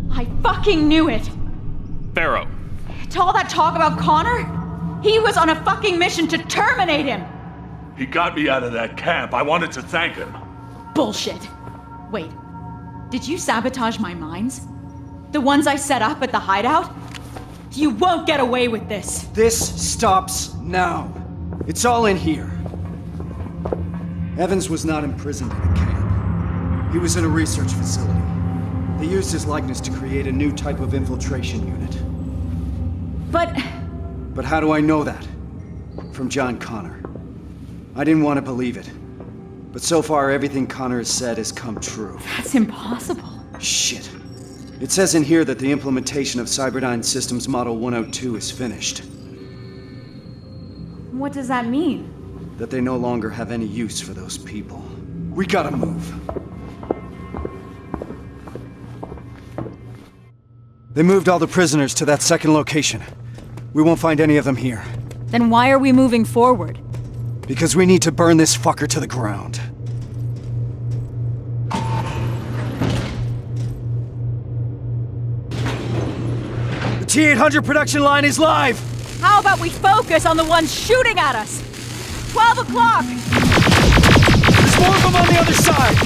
I fucking knew it! Pharaoh. To all that talk about Connor? He was on a fucking mission to terminate him! He got me out of that camp. I wanted to thank him. Bullshit. Wait, did you sabotage my mines? The ones I set up at the hideout? You won't get away with this! This stops now. It's all in here. Evans was not imprisoned in a camp. He was in a research facility. They used his likeness to create a new type of infiltration unit. But how do I know that? From John Connor. I didn't want to believe it. But so far, everything Connor has said has come true. That's impossible. Shit. It says in here that the implementation of Cyberdyne Systems Model 102 is finished. What does that mean? That they no longer have any use for those people. We gotta move. They moved all the prisoners to that second location. We won't find any of them here. Then why are we moving forward? Because we need to burn this fucker to the ground. The T-800 production line is live! How about we focus on the ones shooting at us? 12 o'clock! There's more of them on the other side!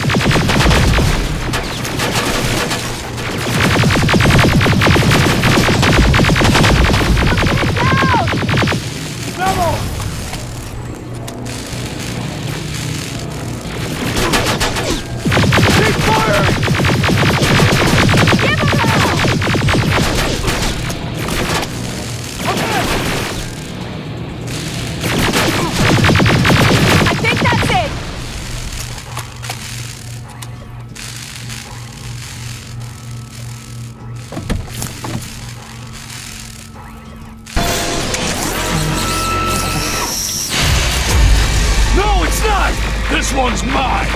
This one's mine!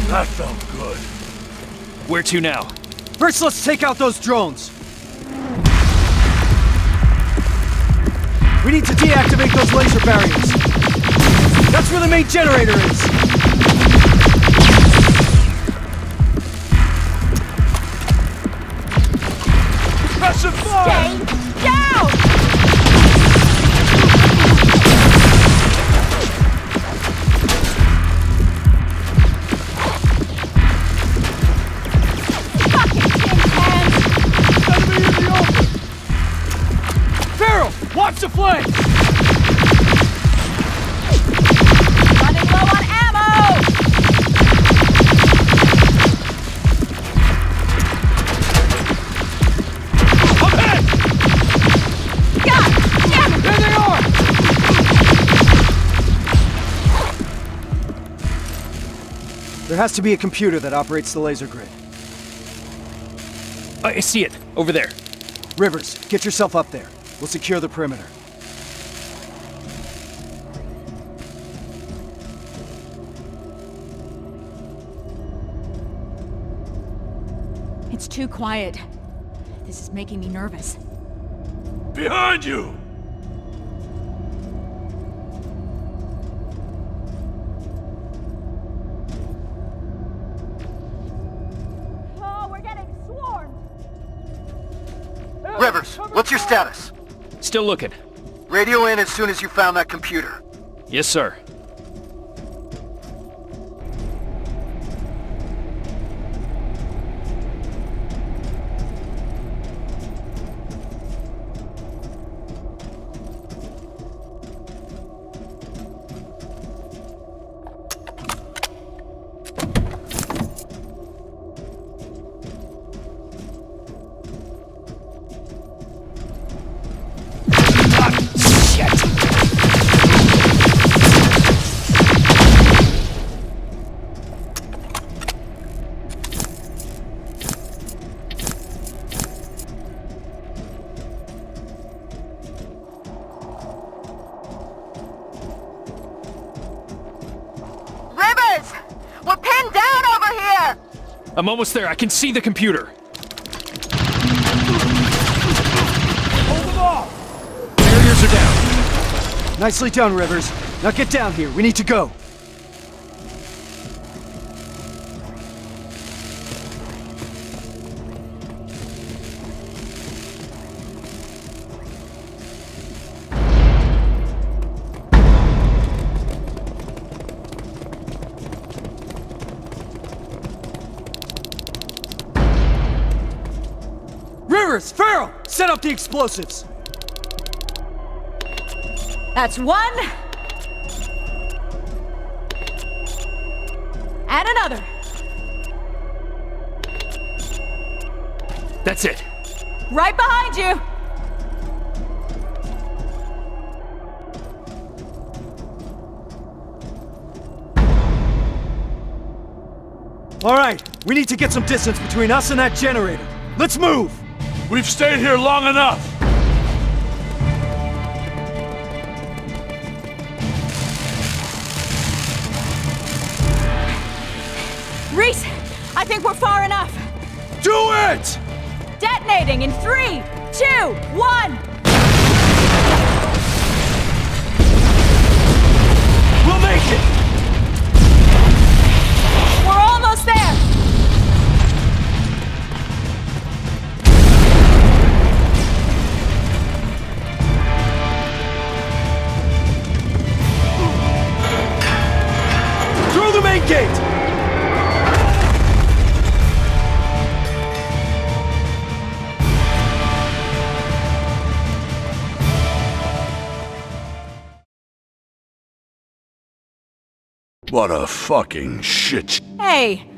That felt good. Where to now? First, let's take out those drones. We need to deactivate those laser barriers. That's where the main generator is. Stay down! Fucking tin cans! Enemy in the open! Farrell, watch the flanks! Running low on ammo! There has to be a computer that operates the laser grid. I see it. Over there. Rivers, get yourself up there. We'll secure the perimeter. It's too quiet. This is making me nervous. Behind you! Rivers, what's your status? Still looking. Radio in as soon as you found that computer. Yes, sir. I'm almost there. I can see the computer. Hold them off! Barriers are down. Nicely done, Rivers. Now get down here. We need to go. Rivers, Farrell, set up the explosives. That's one. And another. That's it. Right behind you. All right, we need to get some distance between us and that generator. Let's move! We've stayed here long enough! Reese, I think we're far enough. Do it! Detonating in 3, 2, 1. We'll make it! We're almost there. Through the main gate! What a fucking shit. Hey,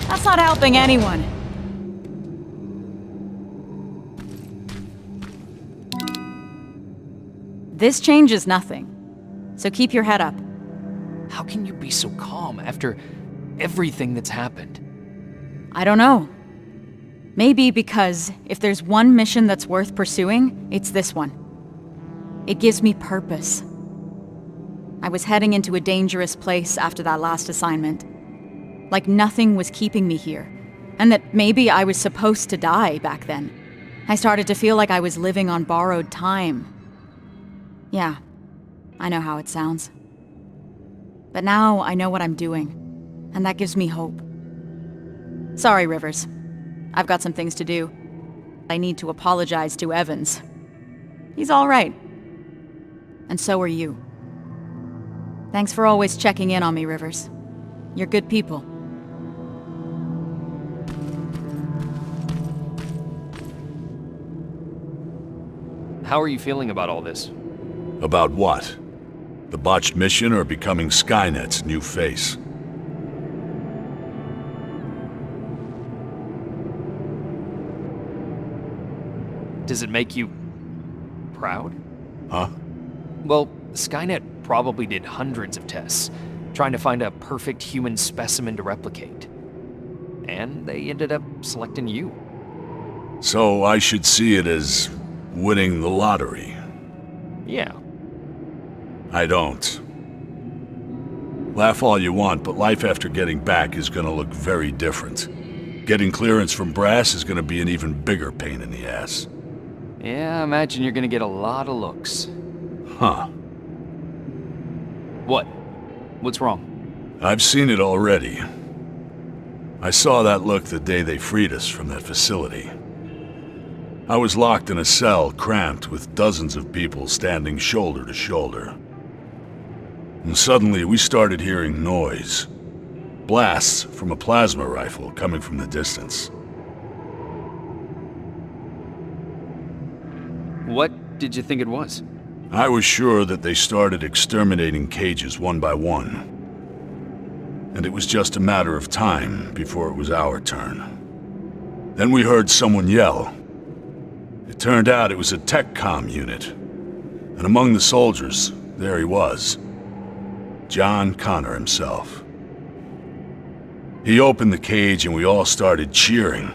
that's not helping anyone. This changes nothing. So keep your head up. How can you be so calm after everything that's happened? I don't know. Maybe because if there's one mission that's worth pursuing, it's this one. It gives me purpose. I was heading into a dangerous place after that last assignment. Like nothing was keeping me here, and that maybe I was supposed to die back then. I started to feel like I was living on borrowed time. Yeah, I know how it sounds. But now I know what I'm doing, and that gives me hope. Sorry, Rivers. I've got some things to do. I need to apologize to Evans. He's all right. And so are you. Thanks for always checking in on me, Rivers. You're good people. How are you feeling about all this? About what? The botched mission or becoming Skynet's new face? Does it make you proud? Huh? Well, Skynet probably did hundreds of tests, trying to find a perfect human specimen to replicate. And they ended up selecting you. So I should see it as winning the lottery? Yeah. I don't. Laugh all you want, but life after getting back is gonna look very different. Getting clearance from Brass is gonna be an even bigger pain in the ass. Yeah, I imagine you're gonna get a lot of looks. Huh. What? What's wrong? I've seen it already. I saw that look the day they freed us from that facility. I was locked in a cell, cramped, with dozens of people standing shoulder to shoulder. And suddenly we started hearing noise. Blasts from a plasma rifle coming from the distance. What did you think it was? I was sure that they started exterminating cages one by one. And it was just a matter of time before it was our turn. Then we heard someone yell. It turned out it was a tech comm unit. And among the soldiers, there he was. John Connor himself. He opened the cage and we all started cheering.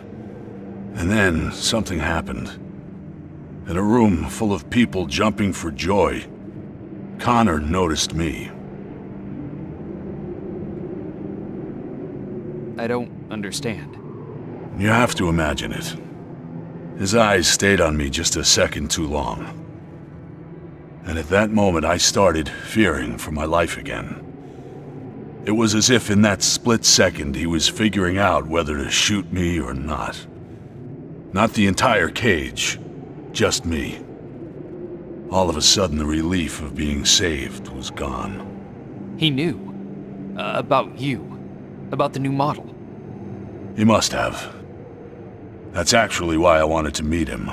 And then something happened. In a room full of people jumping for joy, Connor noticed me. I don't understand. You have to imagine it. His eyes stayed on me just a second too long. And at that moment I started fearing for my life again. It was as if in that split second he was figuring out whether to shoot me or not. Not the entire cage, just me. All of a sudden the relief of being saved was gone. He knew. About you. About the new model. He must have. That's actually why I wanted to meet him.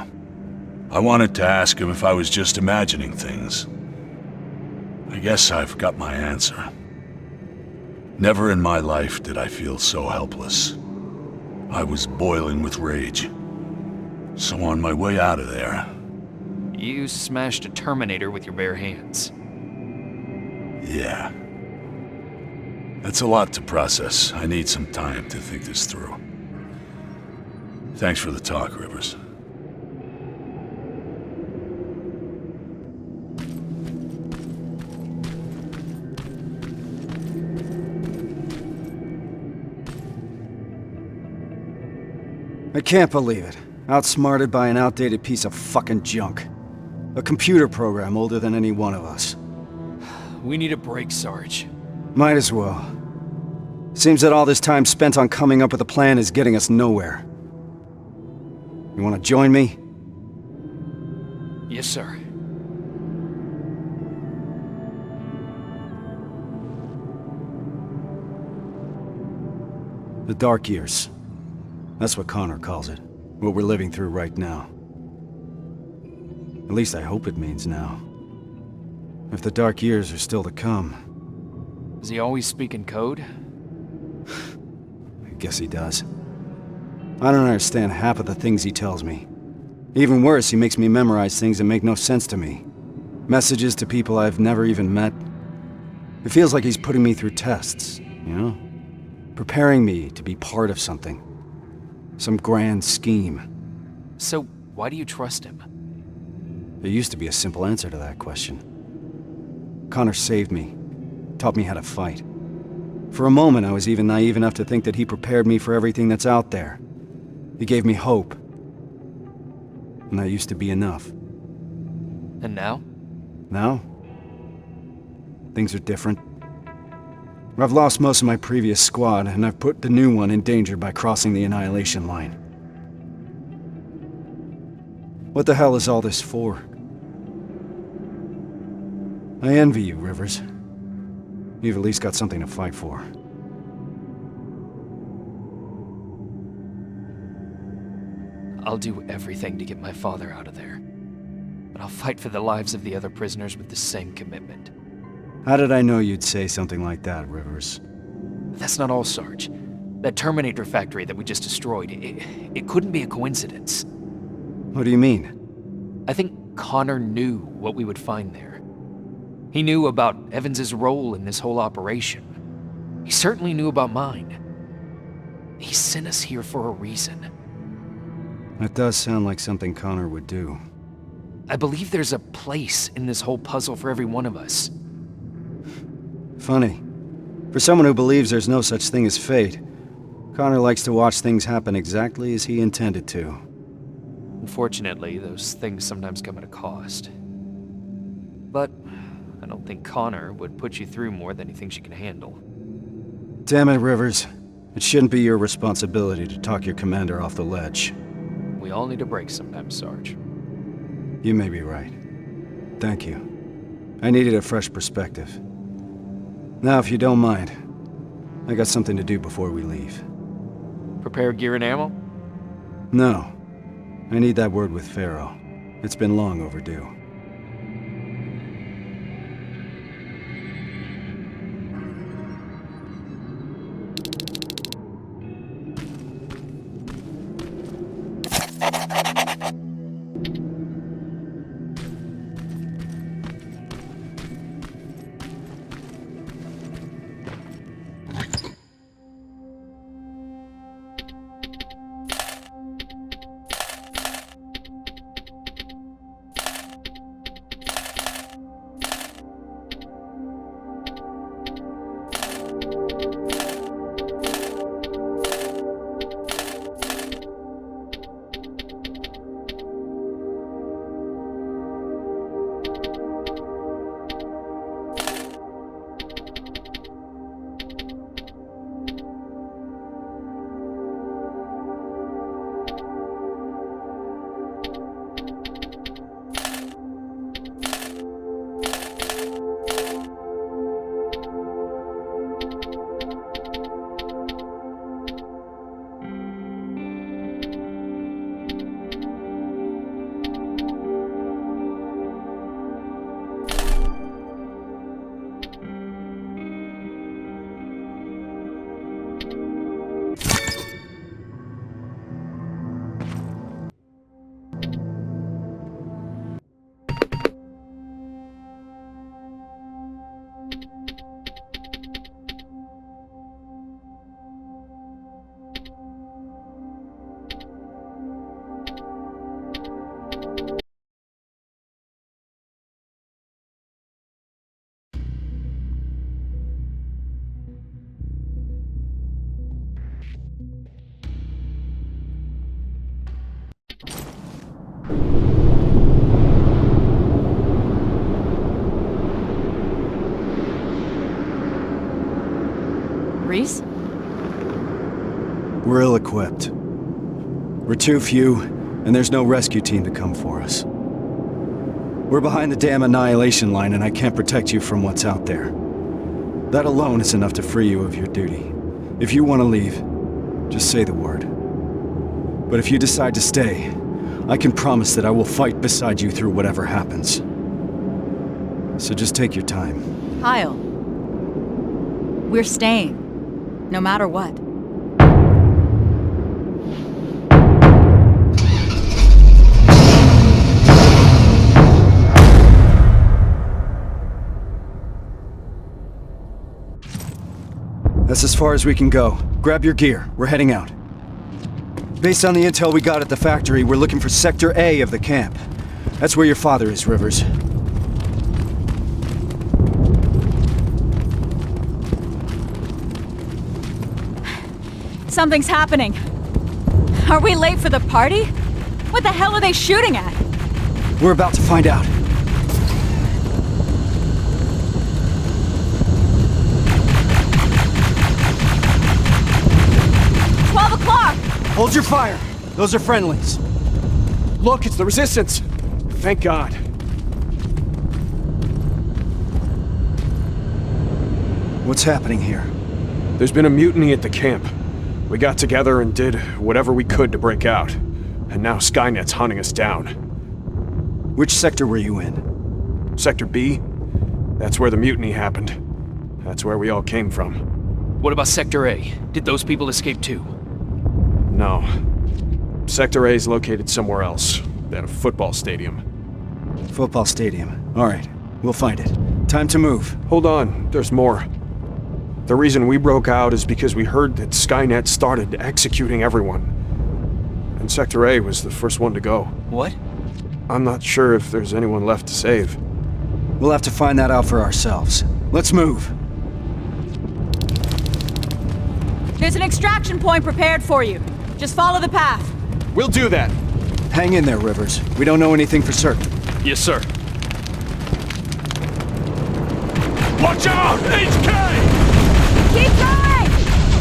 I wanted to ask him if I was just imagining things. I guess I've got my answer. Never in my life did I feel so helpless. I was boiling with rage. So on my way out of there... You smashed a Terminator with your bare hands. Yeah. That's a lot to process. I need some time to think this through. Thanks for the talk, Rivers. I can't believe it. Outsmarted by an outdated piece of fucking junk. A computer program older than any one of us. We need a break, Sarge. Might as well. Seems that all this time spent on coming up with a plan is getting us nowhere. You want to join me? Yes, sir. The Dark Years. That's what Connor calls it. What we're living through right now. At least I hope it means now. If the Dark Years are still to come. Does he always speak in code? I guess he does. I don't understand half of the things he tells me. Even worse, he makes me memorize things that make no sense to me. Messages to people I've never even met. It feels like he's putting me through tests, you know? Preparing me to be part of something. Some grand scheme. So, why do you trust him? There used to be a simple answer to that question. Connor saved me. Taught me how to fight. For a moment, I was even naive enough to think that he prepared me for everything that's out there. He gave me hope. And that used to be enough. And now? Now? Things are different. I've lost most of my previous squad, and I've put the new one in danger by crossing the Annihilation line. What the hell is all this for? I envy you, Rivers. You've at least got something to fight for. I'll do everything to get my father out of there. But I'll fight for the lives of the other prisoners with the same commitment. How did I know you'd say something like that, Rivers? That's not all, Sarge. That Terminator factory that we just destroyed, it couldn't be a coincidence. What do you mean? I think Connor knew what we would find there. He knew about Evans's role in this whole operation. He certainly knew about mine. He sent us here for a reason. That does sound like something Connor would do. I believe there's a place in this whole puzzle for every one of us. Funny. For someone who believes there's no such thing as fate, Connor likes to watch things happen exactly as he intended to. Unfortunately, those things sometimes come at a cost. But I don't think Connor would put you through more than he thinks you can handle. Damn it, Rivers. It shouldn't be your responsibility to talk your commander off the ledge. We all need a break sometimes, Sarge. You may be right. Thank you. I needed a fresh perspective. Now, if you don't mind, I got something to do before we leave. Prepare gear and ammo? No. I need that word with Pharaoh. It's been long overdue. Reese? We're ill-equipped. We're too few, and there's no rescue team to come for us. We're behind the damn annihilation line, and I can't protect you from what's out there. That alone is enough to free you of your duty. If you want to leave, just say the word. But if you decide to stay, I can promise that I will fight beside you through whatever happens. So just take your time. Kyle. We're staying. No matter what. That's as far as we can go. Grab your gear. We're heading out. Based on the intel we got at the factory, we're looking for Sector A of the camp. That's where your father is, Rivers. Something's happening. Are we late for the party? What the hell are they shooting at? We're about to find out. Hold your fire! Those are friendlies. Look, it's the Resistance! Thank God. What's happening here? There's been a mutiny at the camp. We got together and did whatever we could to break out. And now Skynet's hunting us down. Which sector were you in? Sector B? That's where the mutiny happened. That's where we all came from. What about Sector A? Did those people escape too? No. Sector A is located somewhere else. At a football stadium. Football stadium. Alright, we'll find it. Time to move. Hold on, there's more. The reason we broke out is because we heard that Skynet started executing everyone. And Sector A was the first one to go. What? I'm not sure if there's anyone left to save. We'll have to find that out for ourselves. Let's move. There's an extraction point prepared for you. Just follow the path. We'll do that. Hang in there, Rivers. We don't know anything for certain. Yes, sir. Watch out! HK! Keep going!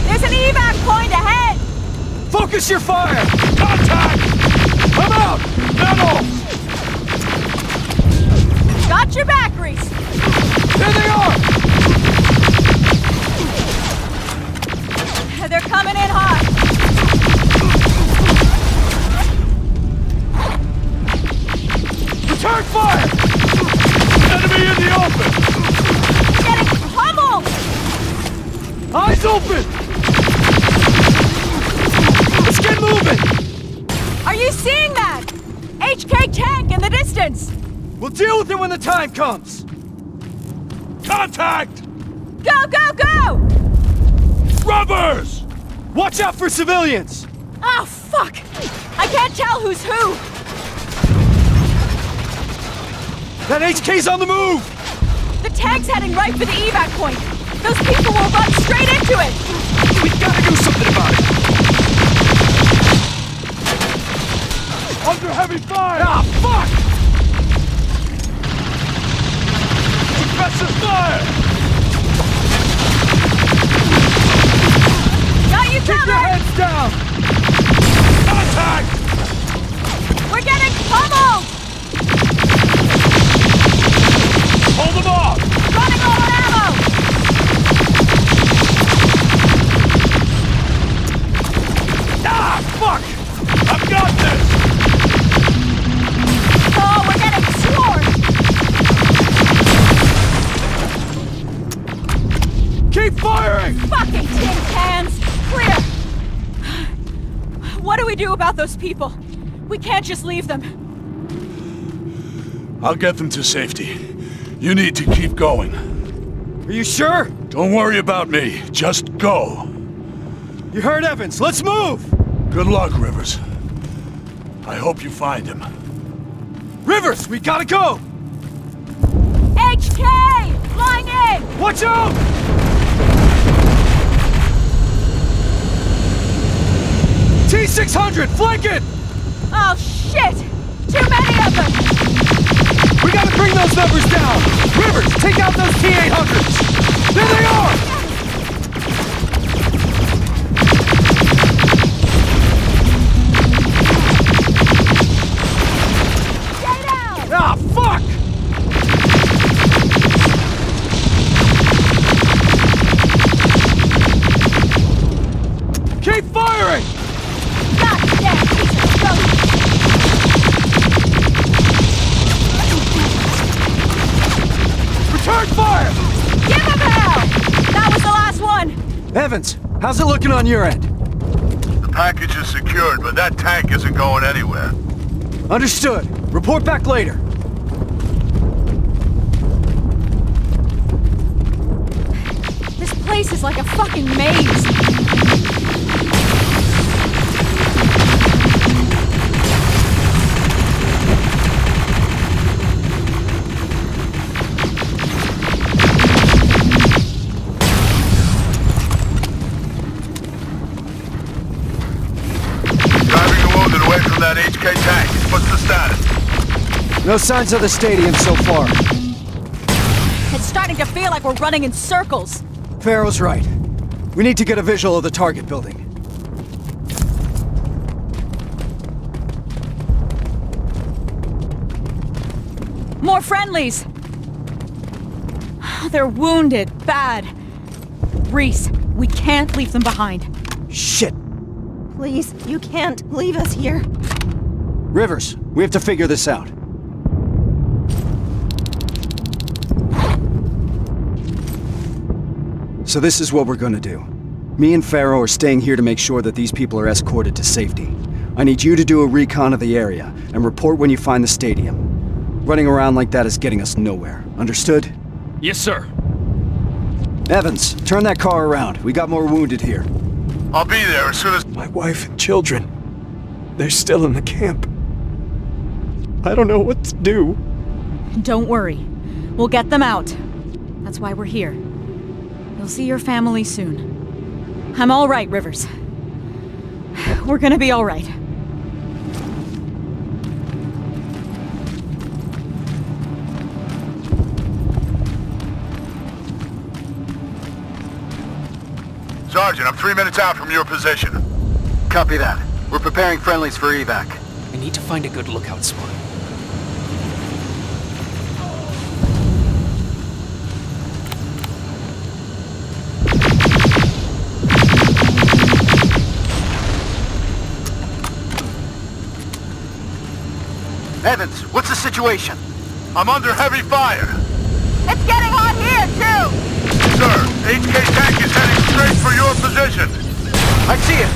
There's an evac point ahead! Focus your fire! Contact! I'm out! Metal! Got your back, Reese! There they are! They're coming in hot! Return fire! Enemy in the open! Getting pummeled! Eyes open! Let's get moving! Are you seeing that? HK tank in the distance! We'll deal with it when the time comes! Contact! Go, go, go! Robbers! Watch out for civilians! Oh, fuck! I can't tell who's who! That HK's on the move! The tank's heading right for the evac point! Those people will run straight into it! We gotta do something about it! Under heavy fire! Ah, fuck! Suppressive fire! Got you Keep your covered! heads down! Contact! We're getting pummeled! Hold them off! Running low on ammo! Ah, fuck! I've got this! Oh, we're getting swarmed! Keep firing! Fucking tin cans! Clear! What do we do about those people? We can't just leave them. I'll get them to safety. You need to keep going. Are you sure? Don't worry about me. Just go. You heard Evans. Let's move! Good luck, Rivers. I hope you find him. Rivers, we gotta go! HK! Flying in! Watch out! T-600, flank it! Oh, shit! too many of them! We gotta bring those numbers down! Rivers, take out those T-800s! There they are! Ah, fuck! Keep firing! God damn piece of ghost! Return fire! Give him hell! That was the last one! Evans, how's it looking on your end? The package is secured, but that tank isn't going anywhere. Understood. Report back later. This place is like a fucking maze. Driving the wounded away from that HK tank. What's the status? No signs of the stadium so far. It's starting to feel like we're running in circles. Farrow's right. We need to get a visual of the target building. More friendlies! They're wounded, bad. Reese, we can't leave them behind. Shit! Please, you can't leave us here. Rivers, we have to figure this out. So this is what we're gonna do. Me and Farrow are staying here to make sure that these people are escorted to safety. I need you to do a recon of the area and report when you find the stadium. Running around like that is getting us nowhere. Understood? Yes, sir. Evans, turn that car around. We got more wounded here. I'll be there as soon as... My wife and children, they're still in the camp. I don't know what to do. Don't worry. We'll get them out. That's why we're here. You'll see your family soon. I'm all right, Rivers. We're gonna be all right. Sergeant, I'm 3 minutes out from your position. Copy that. We're preparing friendlies for evac. We need to find a good lookout spot. Evans, what's the situation? I'm under heavy fire. It's getting hot here, too! Sir, HK tank is heading straight for your position. I see it!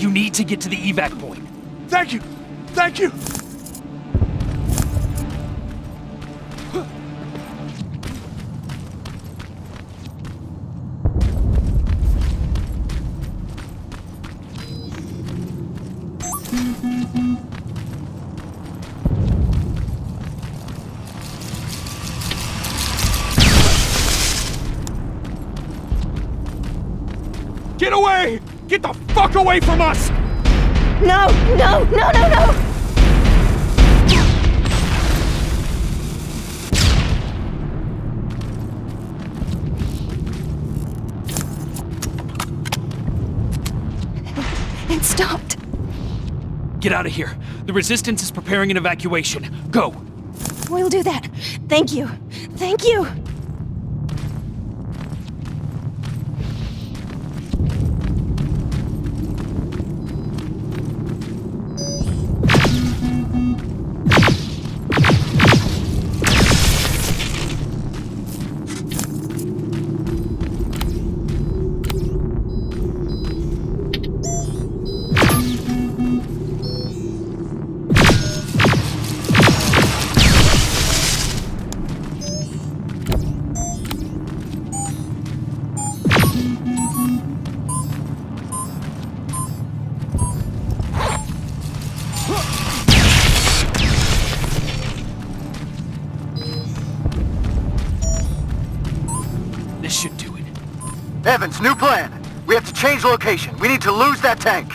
You need to get to the evac point. Thank you! Thank you! Get away! Get the fuck away from us! No, no, no, no, no! It stopped. Get out of here. The Resistance is preparing an evacuation. Go! We'll do that. Thank you. Thank you. This should do it. Evans, new plan. We have to change location. We need to lose that tank.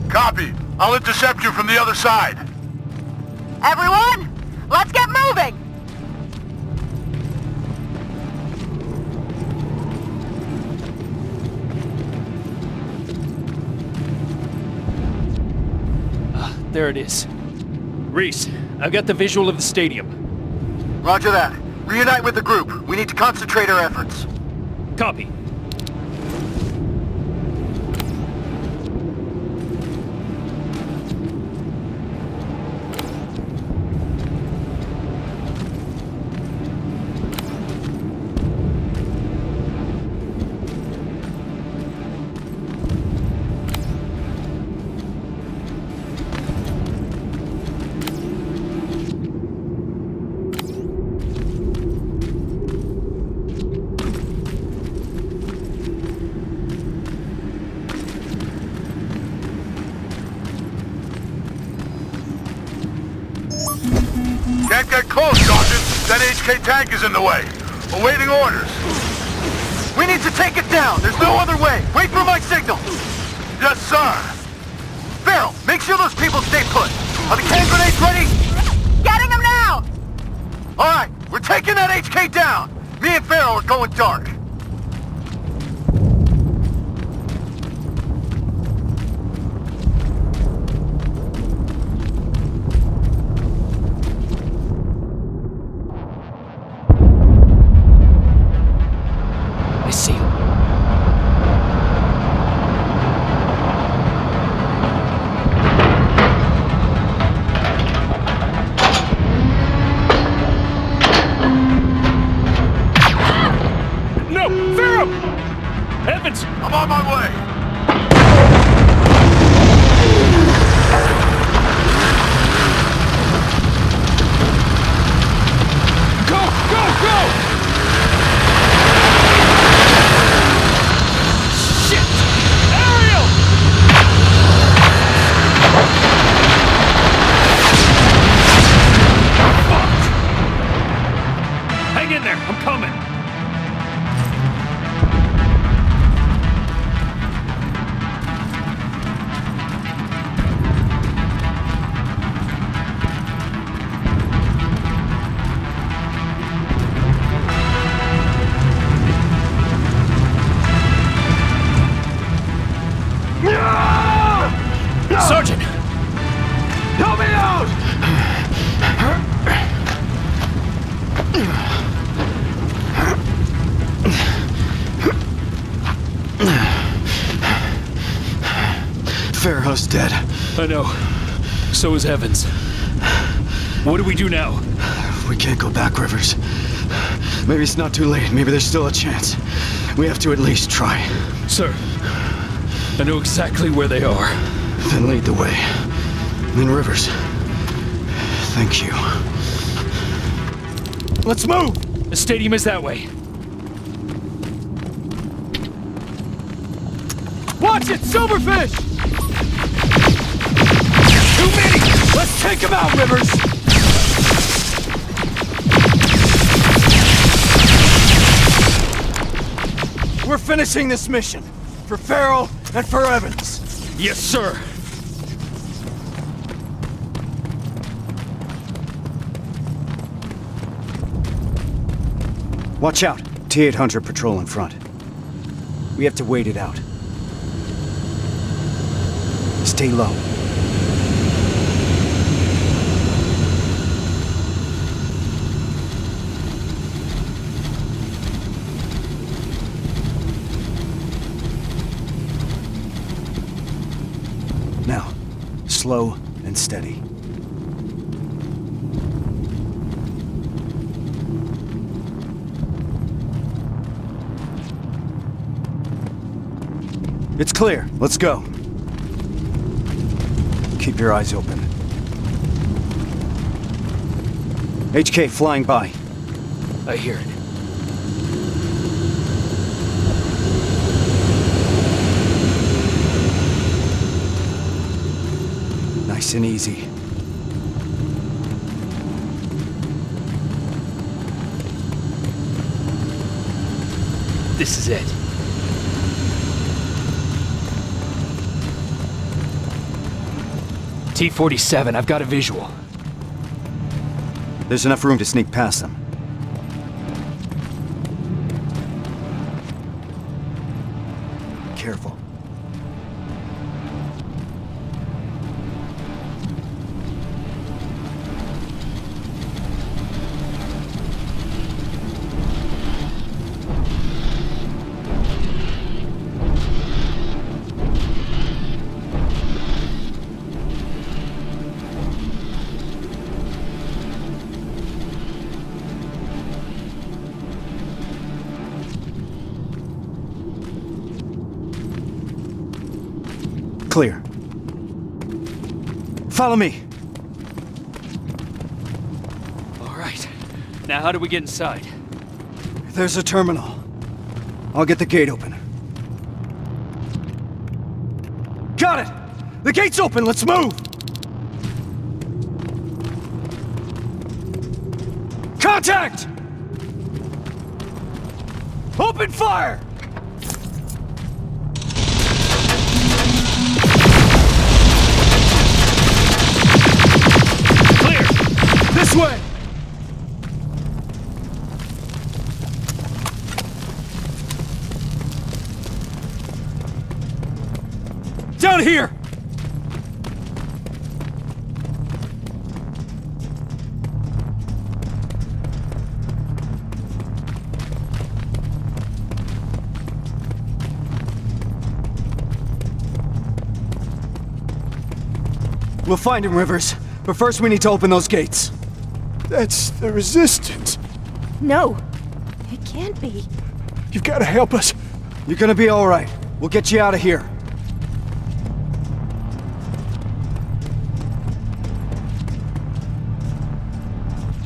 Copy. I'll intercept you from the other side. Everyone, let's get moving! There it is. Reese, I've got the visual of the stadium. Roger that. Reunite with the group. We need to concentrate our efforts. Copy. Can't get close, Sergeant. That HK tank is in the way. Awaiting orders. We need to take it down. There's no other way. Wait for my signal. Yes, sir. Farrell, make sure those people stay put. Are the can grenades ready? Getting them now! All right, we're taking that HK down. Me and Farrell are going dark. I see him. No! Farrell! Evans! I'm on my way. Go! Go! Go! Shit! Ariel! Fuck! Hang in there, I'm coming. Sergeant! Help me out! Farrow's dead. I know. So is Evans. What do we do now? We can't go back, Rivers. Maybe it's not too late. Maybe there's still a chance. We have to at least try. Sir, I know exactly where they are. Then lead the way. Then Rivers. Thank you. Let's move! The stadium is that way. Watch it, Silverfish! Too many! Let's take them out, Rivers! We're finishing this mission. For Farrell and for Evans. Yes, sir. Watch out. T-800 patrol in front. We have to wait it out. Stay low. Now, slow and steady. It's clear. Let's go. Keep your eyes open. HK flying by. I hear it. Nice and easy. This is it. T-47, I've got a visual. There's enough room to sneak past them. Careful. Clear. Follow me. All right. Now how do we get inside? There's a terminal. I'll get the gate open. Got it! The gate's open, let's move! Contact! Open fire! This way! Down here! We'll find him, Rivers. But first we need to open those gates. That's the Resistance. No, it can't be. You've got to help us. You're gonna be all right. We'll get you out of here.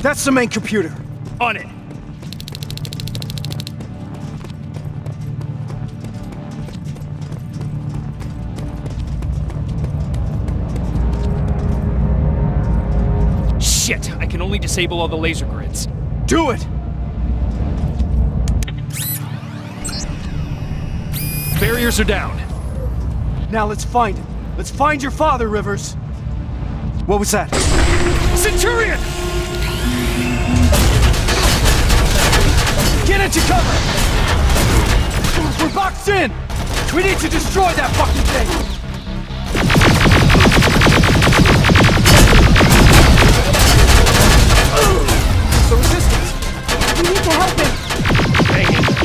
That's the main computer. On it. Shit, I can only disable all the laser grids. Do it! Barriers are down. Now let's find him. Let's find your father, Rivers. What was that? Centurion! Get into cover! We're boxed in! We need to destroy that fucking thing! The Resistance! We need to help him! Hang in there.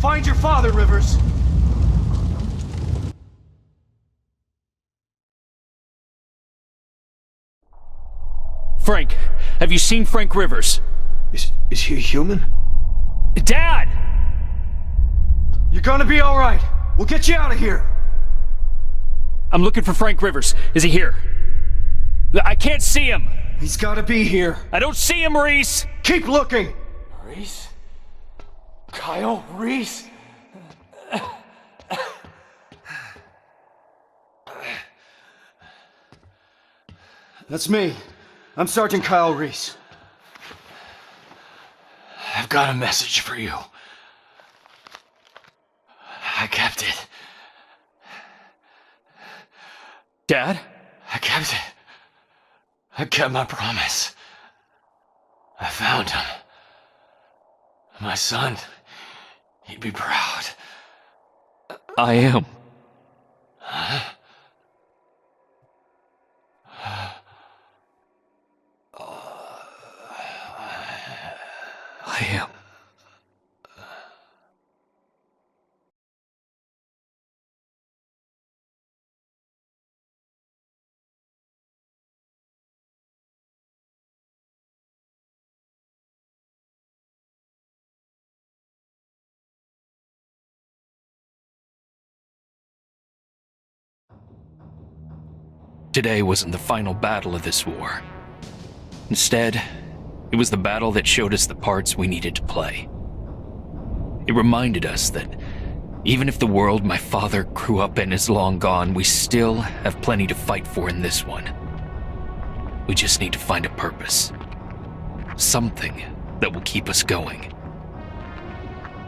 find your father, Rivers! Frank, have you seen Frank Rivers? Is he a human? Dad! You're gonna be alright. We'll get you out of here. I'm looking for Frank Rivers. Is he here? I can't see him! He's gotta be here. I don't see him, Reese! Keep looking! Reese? Kyle Reese? That's me. I'm Sergeant Kyle Reese. I've got a message for you. I kept it. Dad? I kept it. I kept my promise. I found him. My son, he'd be proud. I am. Huh? I am. Today wasn't the final battle of this war. Instead, it was the battle that showed us the parts we needed to play. It reminded us that even if the world my father grew up in is long gone, we still have plenty to fight for in this one. We just need to find a purpose. Something that will keep us going.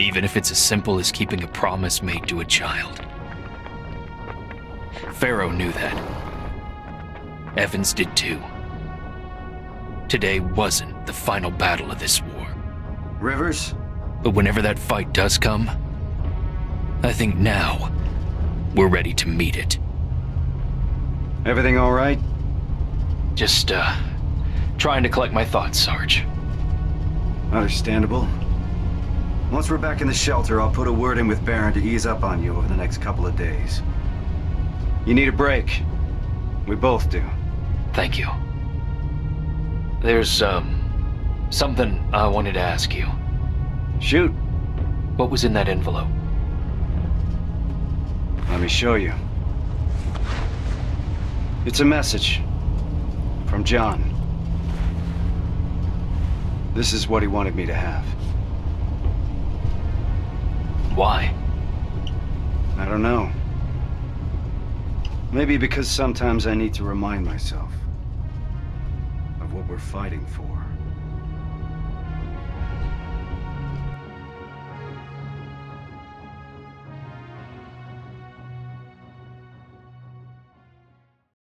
Even if it's as simple as keeping a promise made to a child. Pharaoh knew that. Evans did too. Today wasn't the final battle of this war. Rivers? But whenever that fight does come, I think now we're ready to meet it. Everything all right? Just, trying to collect my thoughts, Sarge. Understandable. Once we're back in the shelter, I'll put a word in with Baron to ease up on you over the next couple of days. You need a break. We both do. Thank you. There's, something I wanted to ask you. Shoot. What was in that envelope? Let me show you. It's a message. From John. This is what he wanted me to have. Why? I don't know. Maybe because sometimes I need to remind myself of what we're fighting for.